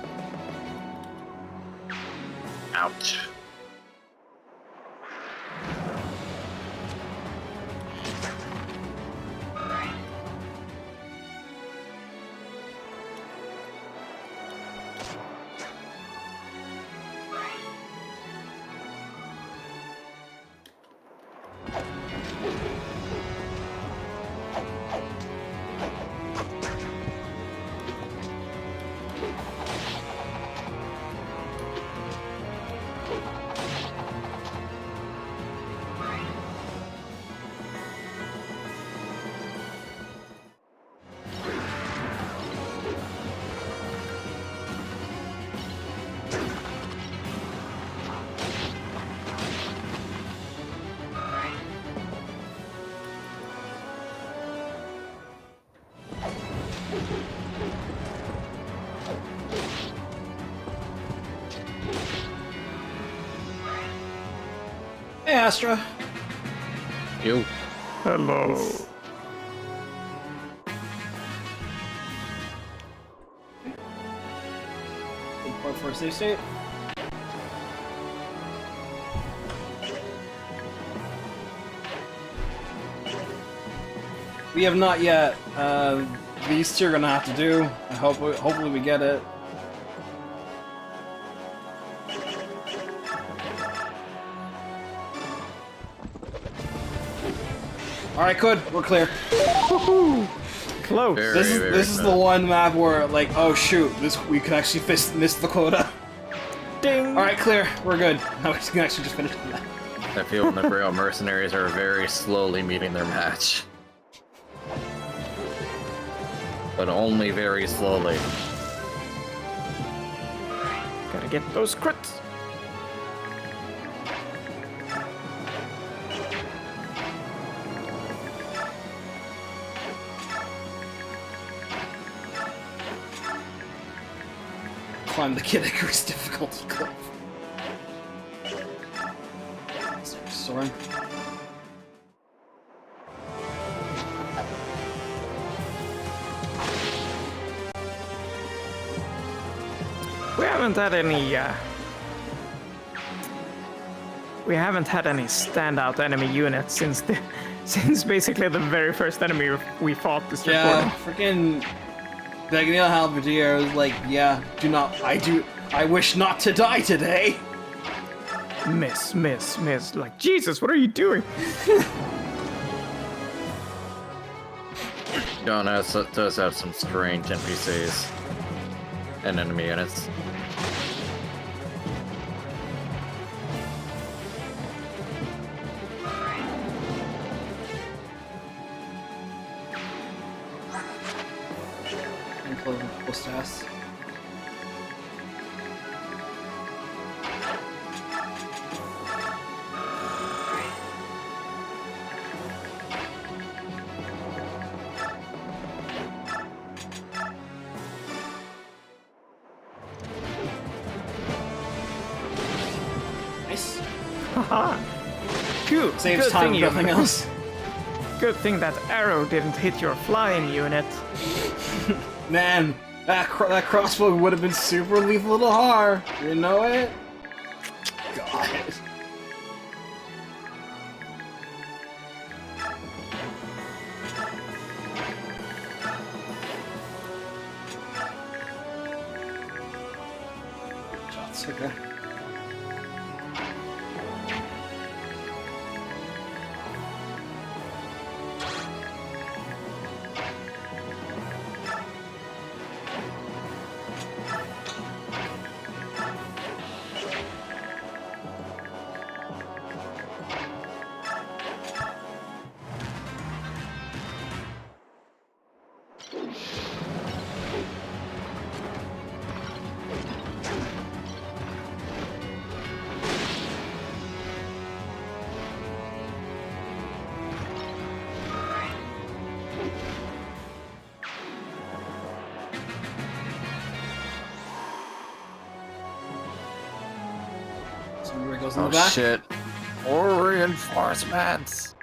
Ouch. Hey, Astra. You. Hello. Good point for a safe state. We have not yet. These two are gonna have to do. Hopefully we get it. Alright, good. We're clear. Close. This is the one map where, like, oh shoot, we could actually miss the quota. Ding. Alright, clear. We're good. Now we can actually just finish the map. I feel the Greil mercenaries are very slowly meeting their match. But only very slowly. Gotta get those crits. Climb the Kid Icarus difficulty cliff. Soaring. We haven't had any. We haven't had any standout enemy units since basically the very first enemy we fought this Yeah, recording. freaking Begnion Halberdier was like, yeah, I wish not to die today. Miss. Like, Jesus, what are you doing? John does have some strange NPCs and enemy units. Mustache. Nice. Haha. Good. Saves Good time thing if nothing else. Good thing that arrow didn't hit your flying unit. Man, that crossbow would have been super lethal to Har. You know it? God. Shots, okay. Goes in the back. Shit. More reinforcements!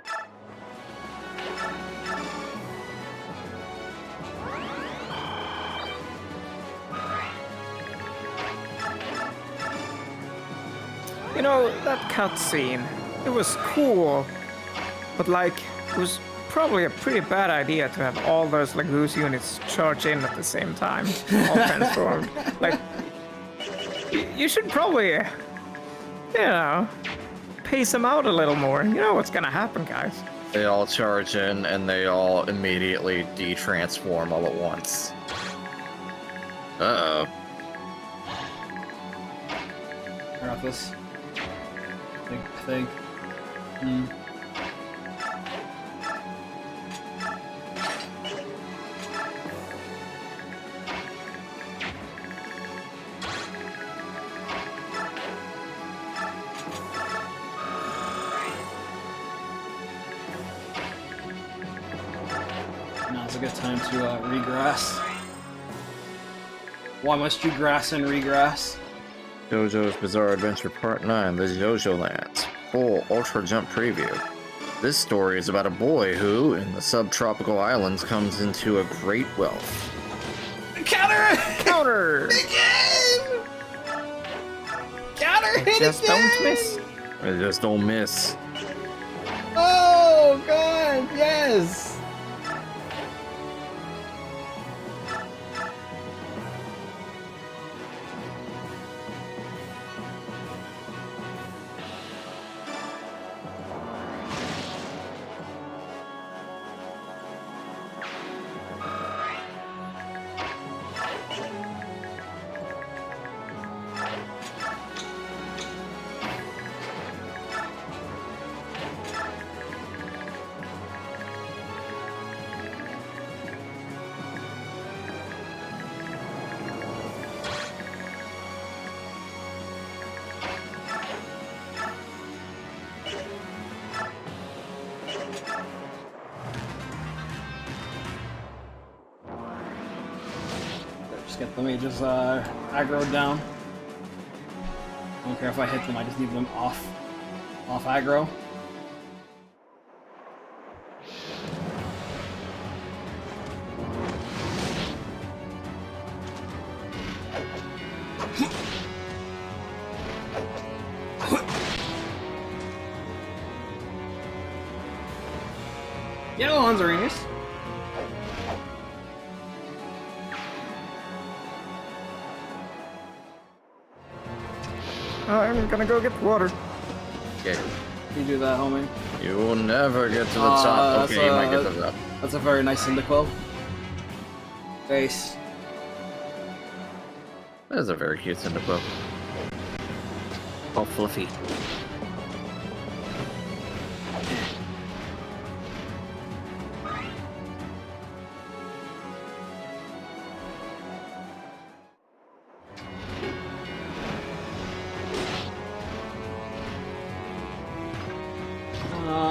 You know, that cutscene, it was cool, but like, it was probably a pretty bad idea to have all those Laguz units charge in at the same time, all transformed. Like, you should probably, you know, pace them out a little more. You know what's gonna happen, guys. They all charge in and they all immediately de-transform all at once. Uh-oh. I got this. I think. Now's a good time to regrass. Why must you grass and regrass? JoJo's Bizarre Adventure Part 9, The JoJo Lands. Full Ultra Jump Preview. This story is about a boy who, in the subtropical islands, comes into a great wealth. Counter! Counter! Again! Counter hit Just again! don't miss. I just don't miss. Oh, God, yes! Just get the mages aggroed down. I don't care if I hit them, I just need them off aggro. Yellow Hanzarinus. I'm gonna go get water. Okay. You do that, homie. You will never get to the top. Okay, you might get to the top. That's a very nice Cyndaquil. Face. That is a very cute Cyndaquil. All fluffy.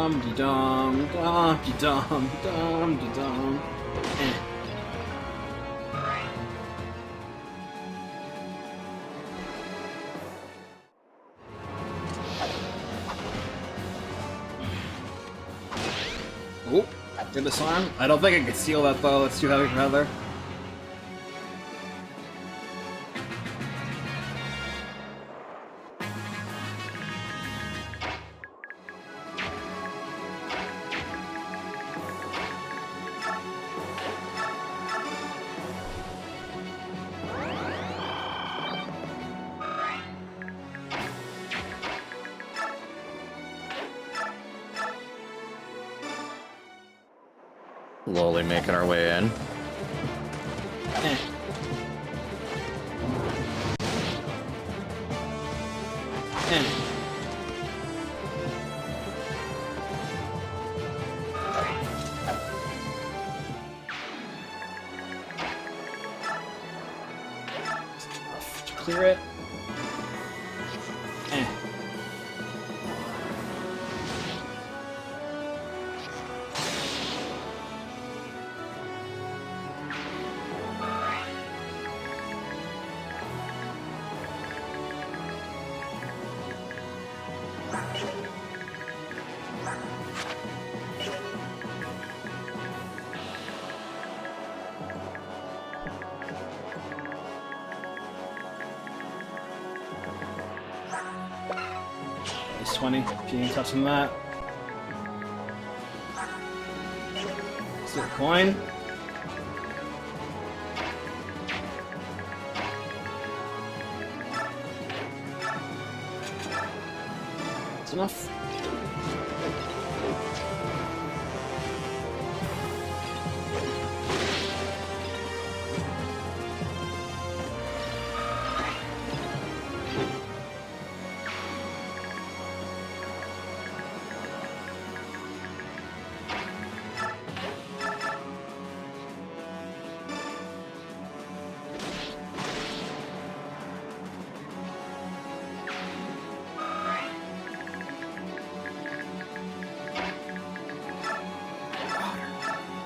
Dum dum dum dum dum. Oop, good disarm. I don't think I could steal that though, it's too heavy for Heather. Slowly making our way in. To clear it. plus 20 if you ain't touching that. Silver coin. That's enough.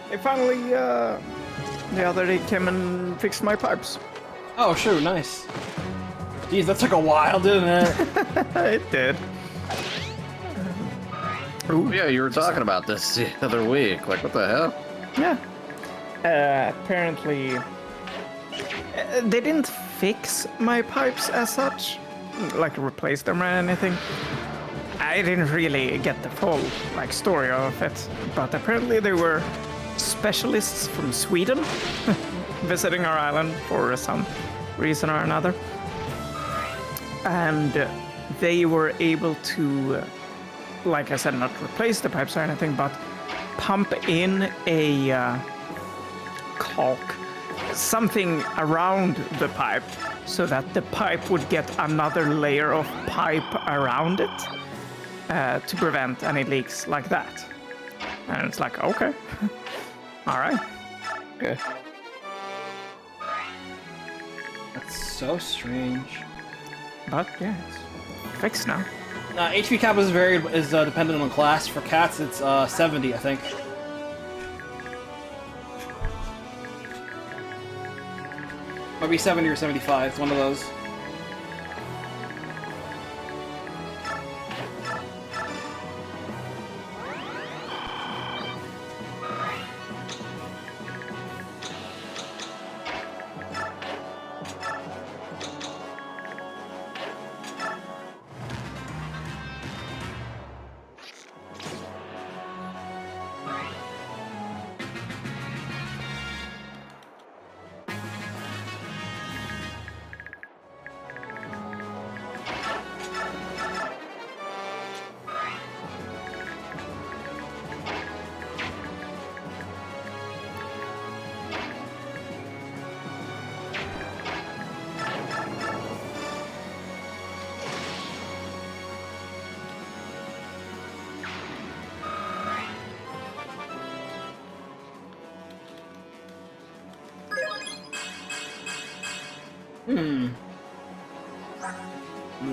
They finally, the other day came and fixed my pipes. Oh, sure, nice. Jeez, that took a while, didn't it? It did. Ooh. Yeah, you were talking about this the other week. Like, what the hell? Yeah. Apparently, they didn't fix my pipes as such, like replace them or anything. I didn't really get the full story of it, but apparently they were specialists from Sweden visiting our island for some reason or another, and they were able to, like I said, not replace the pipes or anything, but pump in a caulk, something around the pipe, so that the pipe would get another layer of pipe around it to prevent any leaks like that. And it's like, okay. All right. Okay. That's so strange. But yeah, it's fixed now. HP cap is dependent on class. For cats, it's 70, I think. Might be 70 or 75. It's one of those.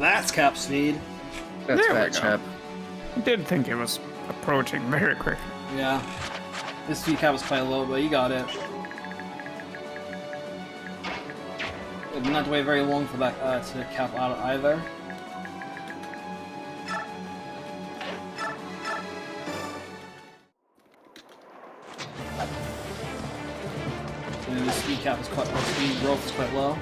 That's cap speed. That's There we fat go. chap. I did think it was approaching very quick. Yeah. This speed cap was quite low, but you got it. You didn't have to wait very long for that to cap out either. And the speed cap is quite low. Speed growth is quite low.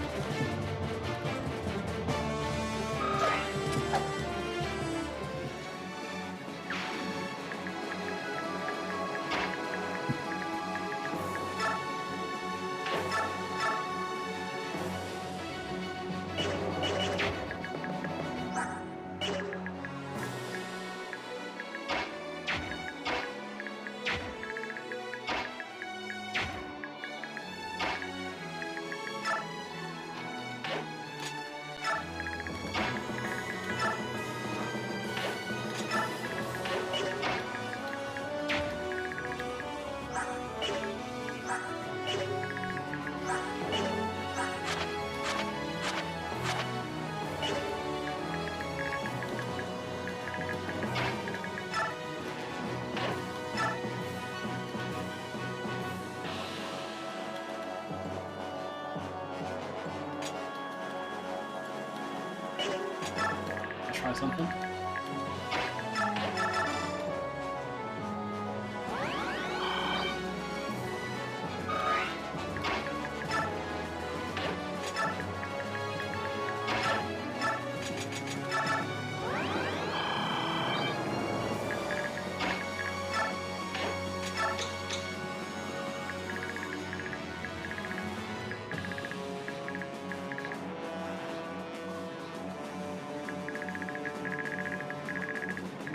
Try something.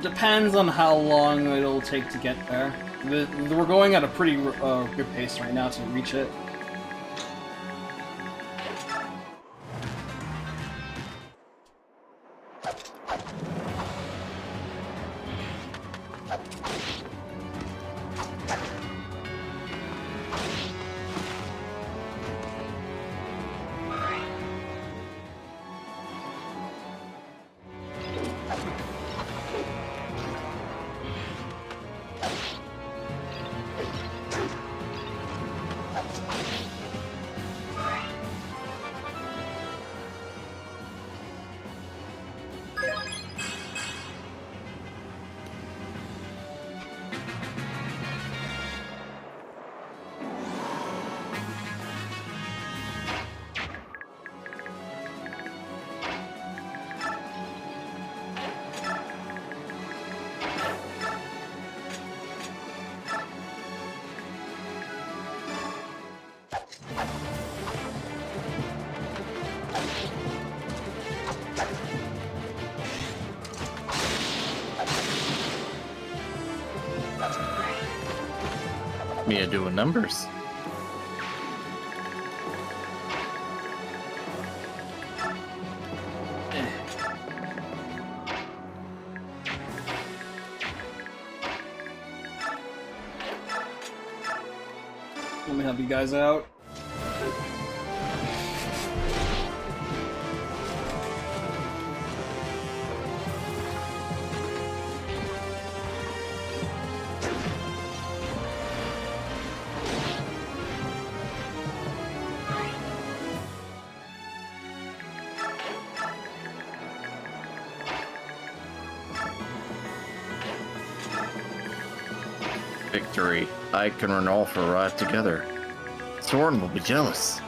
Depends on how long it'll take to get there. We're going at a pretty good pace right now to reach it. Mia doing numbers. Let me help you guys out. Victory. Ike and Ranulf arrive together. Soren will be jealous.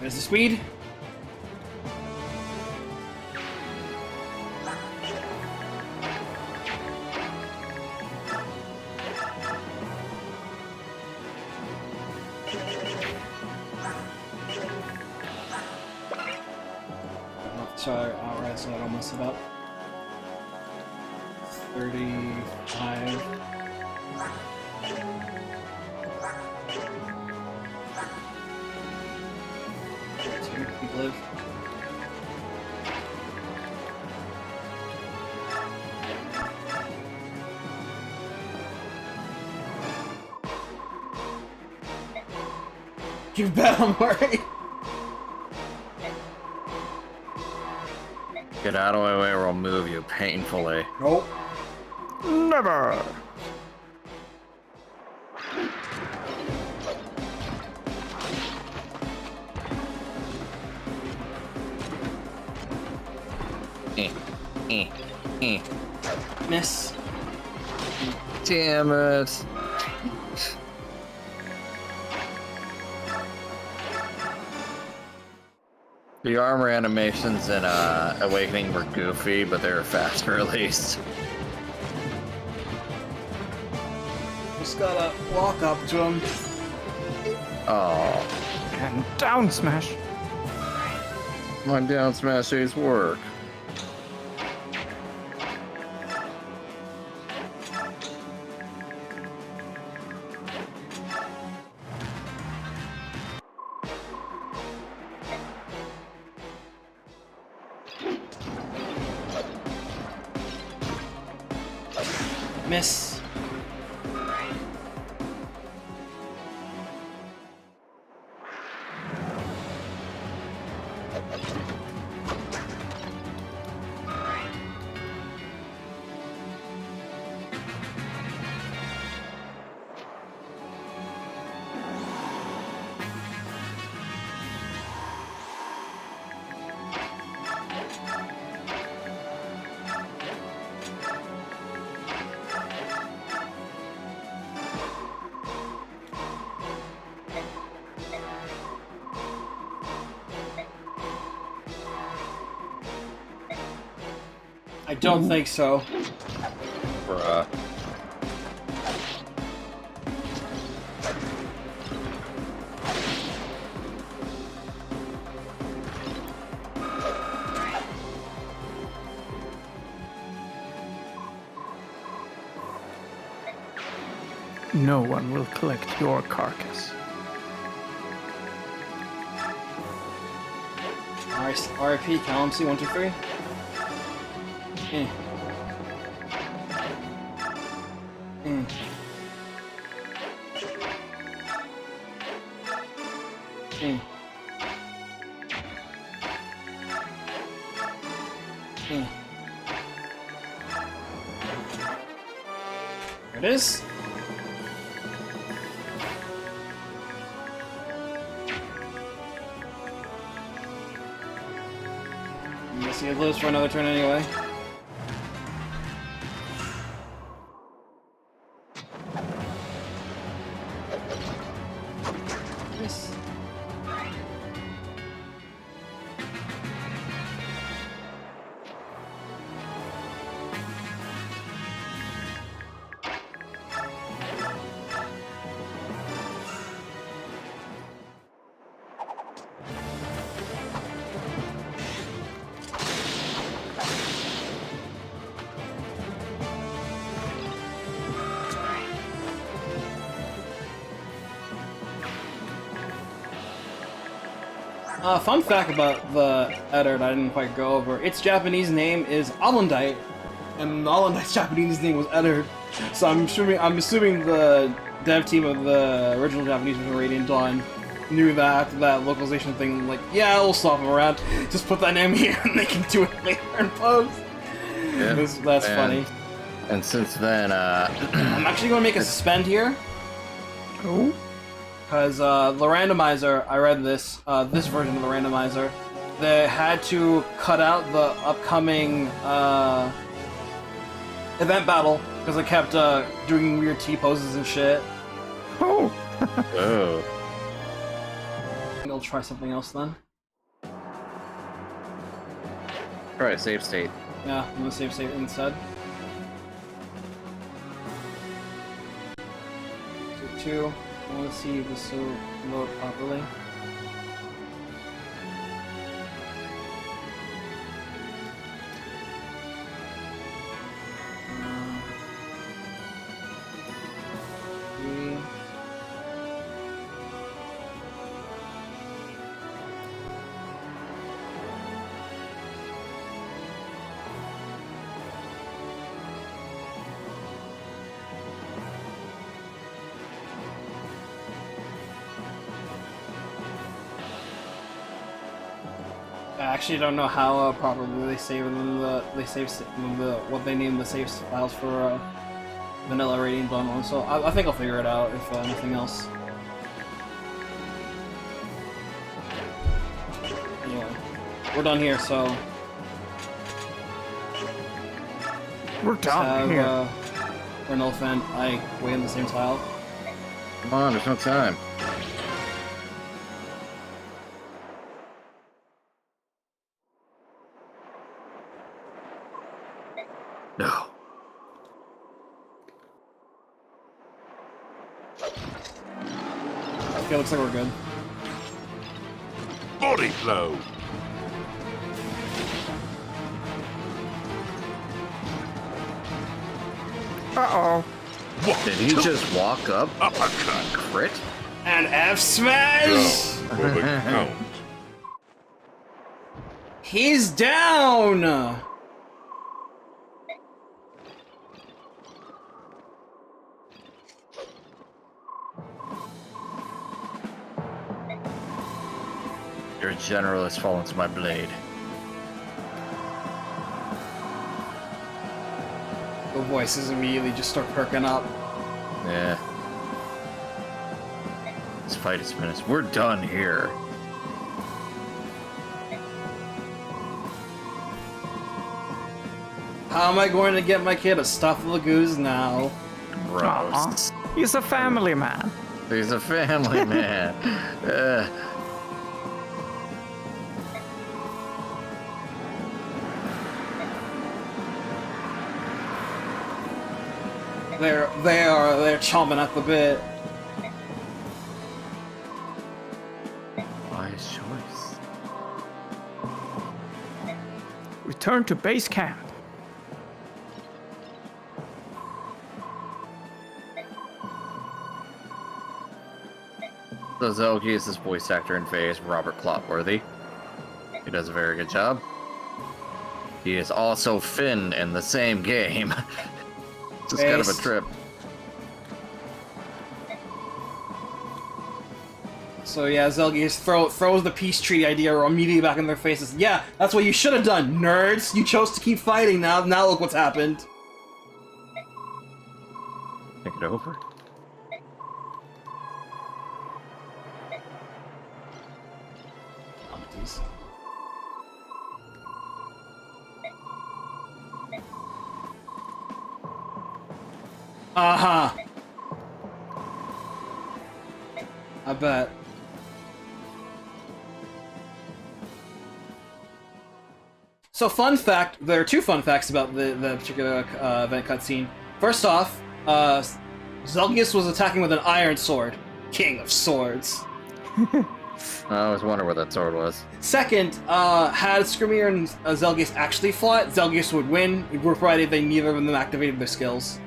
There's the speed. Sorry, outright so I don't mess it up. 35. Keep live. You bet I'm worried. Get out of my way or I'll move you painfully. Nope. Never! Miss. Damn it. The armor animations in Awakening were goofy, but they were faster at least. Just gotta walk up to him. Oh. And down smash. My down smash days work. Miss. I don't think so. Bruh. No one will collect your carcass. RIP, Calamity 123. There it is. I guess he lives for another turn anyway. Nice. Fun fact about the Eddard I didn't quite go over. Its Japanese name is Alundite, and Alundite's Japanese name was Eddard. So I'm assuming the dev team of the original Japanese version of Radiant Dawn knew that after that localization thing, like, yeah, we'll swap them around. Just put that name here and they can do it later in post. Yeah, That's funny. And since then, I'm actually going to make a suspend here. Oh? Because the randomizer, I read this version of the randomizer, they had to cut out the upcoming event battle because they kept doing weird T-poses and shit. Oh! oh. I think I'll try something else then. Try a save state. Yeah, I'm gonna save state instead. 2. I want to see if this will load properly. I actually don't know how properly they save them what they name the save files for vanilla Radiant Dawn one. So I think I'll figure it out if anything else. Anyway, we're done here. So We're done here. Ranulf and I wait in the same tile. Come on, there's no time. No. Okay, looks like we're good. Body blow. Uh-oh. What? Did he just walk up? Uppercut. Crit? And F smash! For the count. He's down! Your general has fallen to my blade. The voices immediately just start perking up. Yeah. This fight is finished. We're done here. How am I going to get my kid a stuffed Laguz now? Gross. He's a family man. He's a family man. They're chomping at the bit. Wise choice. Return to base camp. So Zelgius' voice actor in Faye is Robert Clotworthy. He does a very good job. He is also Finn in the same game. Just kind of a trip. So yeah, Zelgius throws the peace treaty idea immediately back in their faces. Yeah, that's what you should have done, nerds! You chose to keep fighting now look what's happened. Take it over. Uh-huh. I bet. So fun fact, there are two fun facts about the particular event cutscene. First off, Zelgius was attacking with an iron sword. King of swords. I always wonder where that sword was. Second, had Skrimir and Zelgius actually fought, Zelgius would win, provided they neither of them activated their skills.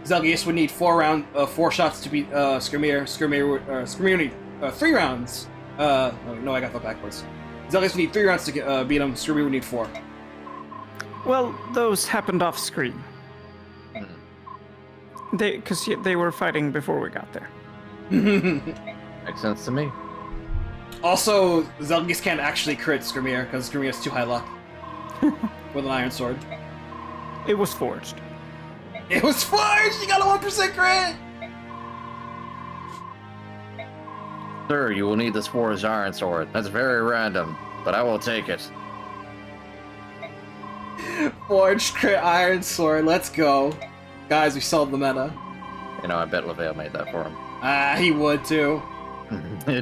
Zelgius would need 4 shots to beat Skrimir. Skrimir would need 3 rounds. No, I got that backwards. Zelgius would need 3 rounds to beat him. Skrimir would need 4. Well, those happened off screen. Because they were fighting before we got there. Makes sense to me. Also, Zelgius can't actually crit Skrimir because Skrimir has too high luck with an iron sword. It was forged. It was forged! You got a 1% crit! Sir, you will need this forged iron sword. That's very random, but I will take it. Forged crit iron sword, let's go. Guys, we solved the meta. You know, I bet LaVale made that for him. He would too.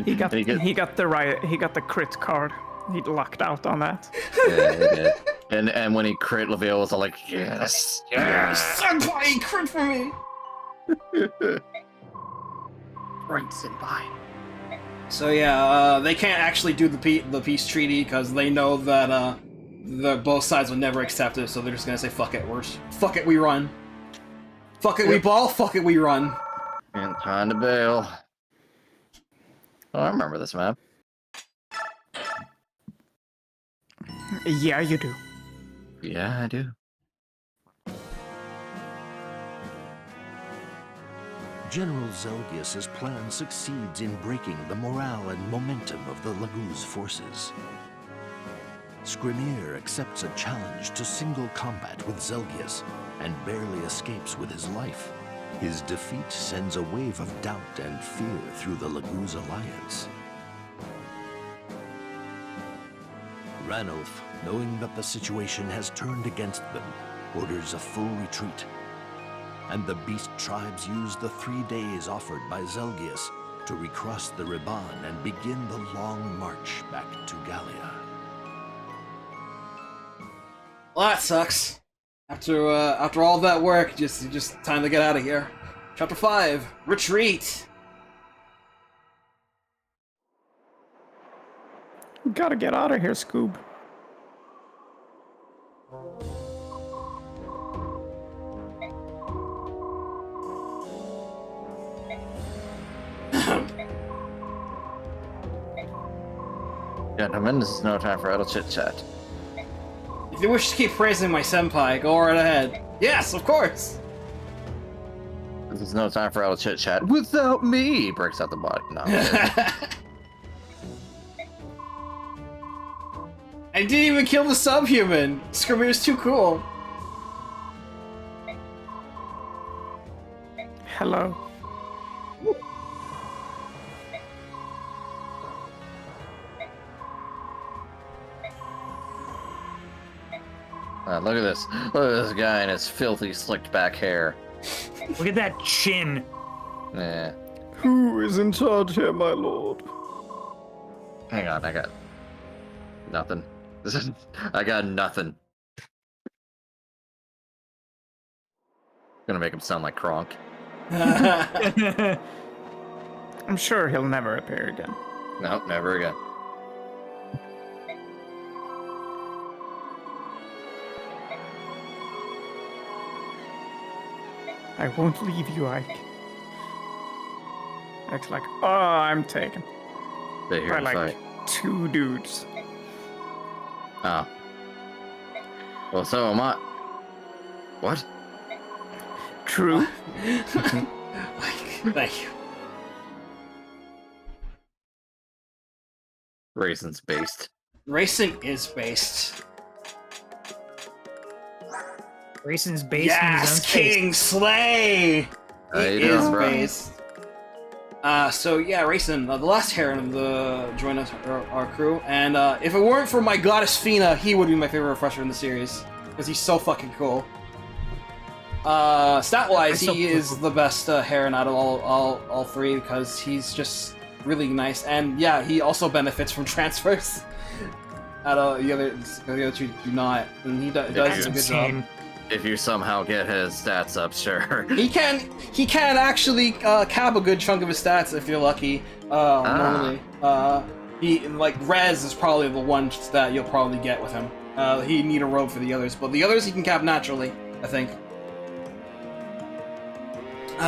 He got the crit card. He lucked out on that. Yeah, he did. And when he crit, LaVale was all like, yes, yes. Senpai, crit for me! Right, senpai. So yeah, they can't actually do the peace treaty because they know that both sides will never accept it, so they're just gonna say, fuck it, fuck it, we run. Fuck it, we ball, fuck it, we run. And time to bail. Oh, I remember this map. Yeah, you do. Yeah, I do. General Zelgius's plan succeeds in breaking the morale and momentum of the Laguz forces. Skrimir accepts a challenge to single combat with Zelgius and barely escapes with his life. His defeat sends a wave of doubt and fear through the Laguz Alliance. Ranulf, knowing that the situation has turned against them, orders a full retreat. And the beast tribes use the 3 days offered by Zelgius to recross the Ribahn and begin the long march back to Gallia. Well, that sucks. After all that work, just time to get out of here. Chapter 5, Retreat! Gotta get out of here, Scoob. Gentlemen, this is no time for idle chit-chat. If you wish to keep praising my senpai, go right ahead. Yes, of course! This is no time for idle chit-chat. Without me! Breaks out the body. No. I didn't even kill the subhuman! Skrimir's too cool. Hello. Look at this. Look at this guy and his filthy, slicked back hair. Look at that chin. Yeah. Who is in charge here, my lord? Hang on, I got nothing. I got nothing. Gonna make him sound like Kronk. I'm sure he'll never appear again. No, never again. I won't leave you, Ike. Ike's like, oh, I'm taken. Stay here By and like fight. 2 dudes. Oh. Well, so am I. What? True. Thank you. Raisins based. Racing is based. Grayson's based in his own Yes, space. King Slay! How you He doing, is bro? based. So yeah, Racing, the last Heron of the join us our crew, and if it weren't for my goddess Fina, he would be my favorite refresher in the series because he's so fucking cool. Stat-wise, he is the best Heron out of all 3 because he's just really nice, and yeah, he also benefits from transfers. Out of the other 2 do not, and he does a good job. If you somehow get his stats up, sure. He can actually cap a good chunk of his stats if you're lucky. Normally, he like Rez is probably the one stat you'll probably get with him. He need a robe for the others, but the others he can cap naturally, I think.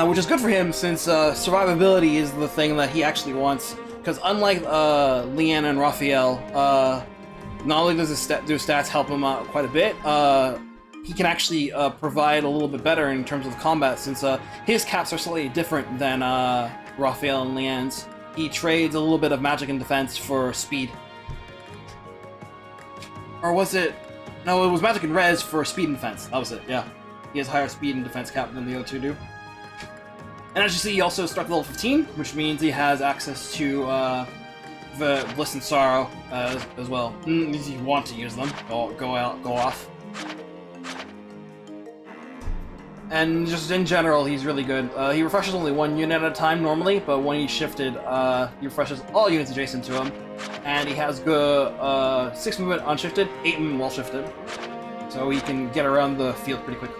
Which is good for him since survivability is the thing that he actually wants. Because unlike Leanne and Raphael, not only does his stats help him out quite a bit, he can actually provide a little bit better in terms of combat since his caps are slightly different than Raphael and Leanne's. He trades a little bit of magic and defense for speed. Or was it... No, it was magic and res for speed and defense. That was it, yeah. He has higher speed and defense cap than the other 2 do. And as you see, he also starts level 15, which means he has access to the Bliss and Sorrow as well. If you want to use them, go off. And just in general, he's really good. He refreshes only 1 unit at a time normally, but when he's shifted, he refreshes all units adjacent to him. And he has good 6 movement unshifted, 8 movement while shifted. So he can get around the field pretty quickly.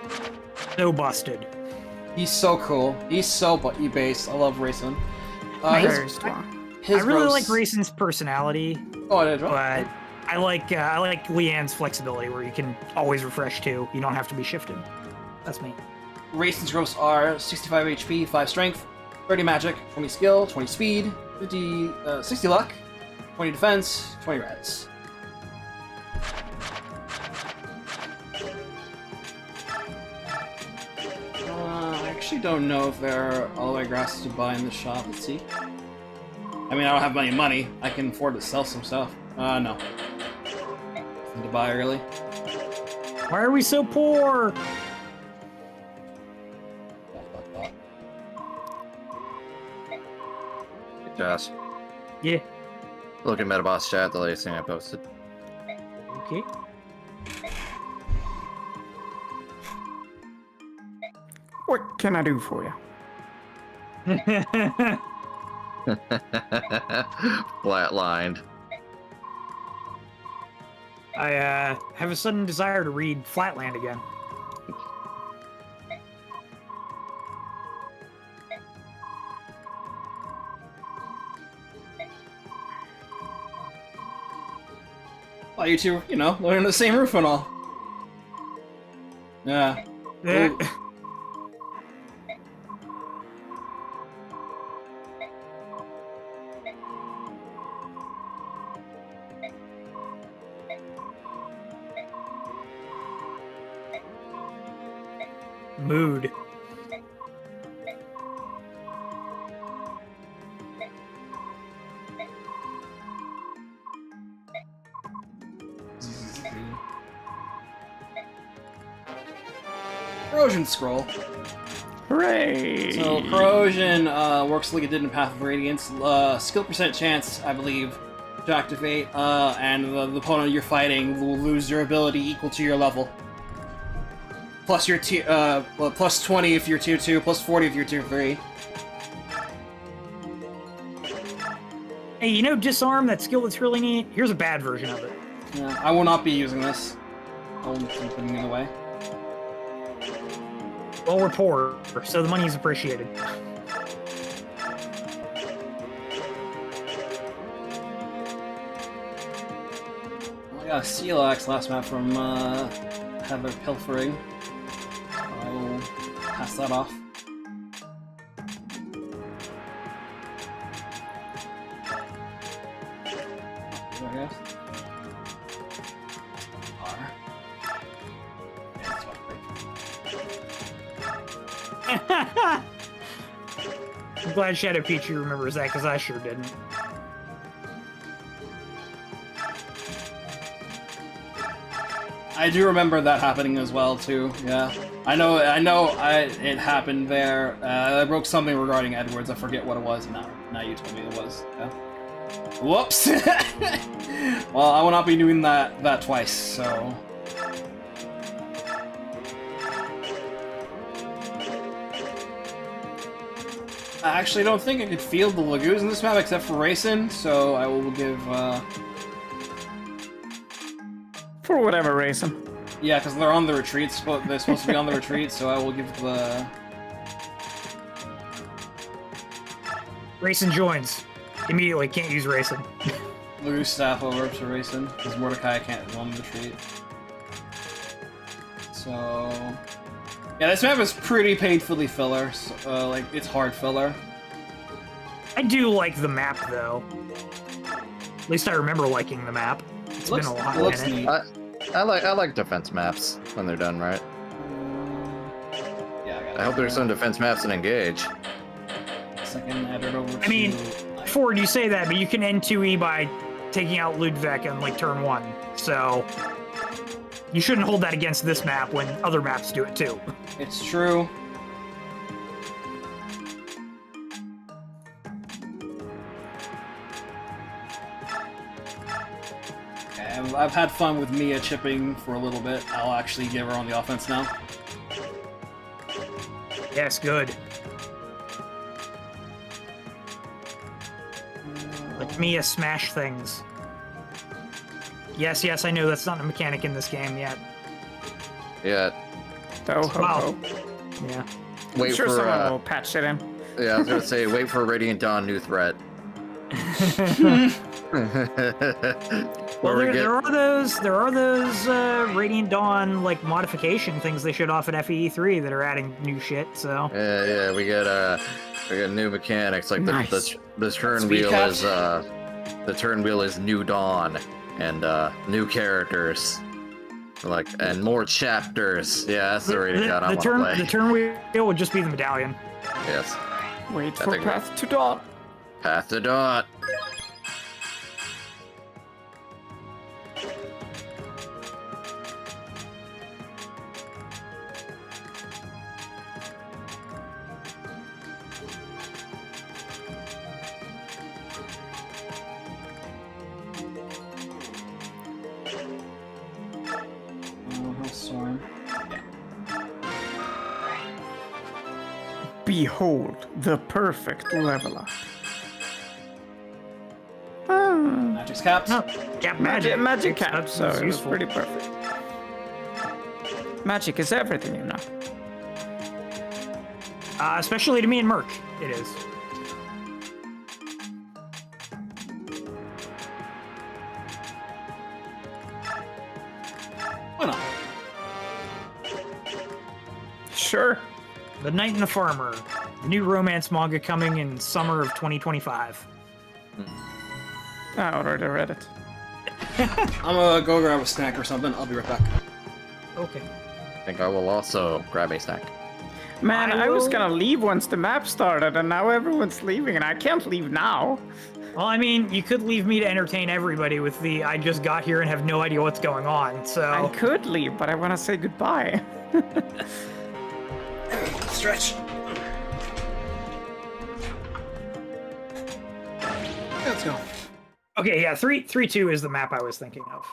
So busted. He's so cool. He's so based. I love Racing. Very strong. I really like Grayson's personality. Oh, I did. But I like Leanne's flexibility, where you can always refresh too. You don't have to be shifted. That's me. Racing's gross are 65 HP, 5 strength, 30 magic, 20 skill, 20 speed, 60 luck, 20 defense, 20 res. I actually don't know if there are all the way grasses to buy in the shop. Let's see. I mean, I don't have any money. I can afford to sell some stuff. No. Nothing to buy, really. Why are we so poor? Josh. Yeah. Look at Metaboss chat, the latest thing I posted. Okay. What can I do for you? Flatlined. I have a sudden desire to read Flatland again. Oh, you two, living in the same roof and all. Yeah. Ooh. Mood. Corrosion scroll. Hooray! So corrosion works like it did in Path of Radiance. Skill percent chance, I believe, to activate, and the opponent you're fighting will lose your ability equal to your level. Plus your plus 20 if you're tier 2, plus 40 if you're tier 3. Hey, disarm, that skill that's really neat? Here's a bad version of it. Yeah, I will not be using this. I will be putting it away. Well, we're poor, so the money is appreciated. I got a Seal Axe last map from Heather Pilfering. I will pass that off. I guess. R. Yeah, that's what I'm glad Shadow Peachy remembers that, because I sure didn't. I do remember that happening as well too. Yeah, I know. It happened there. I broke something regarding Edwards. I forget what it was. Now you told me it was. Yeah. Whoops. Well, I will not be doing that twice. So. I actually don't think I could field the Laguz in this map except for racing. So I will give. For whatever reason. Yeah, because they're on the retreat. They're supposed to be on the retreat, so I will give the... Racing joins. Immediately, can't use Racing. Laguz staff over to racing, because Mordecai can't run the retreat. So... Yeah, this map is pretty painfully filler. So, like, it's hard filler. I do like the map, though. At least I remember liking the map. It's been a while. Looks neat. I like defense maps when they're done right. Yeah, I hope there's some defense maps in Engage. Second, add it over I mean, to... Ford, you say that, but you can end 2E by taking out Ludwig on, like, turn 1. So, you shouldn't hold that against this map when other maps do it, too. It's true. I've had fun with Mia chipping for a little bit. I'll actually give her on the offense now. Yes, good. Let Mia smash things. Yes, I know that's not a mechanic in this game yet. Yeah. Oh, ho, Wow. ho. Yeah. Wait I'm sure for someone will patch it in. yeah, I was gonna say wait for Radiant Dawn new threat. Well, there are those Radiant Dawn like modification things they showed off at FE3 that are adding new shit. So Yeah, we got new mechanics like Nice. the turn Speed wheel cap. is the turn wheel is New Dawn and new characters like and more chapters. Yeah, that's the Radiant Dawn I want to play. the turn wheel would just be the medallion. Yes, Wait I for think- Path to Dawn. Path to Dawn. Storm. Behold the perfect level up. Magic's capped. No, cap magic. Magic cap, That's so it's useful. pretty perfect. Magic is everything, you know. Especially to me and Merc, it is. Why not? Sure. The Knight and the Farmer, the new romance manga coming in summer of 2025. I already read it. I'm gonna go grab a snack or something. I'll be right back. Okay. I think I will also grab a snack. Man, I I was will- gonna leave once the map started, and now everyone's leaving, and I can't leave now. Well, I mean, you could leave me to entertain everybody with the I just got here and have no idea what's going on, so... I could leave, but I want to say goodbye. Stretch. Let's go. Okay, yeah, 3-2 is the map I was thinking of.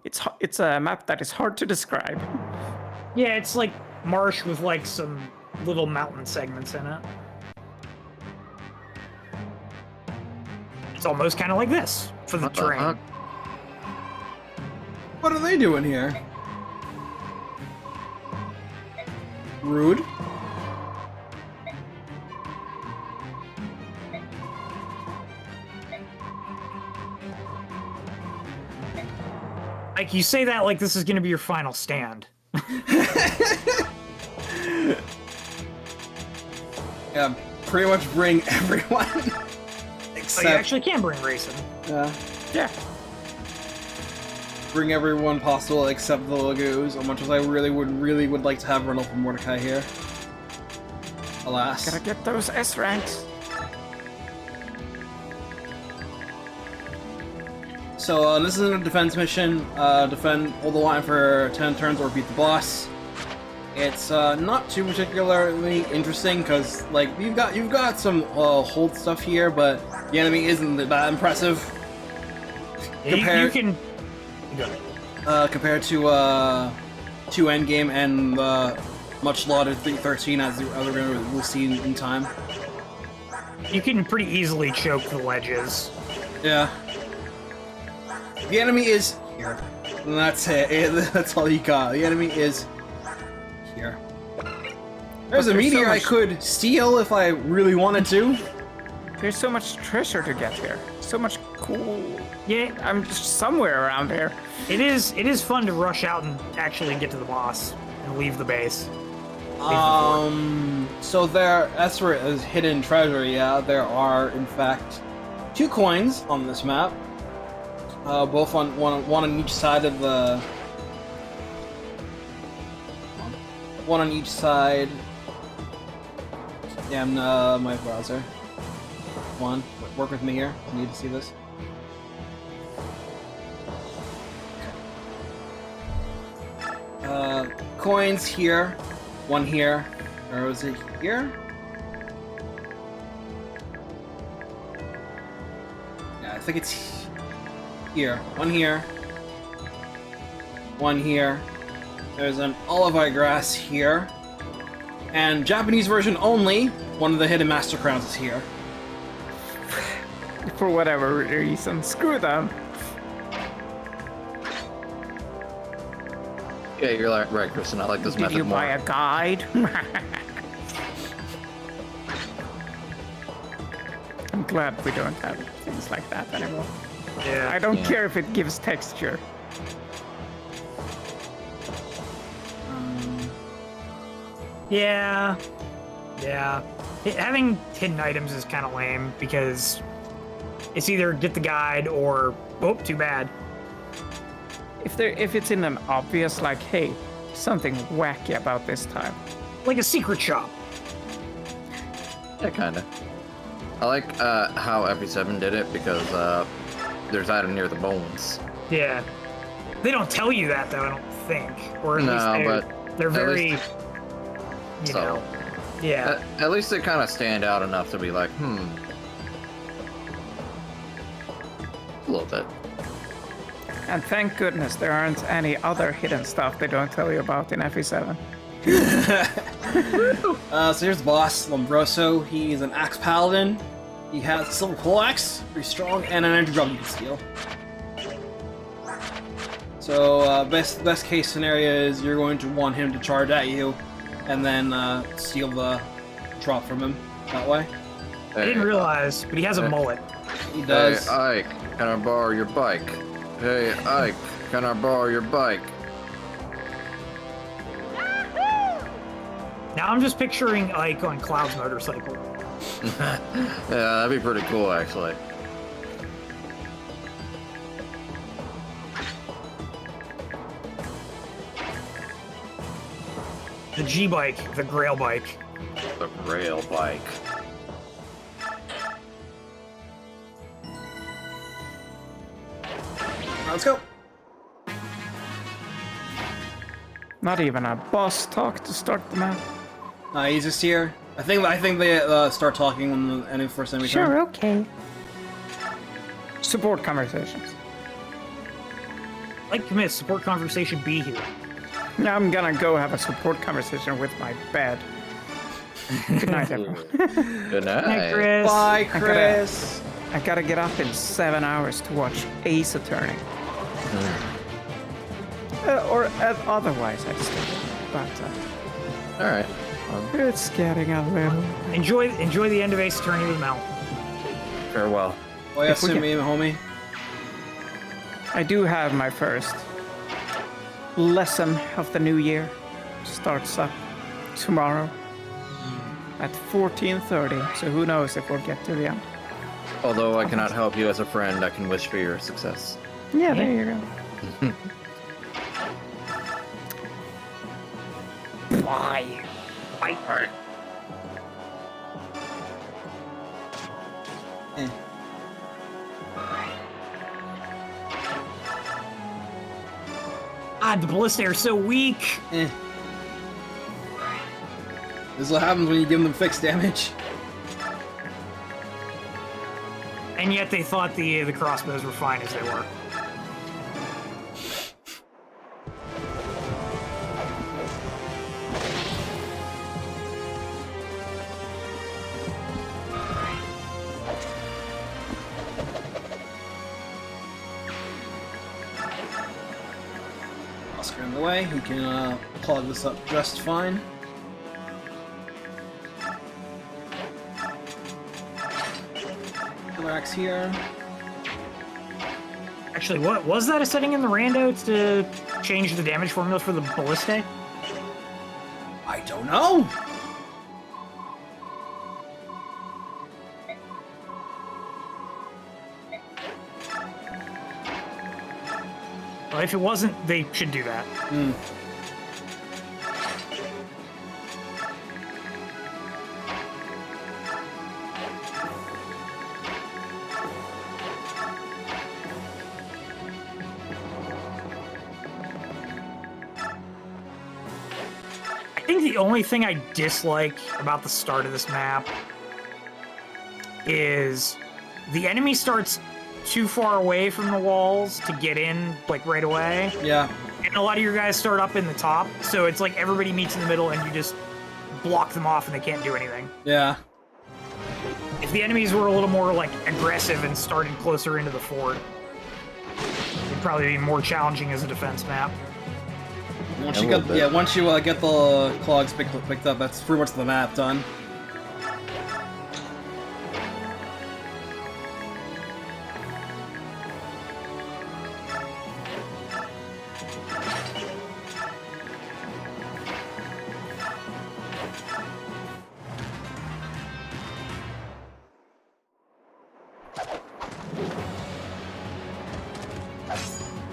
It's a map that is hard to describe. Yeah, it's like marsh with like some little mountain segments in it. It's almost kind of like this for the terrain. What are they doing here? Rude. Like, you say that like this is gonna be your final stand. Yeah, pretty much bring everyone. Oh, you actually can bring racing. Yeah. Yeah. Bring everyone possible except the Laguz, as much as I really would like to have Ranulf and Mordecai here. Alas. Gotta get those S ranks. So this is a defense mission. Hold the line for 10 turns or beat the boss. It's not too particularly interesting because like you've got some hold stuff here, but the enemy isn't that impressive. You can. Compared to Endgame and much lauded 313 as we'll see in time. You can pretty easily choke the ledges. Yeah. The enemy is here. And that's it. That's all you got. The enemy is here. There's a meteor I could steal if I really wanted to. There's so much treasure to get here. So much cool. Yeah, I'm just somewhere around here. It is fun to rush out and actually get to the boss and leave the base. So as for hidden treasure, yeah, there are in fact 2 coins on this map. Both on one on each side of the. One on each side. Damn, my browser. One, work with me here. I need to see this. Coins here. One here. Or was it here? Yeah, I think it's here. One here. One here. There's an olive eye grass here. And Japanese version only, one of the hidden master crowns is here. For whatever reason, screw them. Yeah, you're right, Kristen. I like this method Did you more. buy a guide? I'm glad we don't have things like that anymore. Yeah. I don't care if it gives texture. Yeah. Having hidden items is kind of lame because it's either get the guide or too bad. If it's in an obvious like, hey, something wacky about this time. Like a secret shop. Yeah, kinda. I like how FE7 did it because there's item near the bones. Yeah. They don't tell you that though, I don't think. Or at least they're very you know. Yeah. At least they kind of stand out enough to be like, a little bit. And thank goodness there aren't any other hidden stuff they don't tell you about in FE7. So here's the boss, Lombroso. He's an axe paladin. He has a silver poleaxe, pretty strong, and an energy drum you can steal. So best case scenario is you're going to want him to charge at you, and then steal the drop from him that way. I didn't realize, but he has a mullet. He does. Hey, Ike, can I borrow your bike? Hey, Ike, can I borrow your bike? Now I'm just picturing Ike on Cloud's motorcycle. Yeah, that'd be pretty cool, actually. The G-bike, the Greil bike. The Greil bike. Let's go. Not even a boss talk to start the map. He's just here. I think they start talking when the enemy first enemy Sure, turn. okay. Support conversations. Like commit support conversation be here. Now I'm gonna go have a support conversation with my bed. Good night, everyone. Good night. Hi, Kris. Bye, Kris. I gotta get up in 7 hours to watch Ace Attorney. Or otherwise, I just but Alright. It's getting a little. Enjoy the end of Ace Attorney with Mel. Farewell. Oh, yeah, If we sue can- me, homie. I do have my first lesson of the new year. Starts up tomorrow at 14:30. So who knows if we'll get to the end. Although I cannot help you as a friend, I can wish for your success. Yeah, there you go. Why? God, the ballista are so weak. This is what happens when you give them fixed damage. And yet they thought the crossbows were fine as they were. Oscar in the way, he can plug this up just fine. Relax here. Actually, what was that a setting in the rando to change the damage formula for the ballista? I don't know. Well, if it wasn't, they should do that. I think the only thing I dislike about the start of this map is the enemy starts too far away from the walls to get in, like, right away. Yeah. And a lot of your guys start up in the top, so it's like everybody meets in the middle and you just block them off and they can't do anything. Yeah. If the enemies were a little more, like, aggressive and started closer into the fort, it'd probably be more challenging as a defense map. Once you get, once you get the clogs picked up, that's pretty much the map done.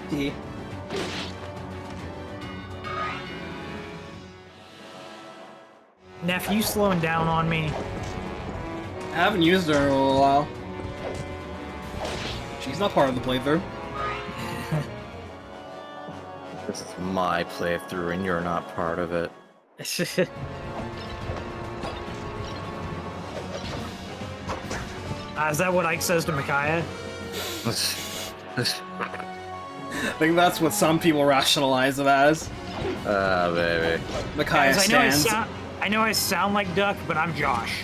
D. Neff, you slowing down on me? I haven't used her in a little while. She's not part of the playthrough. This is my playthrough and you're not part of it. Is that what Ike says to Micaiah? I think that's what some people rationalize it as. Baby. Micaiah Guys, stands. I know I sound like Duck, but I'm Josh.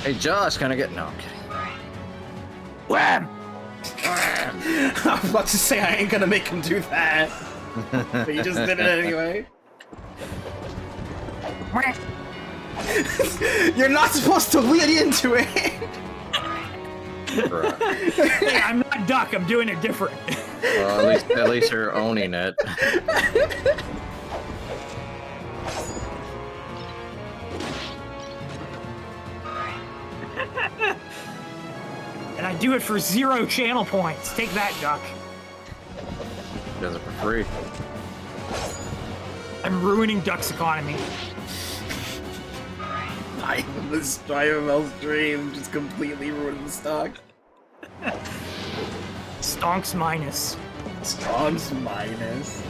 Hey, Josh, can I get... No, I'm kidding. Wham! I was about to say I ain't gonna make him do that. But you just did it anyway. You're not supposed to lead into it! Hey, I'm not Duck, I'm doing it different. Well, at least you're owning it. And I do it for 0 channel points. Take that, Duck. Does it for free. I'm ruining Duck's economy. This IML stream just completely ruined the stock. Stonks minus. Stonks minus.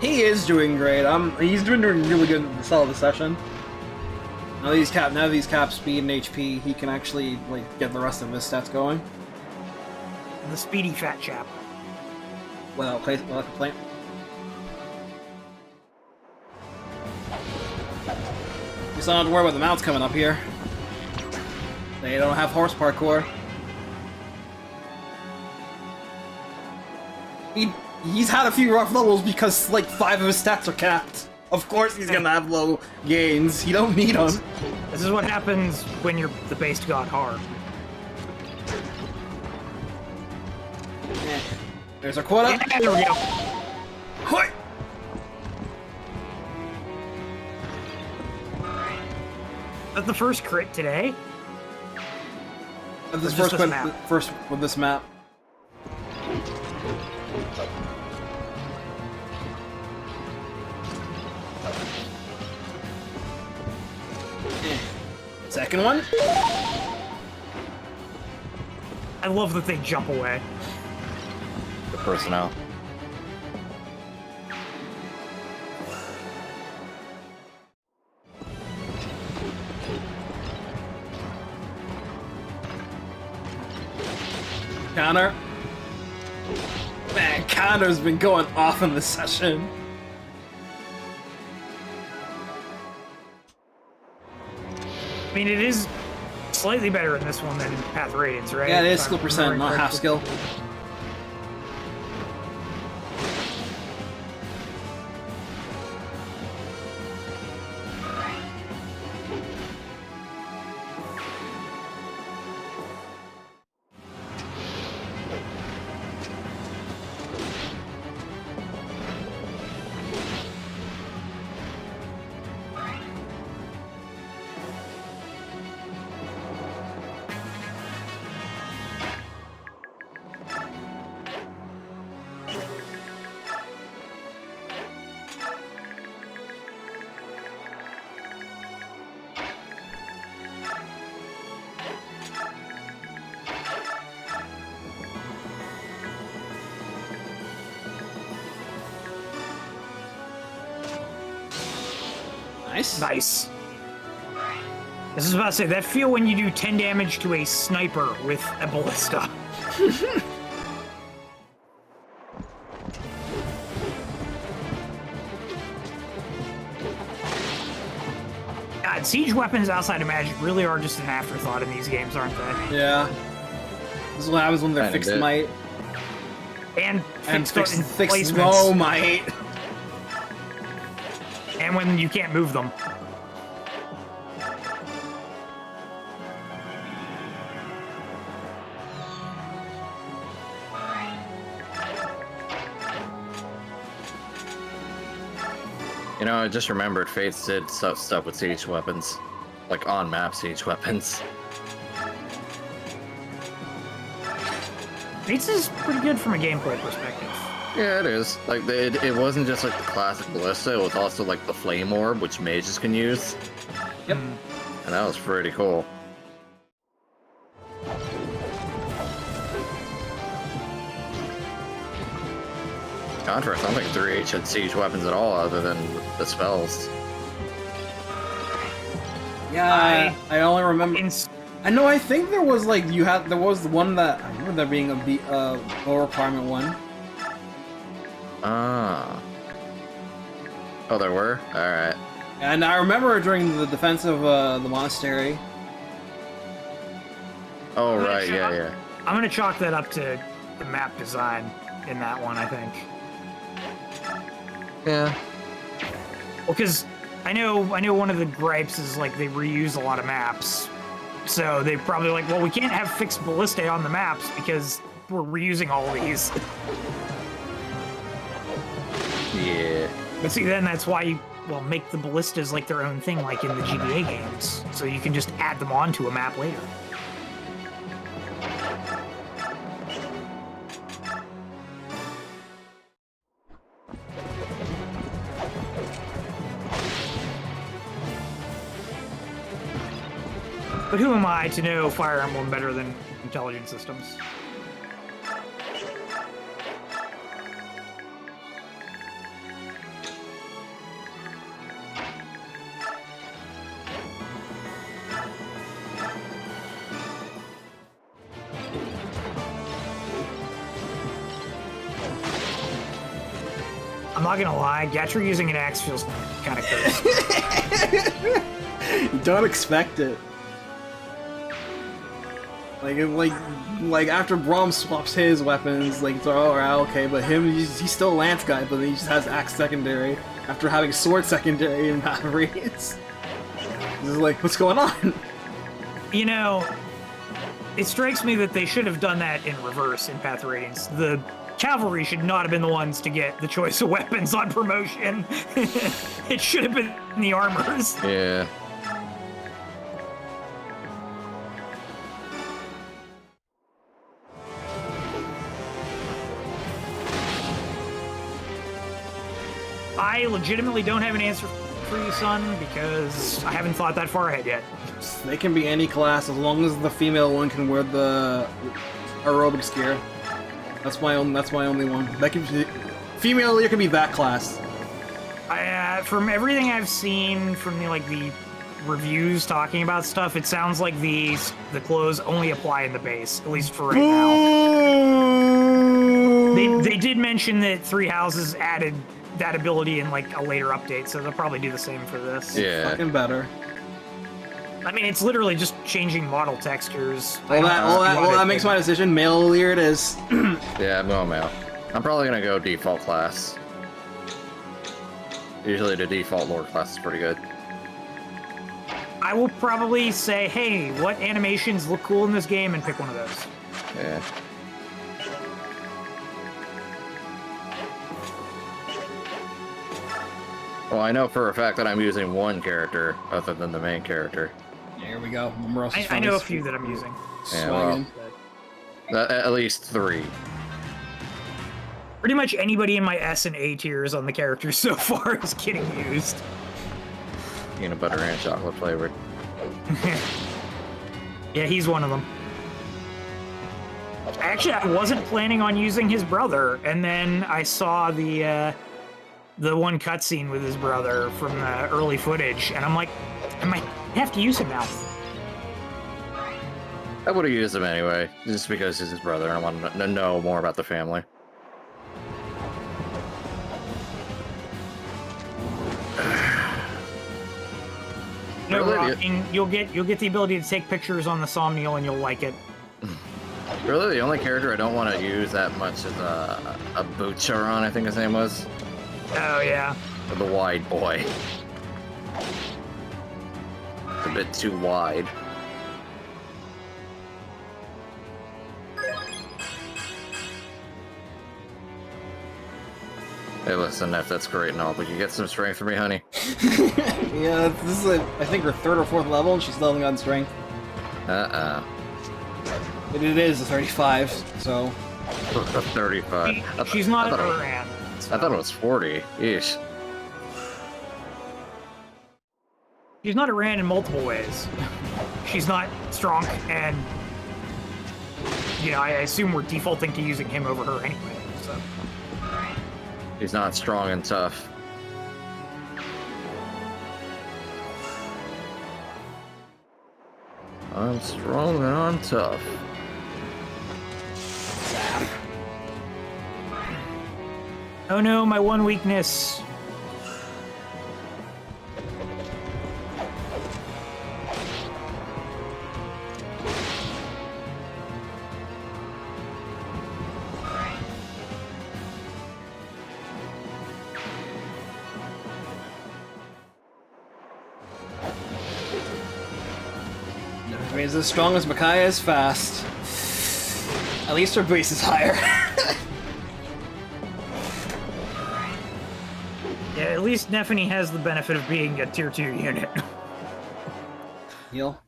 He is doing great. He's doing really good at the start of the session. Now that he's cap speed and HP, he can actually get the rest of his stats going. The speedy fat chap. without complaint. You still don't have to worry about the mounts coming up here. They don't have horse parkour. He's had a few rough levels because like 5 of his stats are capped. Of course he's gonna have low gains. You don't need them. This is what happens when the base got hard. There's our quota. Yeah, there we go. Hoi! That's the first crit today. This Or just first this map? first with this map. Second one. I love that they jump away. The personnel. Counter. Man, counter's been going off in this session. I mean, it is slightly better in this one than in Path Radiance, right? Yeah, it is If skill I'm percent, remembering not half correctly. skill. Nice. Nice. This is about to say, that feel when you do 10 damage to a sniper with a ballista. God, siege weapons outside of magic really are just an afterthought in these games, aren't they? Yeah. This is what happens when they're Kinda fixed did. might. And And fixed fixed emplacements. low might. And when you can't move them. You know, I just remembered Fates did stuff with siege weapons. Like on-map siege weapons. Fates is pretty good from a gameplay perspective. Yeah, it is. Like, it wasn't just like the classic ballista, it was also like the flame orb, which mages can use. Yep. And that was pretty cool. Contrast, I don't think 3H had siege weapons at all other than the spells. Yeah, I only remember. In I know. I think there was like there was the one that I remember there being a low requirement one. Ah. Oh, there were? Alright. And I remember during the defense of the monastery. Oh, right, yeah. I'm gonna chalk that up to the map design in that one, I think. Yeah. Well, because I know one of the gripes is like they reuse a lot of maps, so they probably like, well, we can't have fixed ballistae on the maps because we're reusing all these. Yeah. But see, then that's why you make the ballistas like their own thing, like in the GBA games, so you can just add them onto a map later. But who am I to know Fire Emblem better than intelligent systems? not gonna lie, Gatry using an axe feels kind of cursed. You don't expect it. Like after Braum swaps his weapons, like it's alright, okay, but him, he's still a lance guy, but he just has axe secondary after having sword secondary in Maverick. This is like, what's going on? You know, it strikes me that they should have done that in reverse in Path Ratings. The cavalry should not have been the ones to get the choice of weapons on promotion. It should have been the armors. Yeah. I legitimately don't have an answer for you, son, because I haven't thought that far ahead yet. They can be any class as long as the female one can wear the aerobics gear. That's my only one. That can be, female leader can be that class. From everything I've seen from the reviews talking about stuff, it sounds like the clothes only apply in the base, at least for right now. They did mention that Three Houses added that ability in a later update, so they'll probably do the same for this. Yeah. Fucking better. I mean, it's literally just changing model textures. All that makes my decision. Male leader it is. Yeah, I'm going male. I'm probably gonna go default class. Usually the default lord class is pretty good. I will probably say, hey, what animations look cool in this game, and pick one of those. Yeah. Well, I know for a fact that I'm using one character other than the main character. Here we go. I know a few that I'm using. Yeah, well, at least 3. Pretty much anybody in my S and A tiers on the characters so far is getting used. Peanut butter and chocolate flavored. Yeah, he's one of them. Actually, I wasn't planning on using his brother, and then I saw the one cutscene with his brother from the early footage, and I'm like, I might have to use him now. I would have used him anyway, just because he's his brother and I want to know more about the family. No, Really? rocking. You'll get the ability to take pictures on the Somniel, and you'll like it. Really, the only character I don't want to use that much is a Butcharon, I think his name was. Oh yeah. The wide boy. It's a bit too wide. Hey, listen, F, that's great and all, but you get some strength for me, honey? Yeah, this is I think her 3rd or 4th level, and she's still on strength. Uh-uh. But it is a 35, so... A 35. She's not at her end. I thought it was 40. Yeesh. She's not a Rand in multiple ways. She's not strong, and I assume we're defaulting to using him over her anyway. So He's not strong and tough. I'm strong and I'm tough. Oh no, my one weakness. I mean, it's as strong as Micaiah is fast. At least her base is higher. Yeah, at least Nephany has the benefit of being a tier 2 unit. Heal.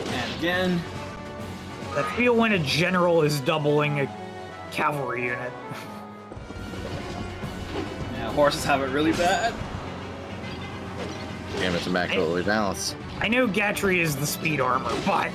And again. I feel when a general is doubling a cavalry unit. Yeah, horses have it really bad. Damn, it's immaculately balanced. I know Gatry is the speed armor, but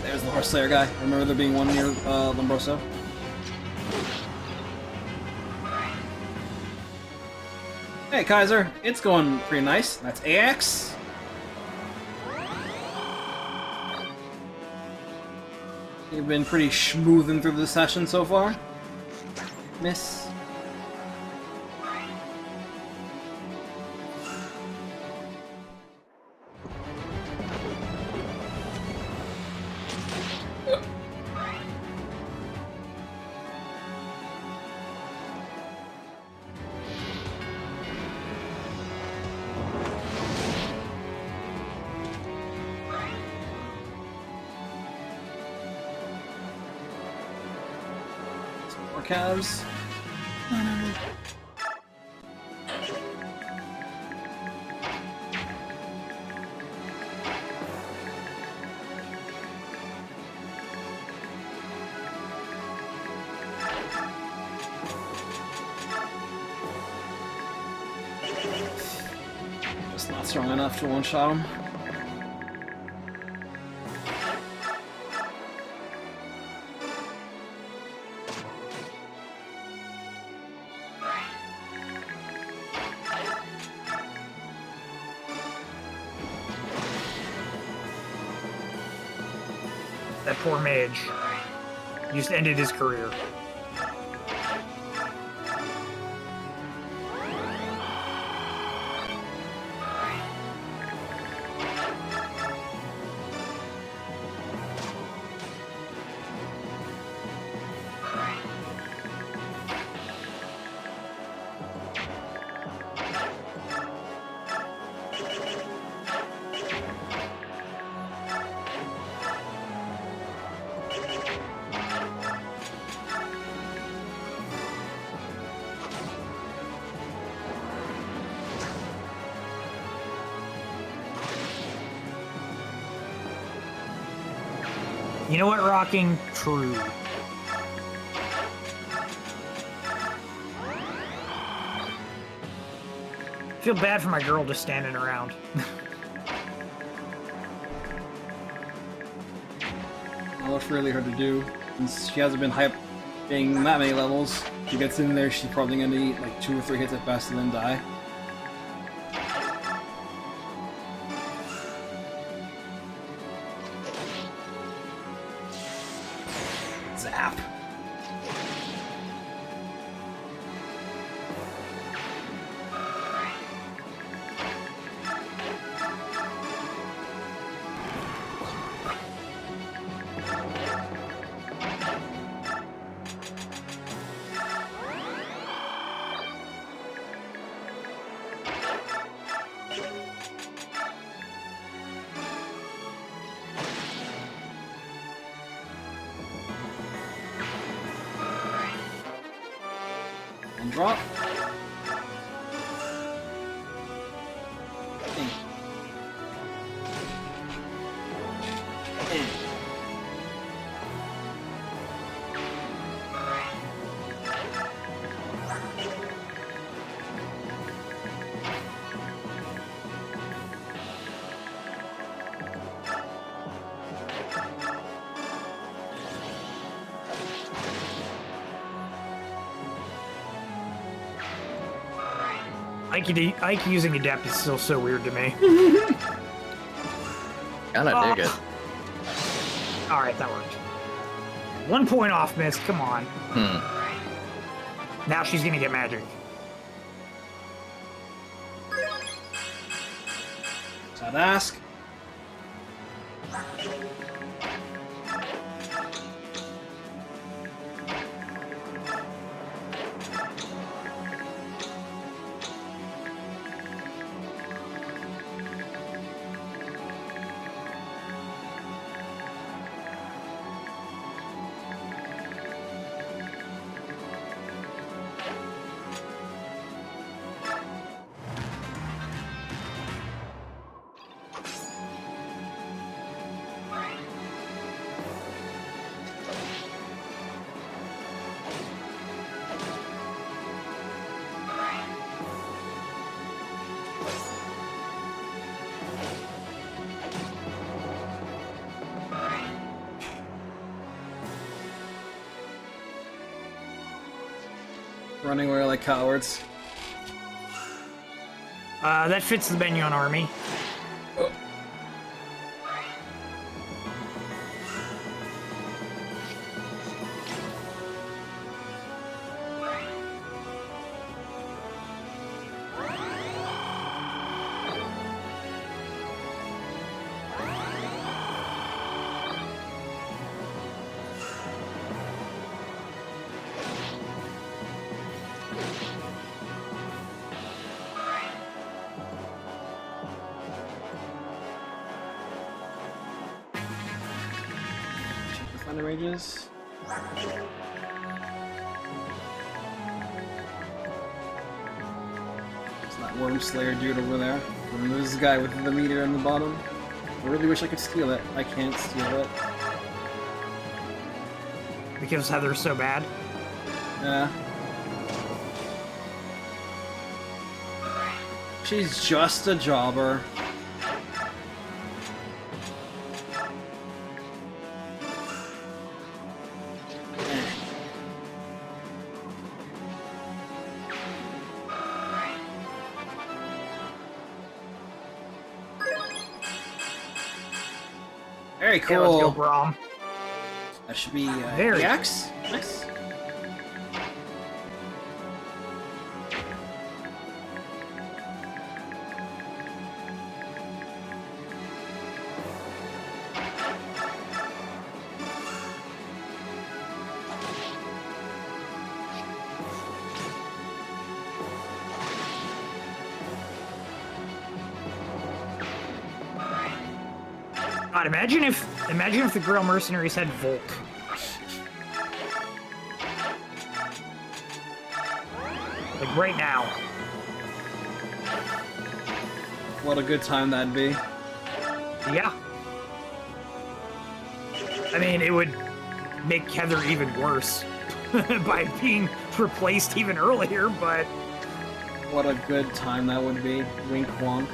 There's the Horse Slayer guy. I remember there being one near Lombroso. Hey, Kaiser. It's going pretty nice. That's AX. You've been pretty schmoozing through the session so far. Miss. Calves. Just not strong enough to one-shot him. That poor mage. He just ended his career. You know what, Rocking? True. Feel bad for my girl just standing around. Not much really hard to do, since she hasn't been hyping that many levels. She gets in there, she's probably gonna eat like 2 or 3 hits at best and then die. Zap. And drop. Ike using Adept is still so weird to me. Kinda dig it. Alright, that worked. 1 point off, miss. Come on. Now she's gonna get magic. So I'd ask. Running away like cowards. That fits the Begnion army. Thunder Rages. It's that Worm Slayer dude over there. And there's this guy with the meteor in the bottom. I really wish I could steal it. I can't steal it. Because Heather's so bad. Yeah. She's just a jobber. Very cool. Yeah, let's go, Braum. That should be Very EX. Nice. God, imagine if the Greil Mercenaries had Volt. Like right now. What a good time that'd be. Yeah. I mean, it would make Heather even worse by being replaced even earlier, but... What a good time that would be. Wink wonk.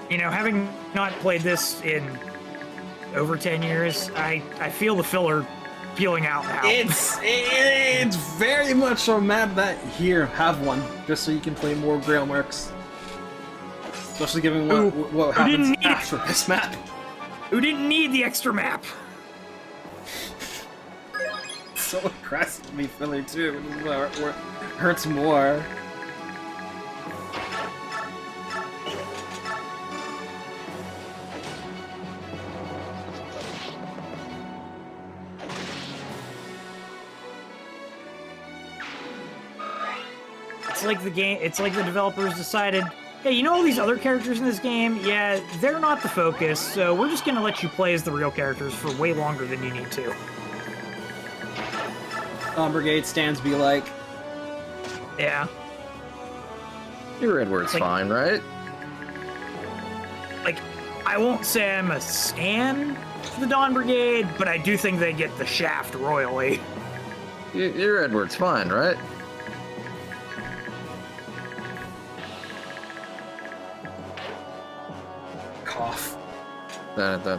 You know, having not played this in over 10 years, I feel the filler peeling out now. It's very much a map that here, have one, just so you can play more Greil Mercs. Especially given what happens after this map. Who didn't need the extra map? So aggressive to be filler too, which is what hurts more. It's like the developers decided, hey, you know all these other characters in this game? Yeah, they're not the focus, so we're just gonna let you play as the real characters for way longer than you need to. Brigade stands be like. Yeah. Your Edward's fine, right? Like, I won't say I'm a stan for the Dawn Brigade, but I do think they get the shaft royally. Your Edward's fine, right? Cough. I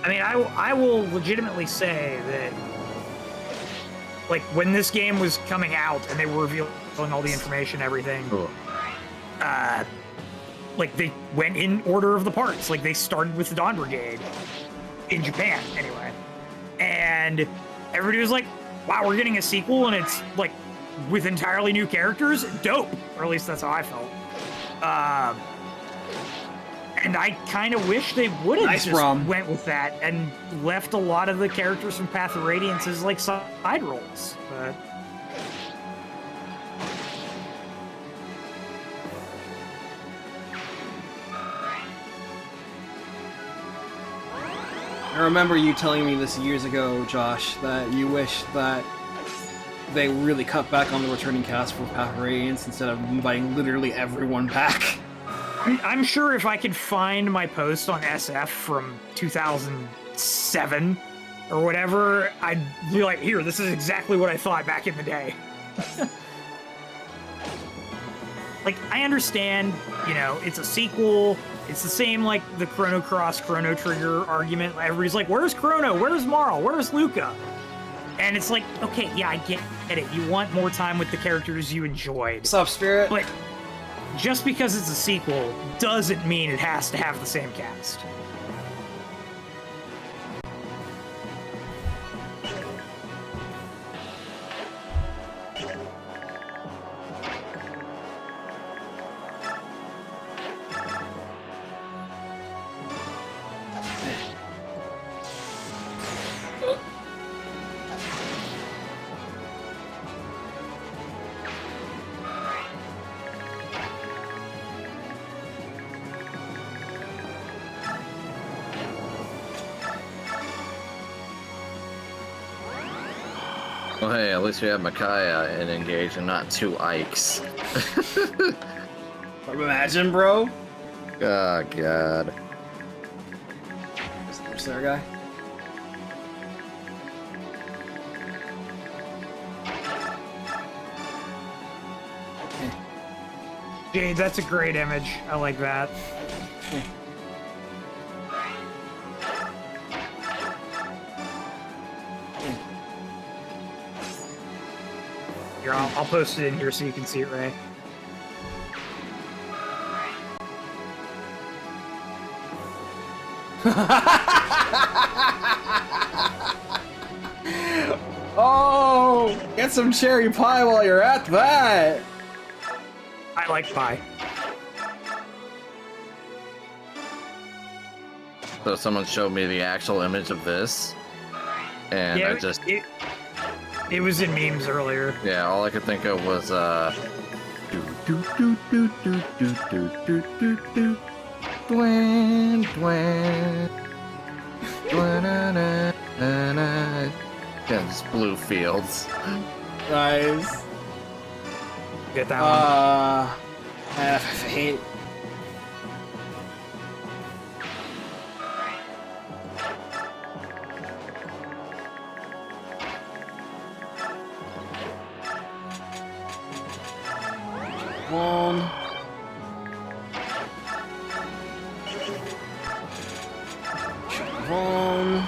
mean, I will legitimately say that, like, when this game was coming out and they were revealing all the information and everything, like, they went in order of the parts. Like, they started with the Dawn Brigade, in Japan, anyway. and everybody was like, wow, we're getting a sequel and it's like with entirely new characters? Dope. Or at least that's how I felt. And I kind of wish they would have just went with that and left a lot of the characters from Path of Radiance as like side roles. But I remember you telling me this years ago, Josh, that you wish that they really cut back on the returning cast for Path of Radiance instead of inviting literally everyone back. I'm sure if I could find my post on SF from 2007 or whatever, I'd be like, here, this is exactly what I thought back in the day. Like, I understand, you know, it's a sequel. It's the same, like, the Chrono Cross, Chrono Trigger argument. Everybody's like, where's Chrono? Where's Marl? Where's Luca? And it's like, okay, yeah, I get it. You want more time with the characters you enjoyed. What's up, Spirit? But just because it's a sequel doesn't mean it has to have the same cast. Well, hey, at least we have Micaiah and engaged and not two Ikes. Imagine, bro. Oh, God. Where's their guy? Jade, that's a great image. I like that. Here, I'll post it in here so you can see it, Ray. Oh, get some cherry pie while you're at that. I like pie. So someone showed me the actual image of this, and Yeah, I just... It was in memes earlier. Yeah, all I could think of was, Dwan, dwan. Dwan-na-na-na-na. Yeah, just blue fields. Nice. Get that one. I hate. One. One.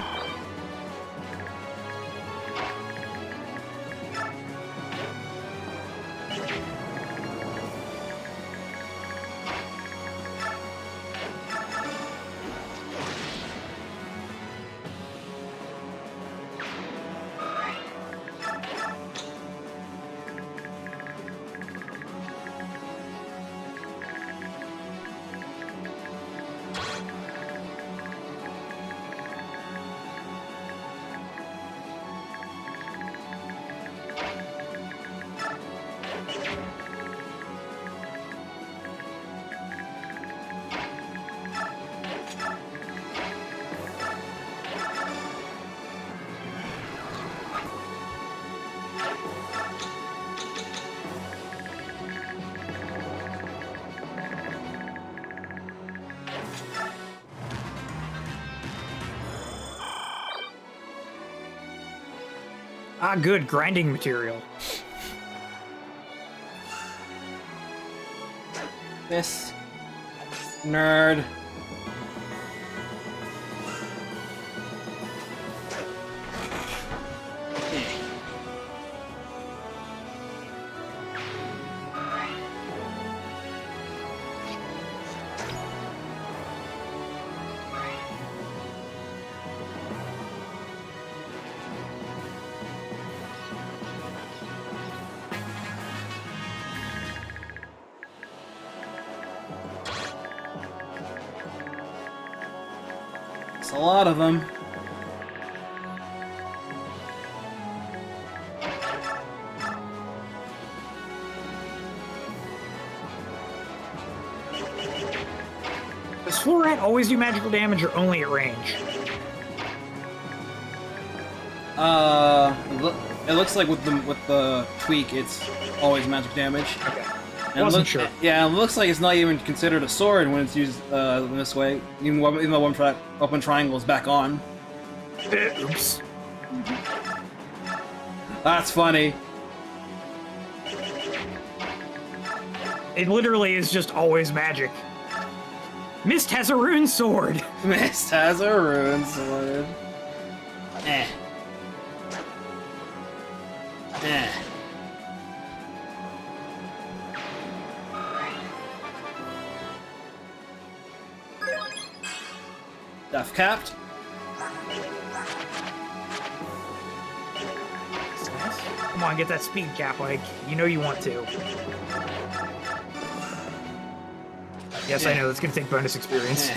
Ah, good grinding material. This nerd. a lot of them. Does Floret always do magical damage or only at range? It looks like with the tweak, it's always magic damage. Okay. And Wasn't sure. Yeah, it looks like it's not even considered a sword when it's used in this way. Even though one for that open triangle is back on. Oops. That's funny. It literally is just always magic. Mist has a rune sword. Mist has a rune sword. Eh. Eh. Death capped. Come on, get that speed cap, like, you know you want to. Yes, I know, that's gonna take bonus experience.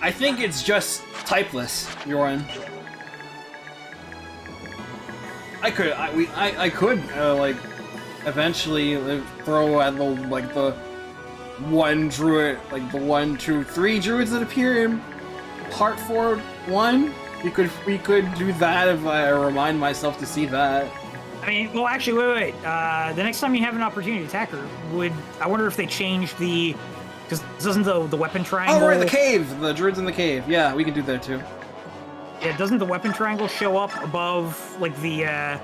I think it's just typeless, Yorin. I could like eventually throw at the one druid, like the 1, 2, 3 druids that appear in Part 4-1. We could do that if I remind myself to see that. I mean, well, actually, wait. The next time you have an opportunity to attack her, I wonder if they changed the, because doesn't the weapon triangle? Oh, right, the cave, the druids in the cave. Yeah, we can do that too. Yeah, doesn't the weapon triangle show up above like the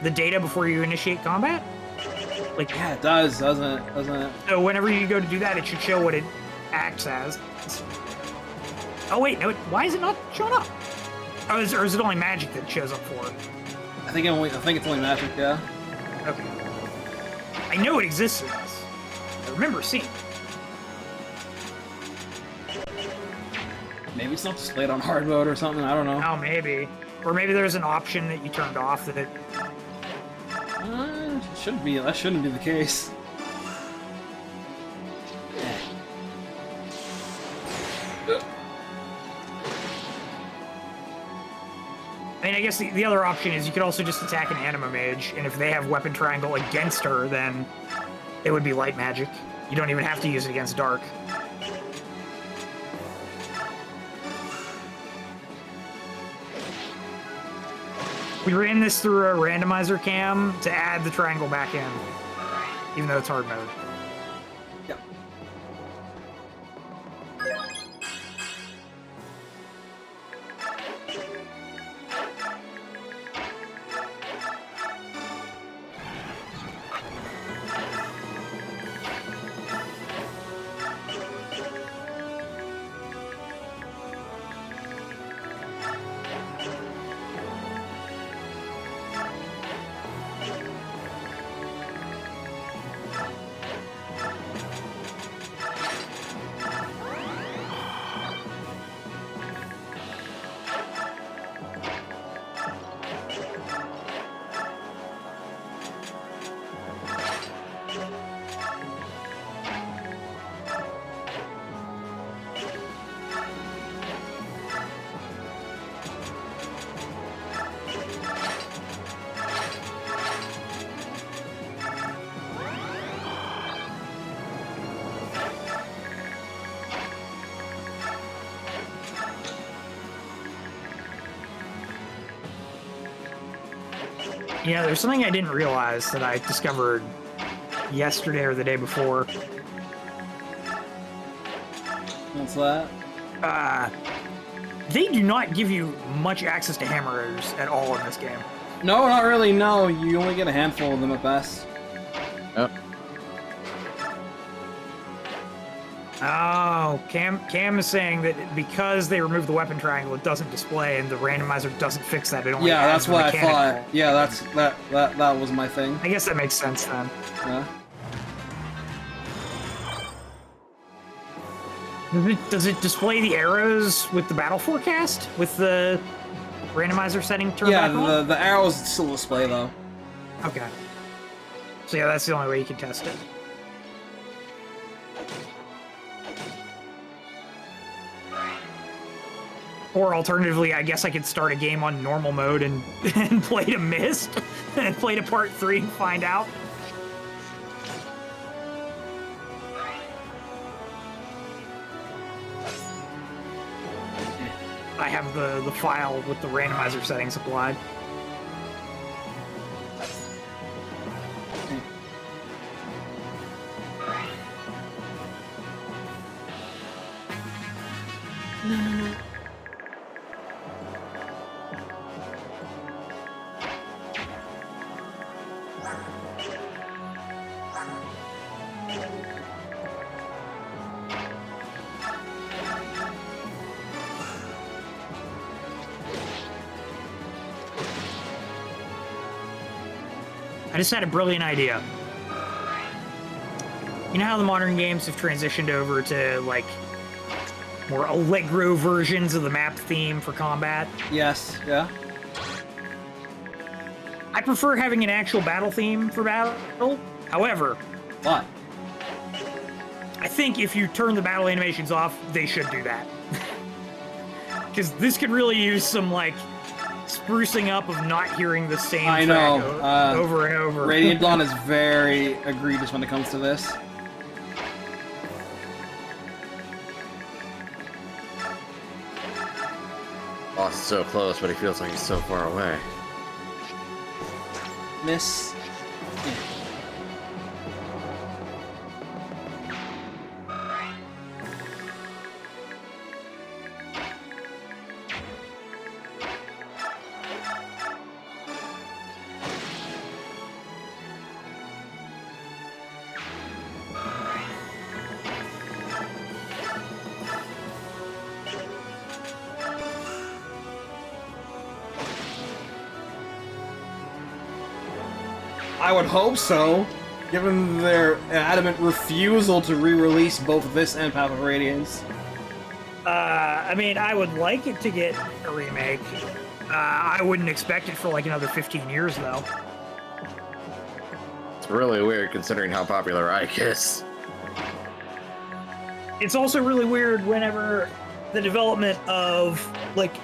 data before you initiate combat? Like, yeah, it does, doesn't it? So whenever you go to do that, it should show what it acts as. Oh wait, no. Why is it not showing up? Oh, or is it only magic that it shows up for? I think it's only magic. Yeah. Okay. I know it exists in this. I remember seeing it. Maybe it's not displayed on hard mode or something. I don't know. Oh, maybe. Or maybe there's an option that you turned off that it. Should be. That shouldn't be the case. I mean, I guess the other option is you could also just attack an anima mage, and if they have weapon triangle against her, then it would be light magic. You don't even have to use it against dark. We ran this through a randomizer cam to add the triangle back in, even though it's hard mode. Yep. Yeah, there's something I didn't realize that I discovered yesterday or the day before. What's that? They do not give you much access to hammers at all in this game. No, not really. No, you only get a handful of them at best. Yep. Oh, Cam is saying that because they removed the weapon triangle, it doesn't display, and the randomizer doesn't fix that. It only Yeah, adds that's what I mechanical. thought. Yeah, that was my thing. I guess that makes sense then. Yeah. Does it display the arrows with the battle forecast with the randomizer setting turned Yeah, back on? the arrows still display though. Okay. So yeah, that's the only way you can test it. Or alternatively, I guess I could start a game on normal mode and, and play to Mist, and play to part 3 and find out. I have the file with the randomizer settings applied. I just had a brilliant idea. You know how the modern games have transitioned over to, like, more Allegro versions of the map theme for combat? Yes, yeah. I prefer having an actual battle theme for battle. However, What? I think if you turn the battle animations off, they should do that. Because this could really use some, like, sprucing up of not hearing the same I track know. over and over. Radiant Dawn is very egregious when it comes to this. Boss is so close, but he feels like he's so far away. Miss. I would hope so, given their adamant refusal to re-release both this and Path of Radiance. I mean, I would like it to get a remake. I wouldn't expect it for like another 15 years, though. It's really weird considering how popular Ike is. It's also really weird whenever the development of, like,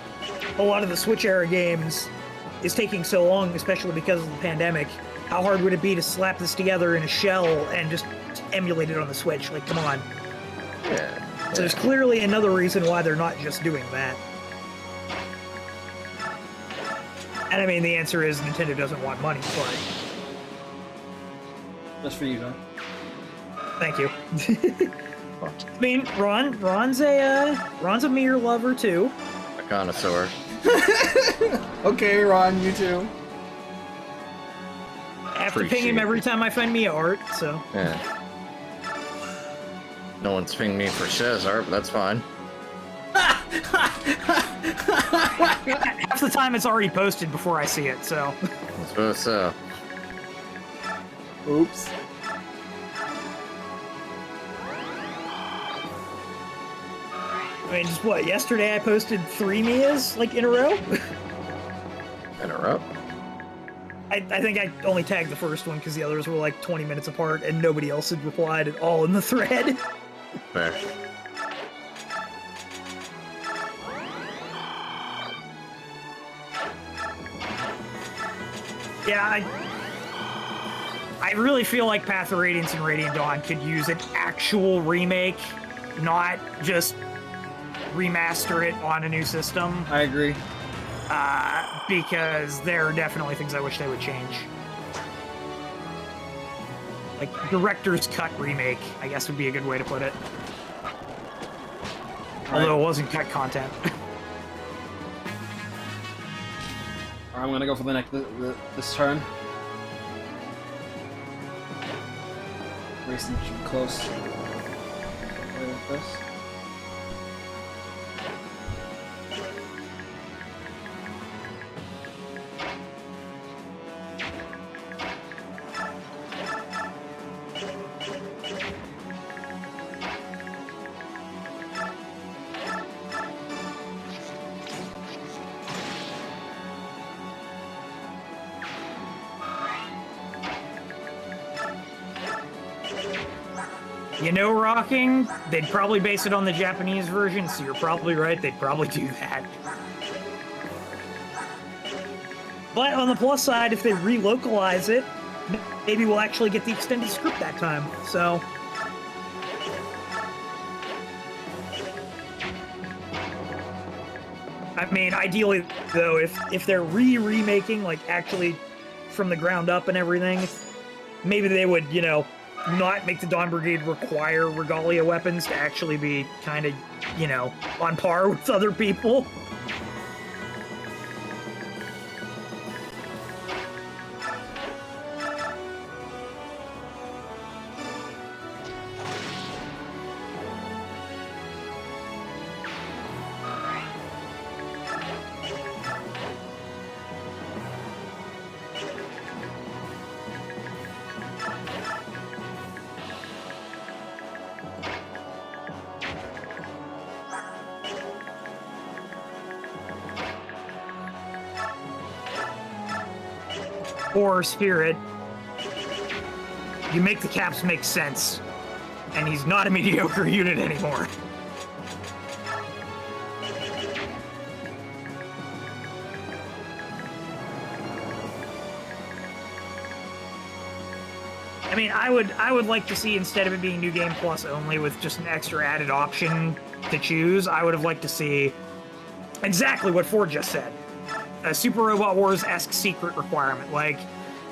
a lot of the Switch-era games is taking so long, especially because of the pandemic. How hard would it be to slap this together in a shell and just emulate it on the Switch? Like, come on. Yeah. So there's clearly another reason why they're not just doing that. And I mean, the answer is Nintendo doesn't want money, but... Just for you, John. Thank you. I mean, Ron's a mirror lover, too. A connoisseur. Okay, Ron, you too. I have to ping him every time I find Mia art, so... Yeah. No one's pinged me for Shaz art, but that's fine. Half the time it's already posted before I see it, so... I suppose so. Oops. I mean, just what, yesterday I posted 3 Mias, like, in a row? In a row? I think I only tagged the first one because the others were like 20 minutes apart and nobody else had replied at all in the thread. Fair. Yeah, I really feel like Path of Radiance and Radiant Dawn could use an actual remake, not just remaster it on a new system. I agree. Because there are definitely things I wish they would change. Like, director's cut remake, I guess would be a good way to put it. Although it wasn't cut content. I'm gonna go for the next this turn. Racing should be close. Like this. You know, Rocking, they'd probably base it on the Japanese version, so you're probably right, they'd probably do that. But on the plus side, if they relocalize it, maybe we'll actually get the extended script that time, so... I mean, ideally, though, if they're remaking, like, actually from the ground up and everything, maybe they would, you know, not make the Dawn Brigade require regalia weapons to actually be kind of, you know, on par with other people. Or Spirit, you make the caps make sense, and he's not a mediocre unit anymore. I mean, I would like to see, instead of it being New Game Plus only with just an extra added option to choose, I would have liked to see exactly what Ford just said. A Super Robot Wars-esque secret requirement, like,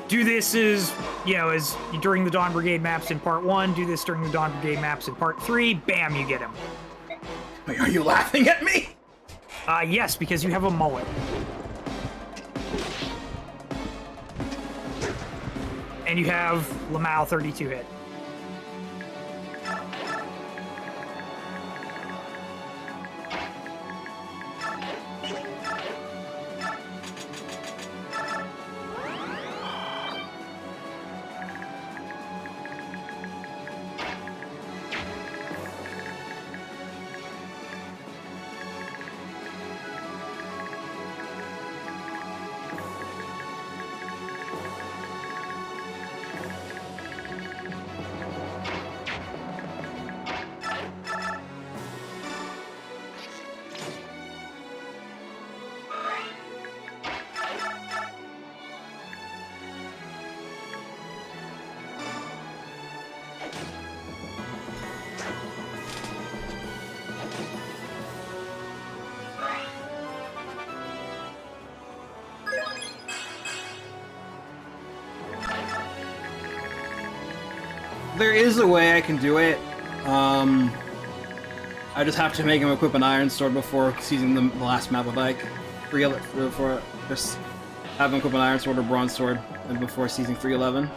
do this as, you know, as during the Dawn Brigade maps in Part 1, do this during the Dawn Brigade maps in Part 3, bam, you get him. Wait, are you laughing at me? Yes, because you have a mullet. And you have Lamau 32 hit. There is a way I can do it. I just have to make him equip an iron sword before seizing the last map with Ike. Before just have him equip an iron sword or bronze sword, and before seizing 311.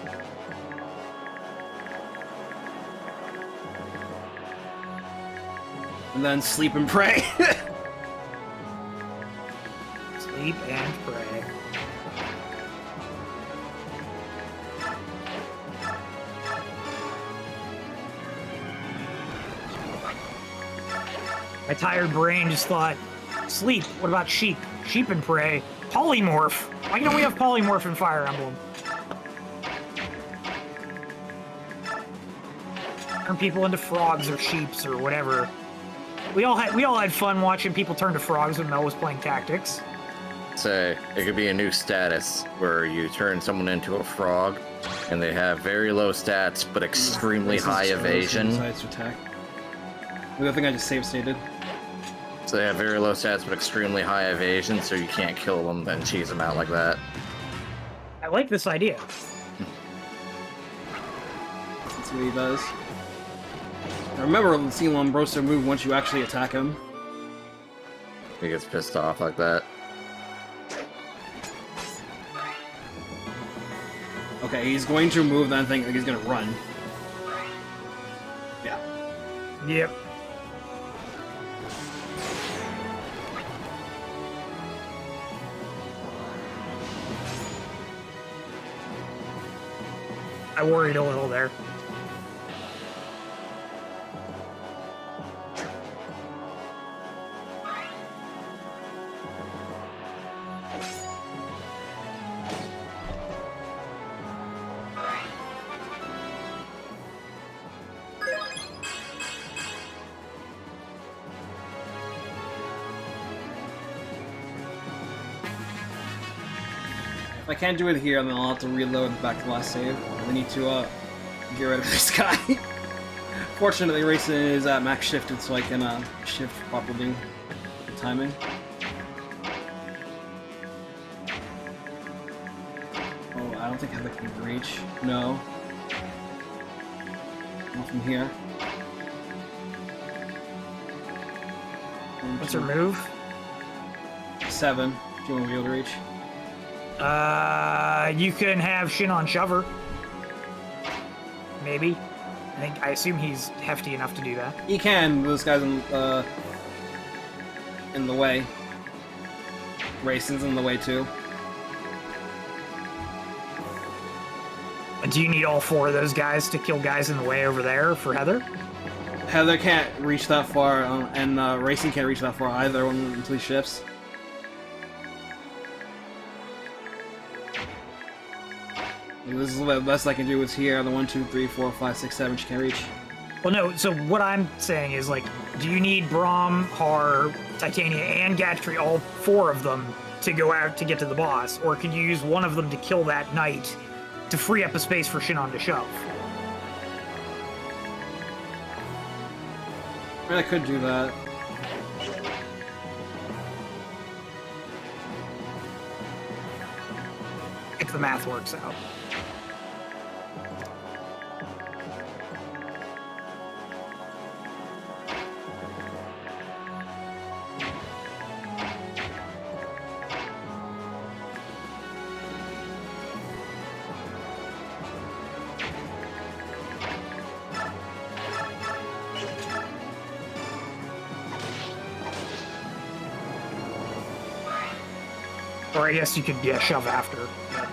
And then sleep and pray. Sleep and pray. My tired brain just thought, sleep, what about sheep? Sheep and prey. Polymorph! Why don't we have polymorph in Fire Emblem? Turn people into frogs or sheeps or whatever. We all had fun watching people turn to frogs when Mel was playing Tactics. Say, it could be a new status where you turn someone into a frog and they have very low stats but extremely high evasion. Attack. The other thing I just save stated. So they have very low stats but extremely high evasion, so you can't kill them, then cheese them out like that. I like this idea. Let's see what he does. Now remember, seeing Lombroso move once you actually attack him. He gets pissed off like that. Okay, he's going to move, then I think he's going to run. Yeah. Yep. I worried a little there. I can't do it here, then I'll have to reload back to the last save. I need to get rid of this guy. Fortunately, Racing is at max shifted, so I can shift properly. The timing. Oh, I don't think Heather can reach. No. Not from here. What's her move? 7. If you want to be able to reach. You can have Shin on Shover. Maybe. I assume he's hefty enough to do that. He can, but this guy's in the way. Racing's in the way too. Do you need all 4 of those guys to kill guys in the way over there for Heather? Heather can't reach that far, and Racing can't reach that far either until he shifts. This is the best I can do is here. The 1, 2, 3, 4, 5, 6, 7 she can't reach. Well, no. So what I'm saying is, like, do you need Braum, Har, Titania, and Gatry, all 4 of them, to go out to get to the boss, or can you use one of them to kill that knight to free up a space for Shinon to shove? I mean, I could do that. If the math works out. Or I guess you could, yeah, shove after. But...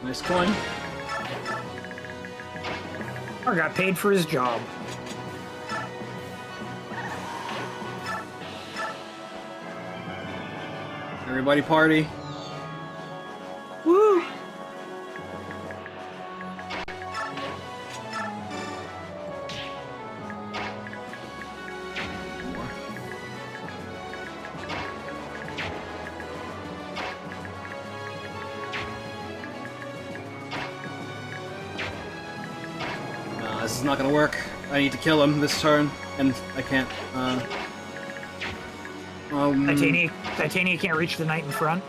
Nice coin. Or got paid for his job. Everybody party. Woo! This is not gonna work. I need to kill him this turn, and I can't. Titania can't reach the knight in front.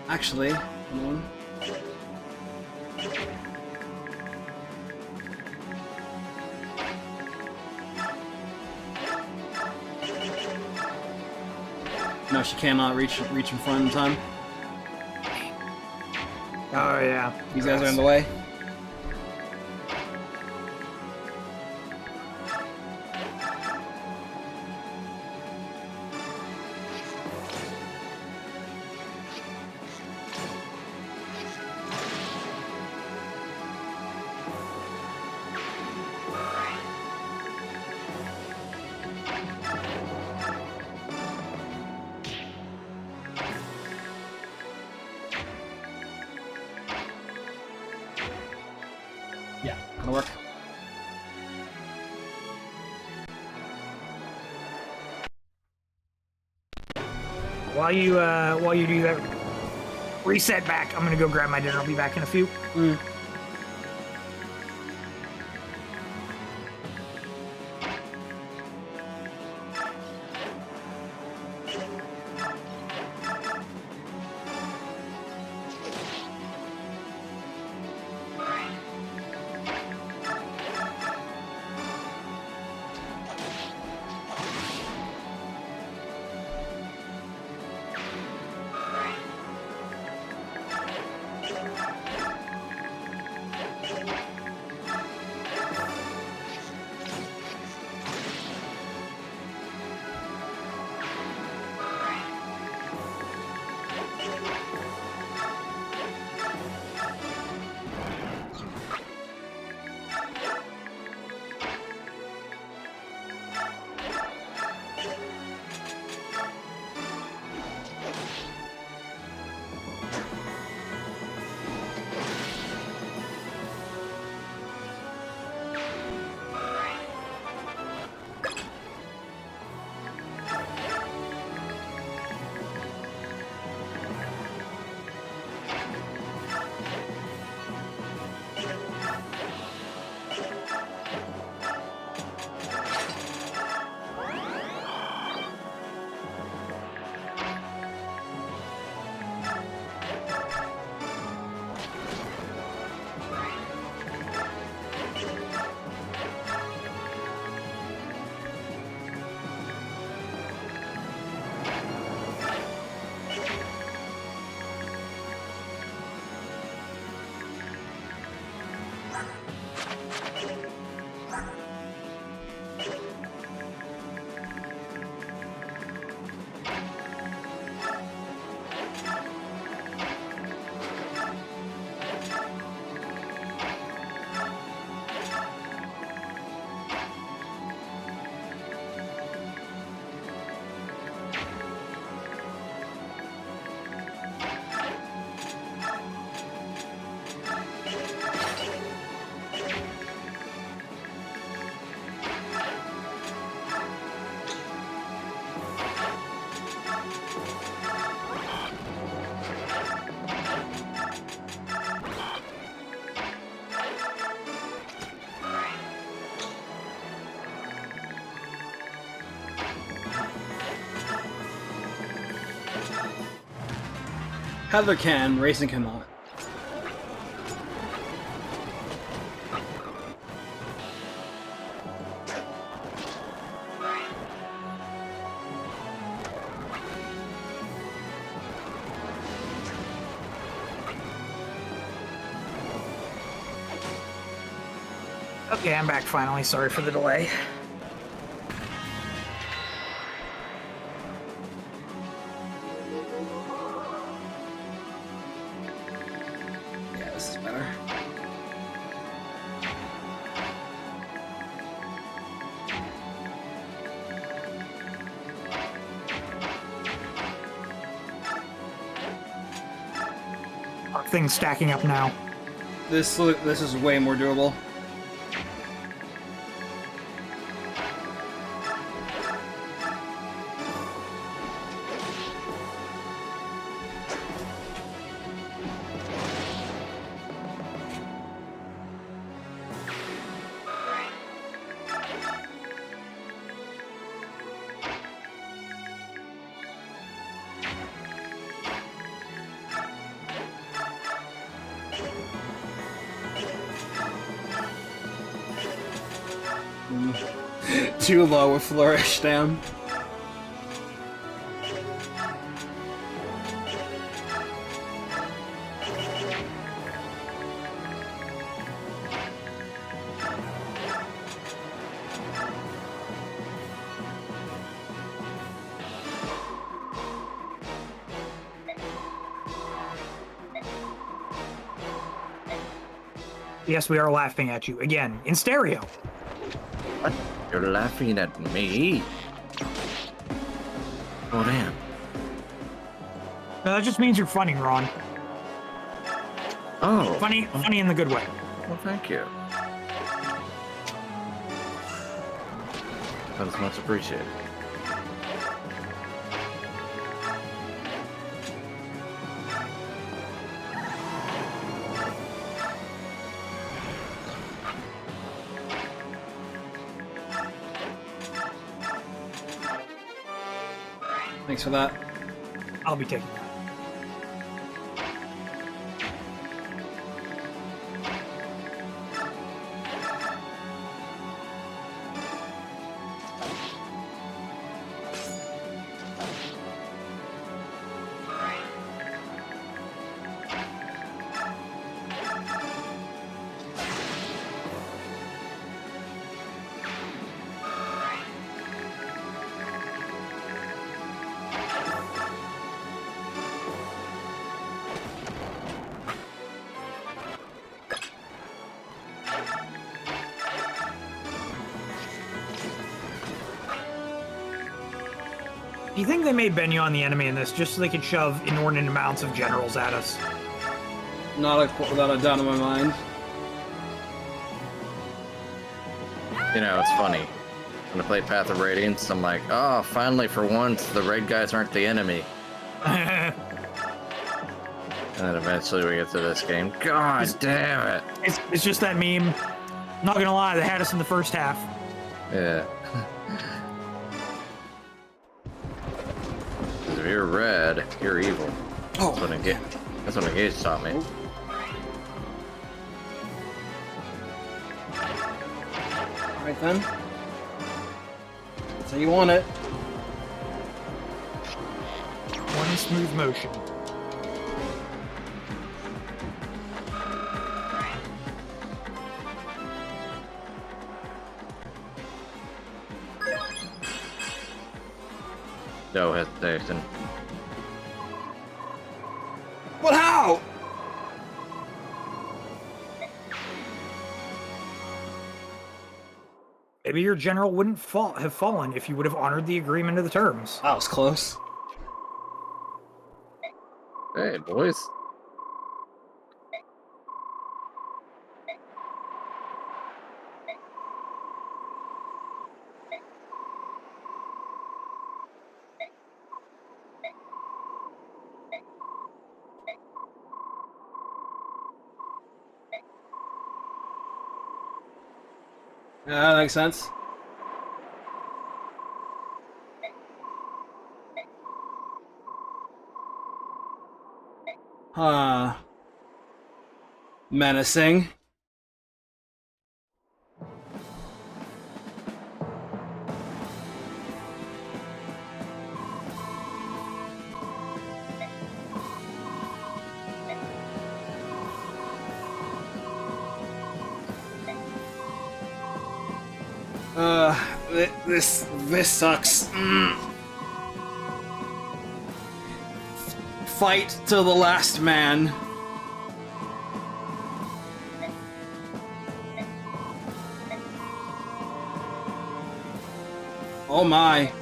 Actually, hold on. No, she cannot reach in front in time. Oh yeah, These guys are in the way. Yeah, gonna work. While you do that, reset back. I'm gonna go grab my dinner. I'll be back in a few. Heather can, racing cannot. Okay, I'm back finally. Sorry for the delay. Yeah, this is better. Things stacking up now. This is way more doable. Too low with flourish down. Yes, we are laughing at you again in stereo. What? You're laughing at me? Oh, damn. No, that just means you're funny, Ron. Oh. Funny in the good way. Well, thank you. That is much appreciated. Thanks for that. I'll be taking that. Do you think they made Begnion the enemy in this just so they could shove inordinate amounts of generals at us? Without a doubt in my mind. You know, it's funny. When I played Path of Radiance, I'm like, oh, finally, for once, the raid guys aren't the enemy. And then eventually we get to this game. God damn it. It's just that meme. Not gonna lie, they had us in the first half. Yeah. If you're red, you're evil. Oh. That's what Engage taught me. Alright then. That's how you want it. One smooth motion. No hesitation. But how? Maybe your general wouldn't have fallen if you would have honored the agreement of the terms. That was close. Hey, boys. Yeah, that makes sense. Menacing. This sucks. Fight to the last man. Oh my.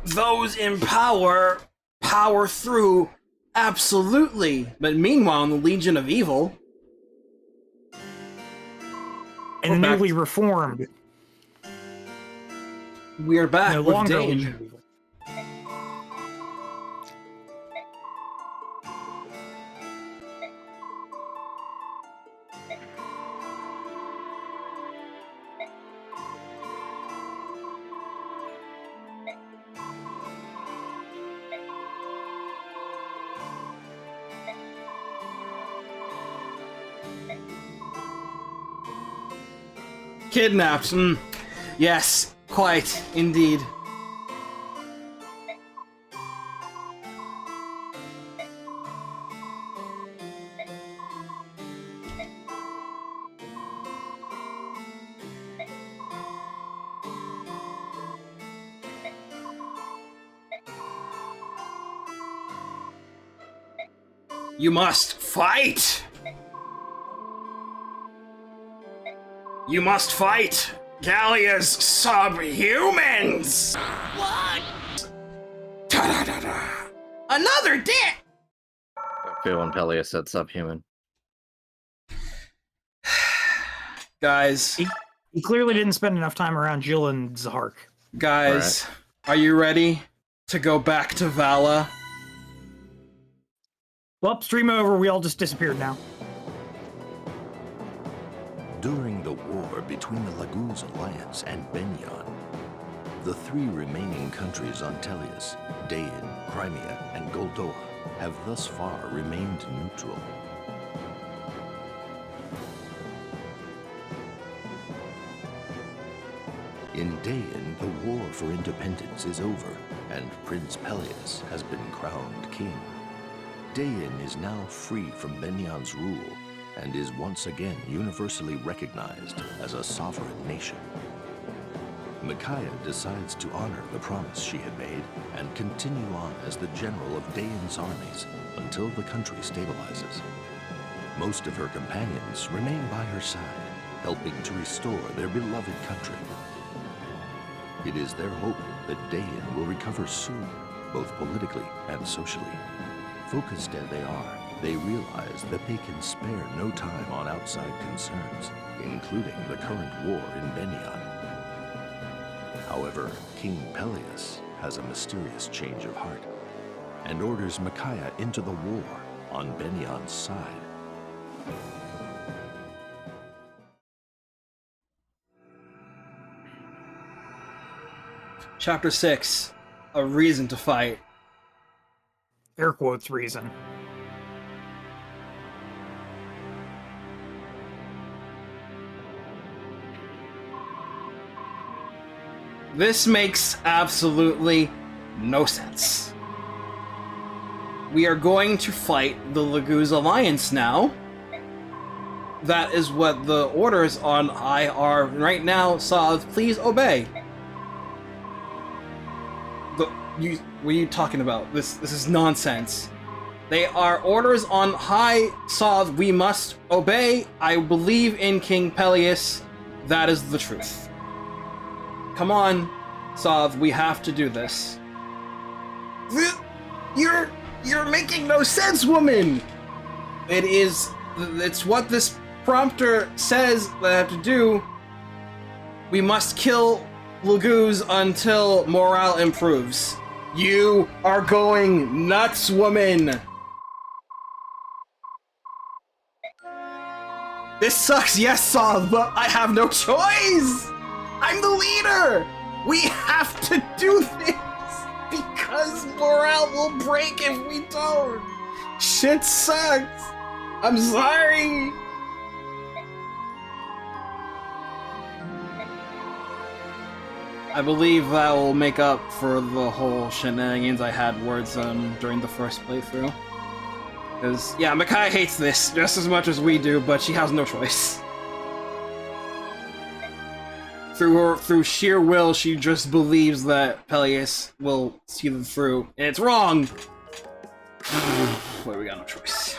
Those in power power through, absolutely. But meanwhile, in the Legion of Evil, and the newly reformed, we are back no with longer Dane. Legion of Evil. Kidnapped. Yes, quite indeed. You must fight! You must fight Gallia's subhumans! What? Ta-da-da-da. Another dick! I feel when Pelia said subhuman. Guys, He clearly didn't spend enough time around Jill and Zahark. Guys, are you ready to go back to Vala? Well, stream over, we all just disappeared now. During the war between the Laguz Alliance and Begnion, the three remaining countries on Tellius, Dain, Crimea, and Goldoa, have thus far remained neutral. In Dain, the war for independence is over, and Prince Pelias has been crowned king. Dain is now free from Begnion's rule, and is once again universally recognized as a sovereign nation. Micaiah decides to honor the promise she had made and continue on as the general of Dain's armies until the country stabilizes. Most of her companions remain by her side, helping to restore their beloved country. It is their hope that Dain will recover soon, both politically and socially. Focused as they are, they realize that they can spare no time on outside concerns, including the current war in Begnion. However, King Pelias has a mysterious change of heart and orders Micaiah into the war on Begnion's side. Chapter 6, A Reason to Fight. Air quotes reason. This makes absolutely no sense. We are going to fight the Laguz Alliance now. That is what the orders on high are right now. Saad, please obey. What are you talking about? This is nonsense. They are orders on high, Saad. We must obey. I believe in King Pelias. That is the truth. Come on, Saad, we have to do this. You're making no sense, woman! It's what this prompter says that I have to do. We must kill Laguz until morale improves. You are going nuts, woman! This sucks, yes, Saad, but I have no choice! I'm the leader! We have to do this! Because morale will break if we don't! Shit sucks! I'm sorry! I believe that will make up for the whole shenanigans I had words during the first playthrough. Because, yeah, Micaiah hates this just as much as we do, but she has no choice. Through sheer will, she just believes that Pelias will see them through, and it's wrong! Well, we got no choice.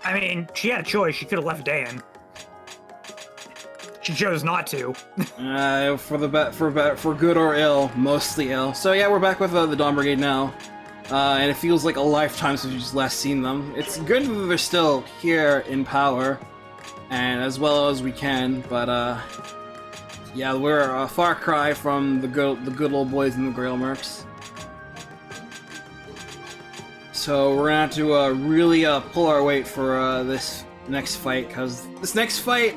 I mean, she had a choice. She could have left Dain. She chose not to. For good or ill, mostly ill. So yeah, we're back with the Dawn Brigade now, and it feels like a lifetime since we've just last seen them. It's good that they're still here in power, and as well as we can. But yeah, we're a far cry from the good old boys in the Greil Mercs. So we're gonna have to really pull our weight for this next fight, because this next fight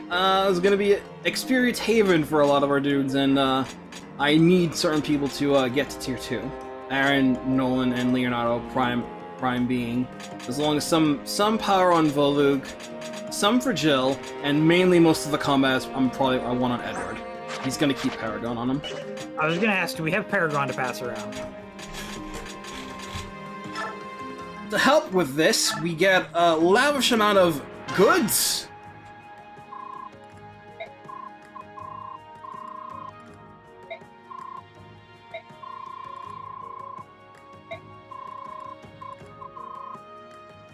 is gonna be experience haven for a lot of our dudes, and I need certain people to get to tier 2. Aaron, Nolan, and Leonardo prime being, as long as some power on Volug, some for Jill, and mainly most of the combats I want on Edward. He's gonna keep Paragon on him. I was gonna ask, do we have Paragon to pass around? To help with this, we get a lavish amount of goods.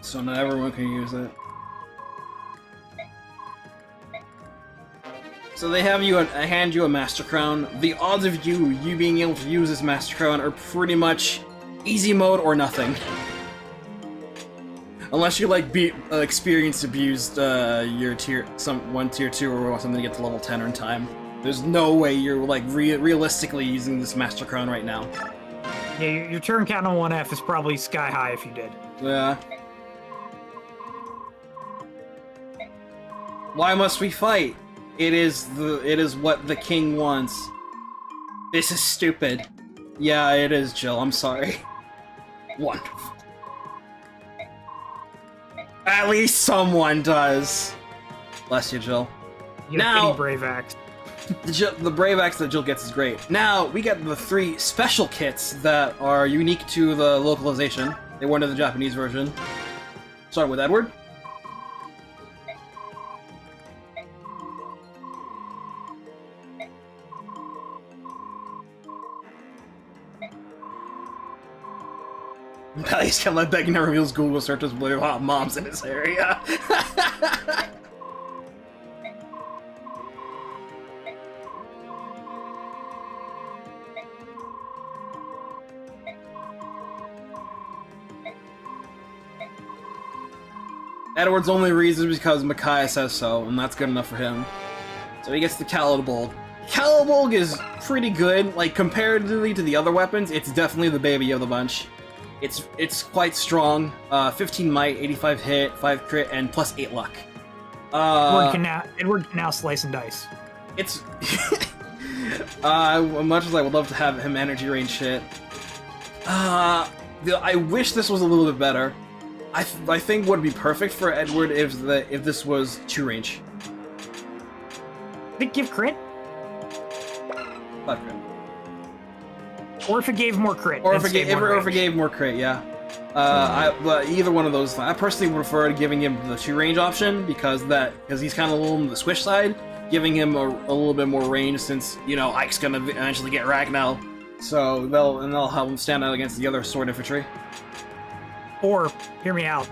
So not everyone can use it. So they have you hand you a Master Crown. The odds of you being able to use this Master Crown are pretty much easy mode or nothing. Unless you like experienced abused your tier 2 or something to get to level 10 in time. There's no way you're like realistically using this Master Crown right now. Yeah, your turn count on 1F is probably sky high if you did. Yeah. Why must we fight? It is what the king wants. This is stupid. Yeah, it is, Jill. I'm sorry. Wonderful. At least someone does. Bless you, Jill. You now, Brave Axe. The Brave Axe that Jill gets is great. Now, we get the 3 special kits that are unique to the localization. They weren't in the Japanese version. Start with Edward. He's gonna let Begnion reveals Google searches blue hot moms in his area. Edward's only reason is because Micaiah says so, and that's good enough for him. So he gets the Calibolg. Calibolg is pretty good, like comparatively to the other weapons, it's definitely the baby of the bunch. It's quite strong. 15 might, 85 hit, 5 crit, and plus 8 luck. Edward can now slice and dice. It's much as I would love to have him energy range shit. I wish this was a little bit better. I think would be perfect for Edward if this was 2 range. I think give crit. 5 crit. Or if it gave more crit. Or if it gave more crit, yeah. But either one of those. I personally prefer giving him the 2 range option because he's kind of a little on the squish side, giving him a little bit more range since Ike's gonna eventually get Ragnar, so they'll help him stand out against the other sword infantry. Or hear me out,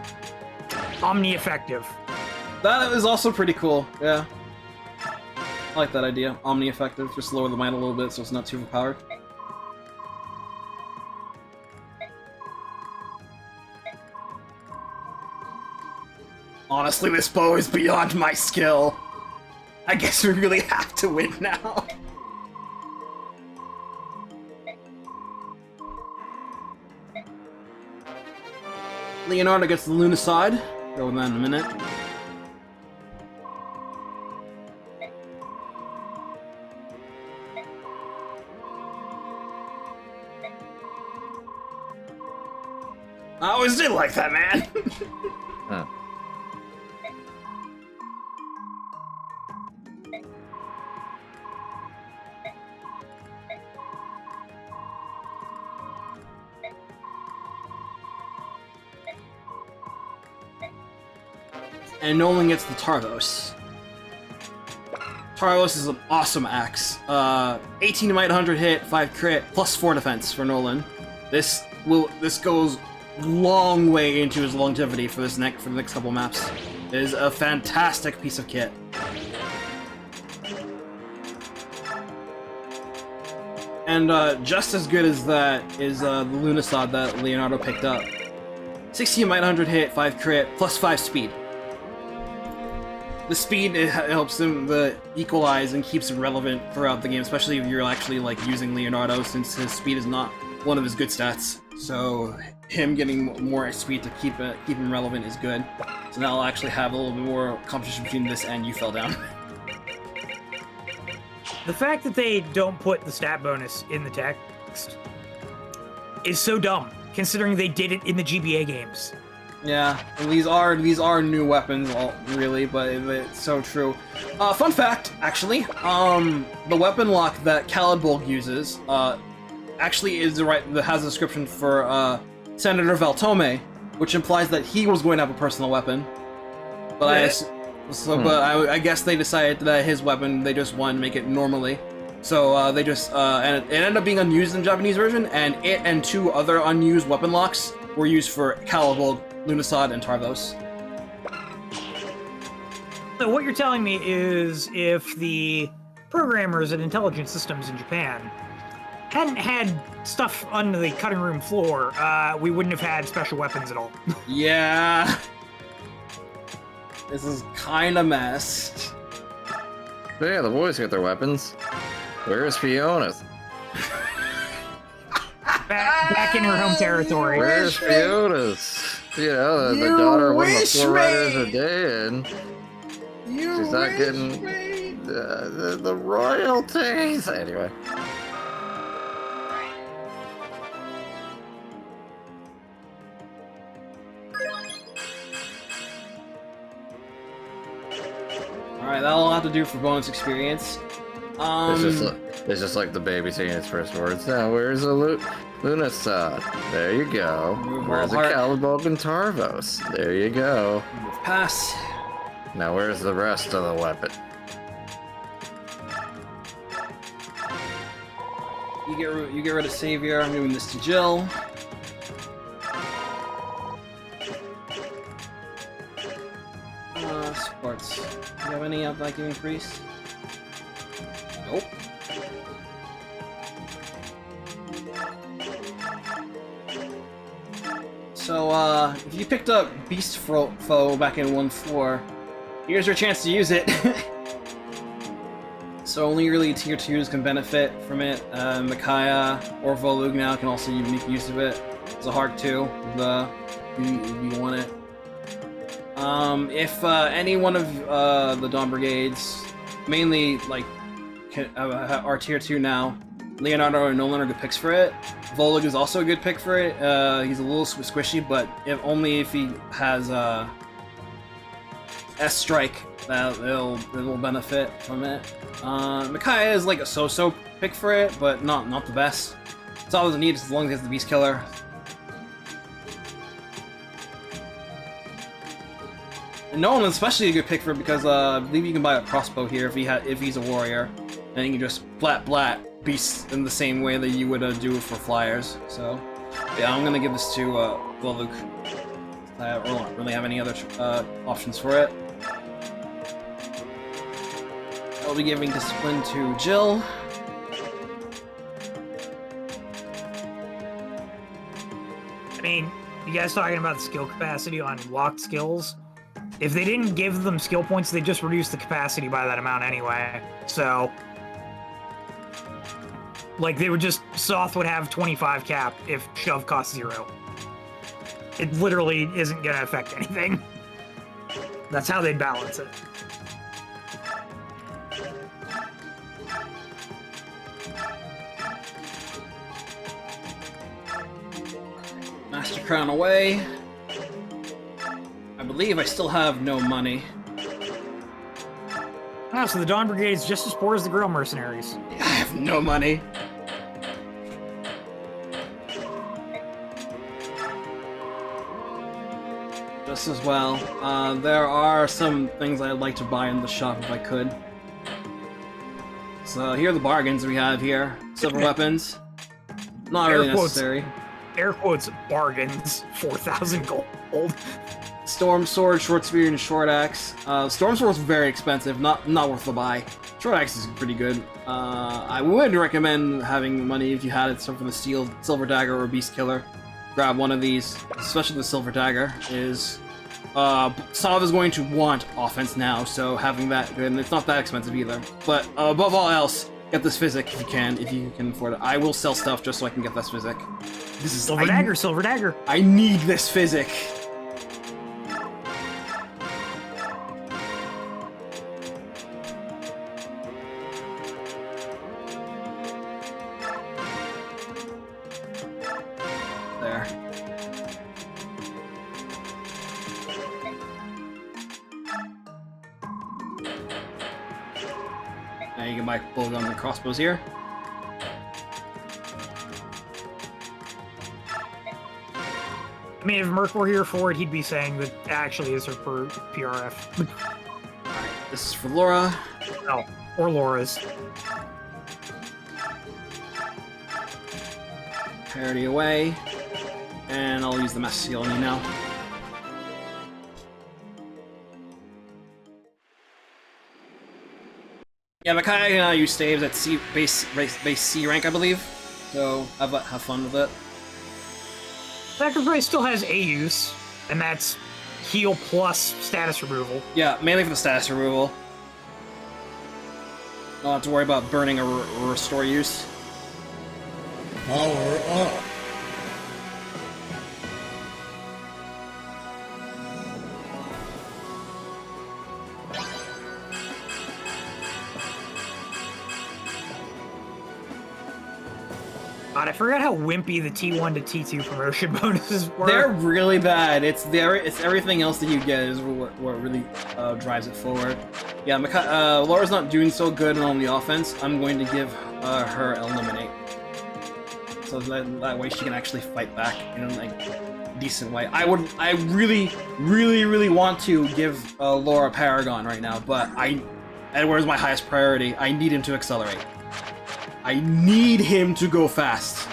omni effective. That is also pretty cool. Yeah, I like that idea. Omni effective, just lower the might a little bit so it's not too overpowered. Honestly, this bow is beyond my skill. I guess we really have to win now. Leonardo gets the Lunacide. Go with that in a minute. I always did like that, man. Huh. And Nolan gets the Tarvos. Tarvos is an awesome axe. 18 might, 100 hit, 5 crit, plus 4 defense for Nolan. This goes long way into his longevity for the next couple maps. It is a fantastic piece of kit. And just as good as that is the Lunacide that Leonardo picked up. 16 might, 100 hit, 5 crit, plus 5 speed. The speed helps him equalize and keeps him relevant throughout the game, especially if you're actually like using Leonardo, since his speed is not one of his good stats. So him getting more speed to keep him relevant is good. So now I'll actually have a little bit more competition between this and You Fell Down. The fact that they don't put the stat bonus in the text is so dumb, considering they did it in the GBA games. Yeah, and these are new weapons, really, but it's so true. Fun fact, actually, the weapon lock that Calibolg uses, actually has a description for Senator Valtome, which implies that he was going to have a personal weapon. But I guess they decided that his weapon they just wanted to make it normally. So they just and it ended up being unused in the Japanese version, and it and 2 other unused weapon locks were used for Calibolg, Lunacide, and Tarvos. So what you're telling me is if the programmers at Intelligent Systems in Japan hadn't had stuff on the cutting room floor, we wouldn't have had special weapons at all. Yeah. This is kind of messed. So yeah, the boys get their weapons. Where's Fiona? Back in her home territory. Where's Fiona's? You know, the daughter of one of the 4 riders a day, and she's not getting the royalties. Anyway. Alright, that'll have to do for bonus experience. It's just like the baby saying its first words. Now, where's the Lunasad? There you go. Where's the Calibog and Tarvos? There you go. Pass. Now, where's the rest of the weapon? You get rid of Savior. I'm doing this to Jill. Sports. Do you have any of that increase? Nope. So, if you picked up Beast Foe back in 1-4, here's your chance to use it. So only really tier 2s can benefit from it. Micaiah or Volug now can also make use of it. It's a Hark 2, if you want it. If any one of the Dawn Brigades, mainly like are tier 2 now, Leonardo and Nolan are good picks for it. Volug is also a good pick for it. He's a little squishy, but only if he has S-Strike, it will benefit from it. Micaiah is like a so-so pick for it, but not the best. It's all it needs as long as he has the Beast Killer. And Nolan is especially a good pick for it because I believe you can buy a crossbow here if he's a warrior, and you can just blat beasts in the same way that you would do for flyers. So yeah, I'm gonna give this to Volug. I don't really have any other options for it. I'll be giving discipline to Jill. I mean, you guys talking about the skill capacity on locked skills? If they didn't give them skill points, they just reduced the capacity by that amount anyway. So, like, they would just... Soth would have 25 cap if shove costs 0. It literally isn't gonna affect anything. That's how they'd balance it. Master Crown away. I believe I still have no money. Ah, so the Dawn Brigade is just as poor as the Greil Mercenaries. I have no money. Just as well. There are some things I'd like to buy in the shop if I could. So here are the bargains we have here. Silver weapons. Not really necessary. Air quotes, bargains. 4,000 gold. Storm Sword, Short Spear, and Short Axe. Storm Sword's very expensive, not worth the buy. Short Axe is pretty good. I would recommend having money if you had it, so for the Steel, Silver Dagger, or Beast Killer. Grab one of these, especially the Silver Dagger, is... Sav is going to want offense now, so having that, and it's not that expensive either. But above all else, get this Physic if you can afford it. I will sell stuff just so I can get this Physic. This is Silver Dagger. I need this Physic. There. Now you can buy bull guns and crossbows here. I mean, if Merc were here for it, he'd be saying that actually is her per PRF. This is for Laura. No, or Laura's. Parity away. And I'll use the Master Seal on you now. Yeah, Micaiah can now use staves at base C rank, I believe. So have fun with it. Sacrifice still has a use, and that's heal plus status removal. Yeah, mainly for the status removal. Don't have to worry about burning or restore use. Power up. God, I forgot how wimpy the T1 to T2 promotion bonuses were. They're really bad. It's everything else that you get is what really drives it forward. Yeah, Laura's not doing so good on the offense. I'm going to give her Eliminate, so that way she can actually fight back in a decent way. I really want to give Laura Paragon right now, but Edward's my highest priority. I need him to accelerate. I need him to go fast.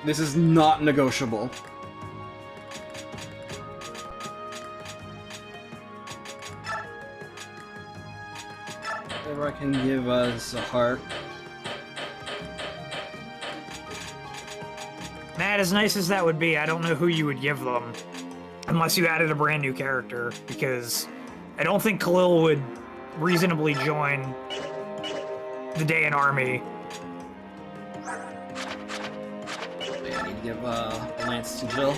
This is not negotiable. Whatever I can give us a heart. Matt, as nice as that would be, I don't know who you would give them. Unless you added a brand new character, because I don't think Khalil would reasonably join the Dayan army. I need to give Alliance to Jill.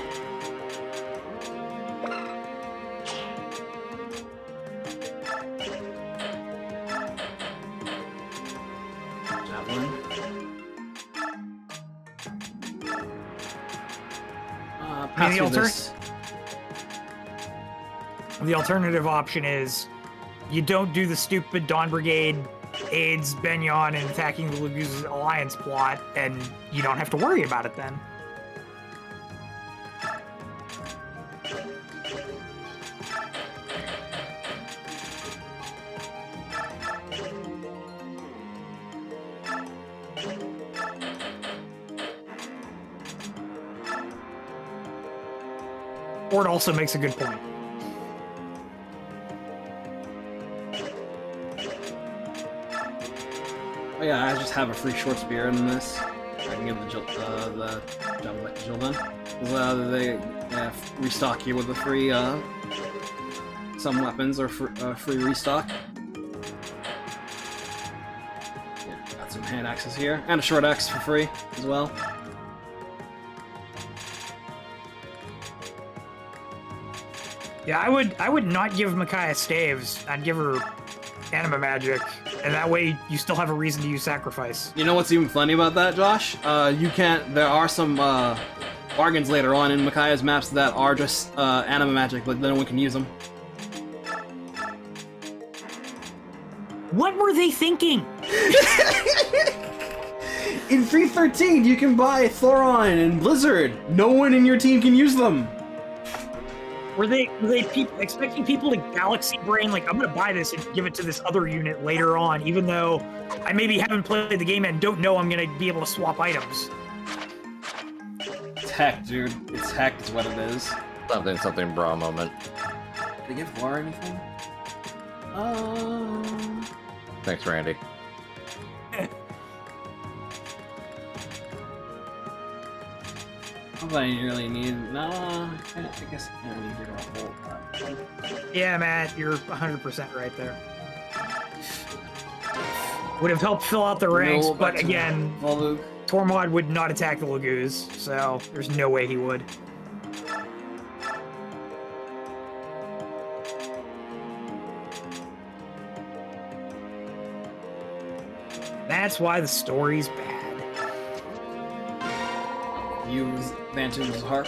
Javelin. Pass me this. The alternative option is you don't do the stupid Dawn Brigade aids Begnion in attacking the Laguz Alliance plot, and you don't have to worry about it then. Ford also makes a good point. Oh yeah, I just have a free short spear in this. I can give the jump back to Jill then. Because they restock you with a free, some weapons or free restock. Yeah, got some hand axes here. And a short axe for free as well. Yeah, I would not give Micaiah staves. I'd give her anima magic, and that way you still have a reason to use sacrifice. You know what's even funny about that, Josh? You can't. There are some bargains later on in Micaiah's maps that are just anima magic, but no one can use them. What were they thinking? In Free 13, you can buy Thoron and Blizzard. No one in your team can use them. Were they expecting people to galaxy brain, like, I'm gonna buy this and give it to this other unit later on, even though I maybe haven't played the game and don't know I'm gonna be able to swap items? It's heck, dude. It's heck is what it is. Something bra moment. Did they give Laura anything? Thanks, Randy. What do I really need? No, I guess I can't really give her a whole Yeah, Matt, you're 100% right there. Would have helped fill out the ranks, but again, Tormod would not attack the Laguz, so there's no way he would. That's why the story's bad. Use Vanton's Harp.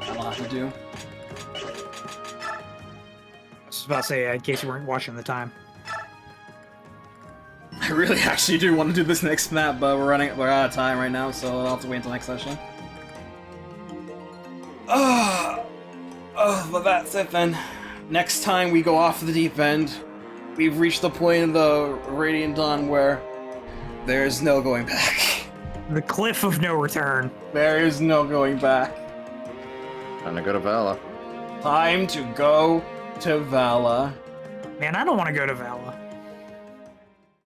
That'll have to do. I was about to say, in case you weren't watching the time. I really actually do want to do this next map, but we're out of time right now, so I'll have to wait until next session. But that's it then. Next time we go off the deep end, we've reached the point of the Radiant Dawn where there's no going back. The cliff of no return. There is no going back. Time to go to Vala. Time to go to Vala. Man, I don't want to go to Vala.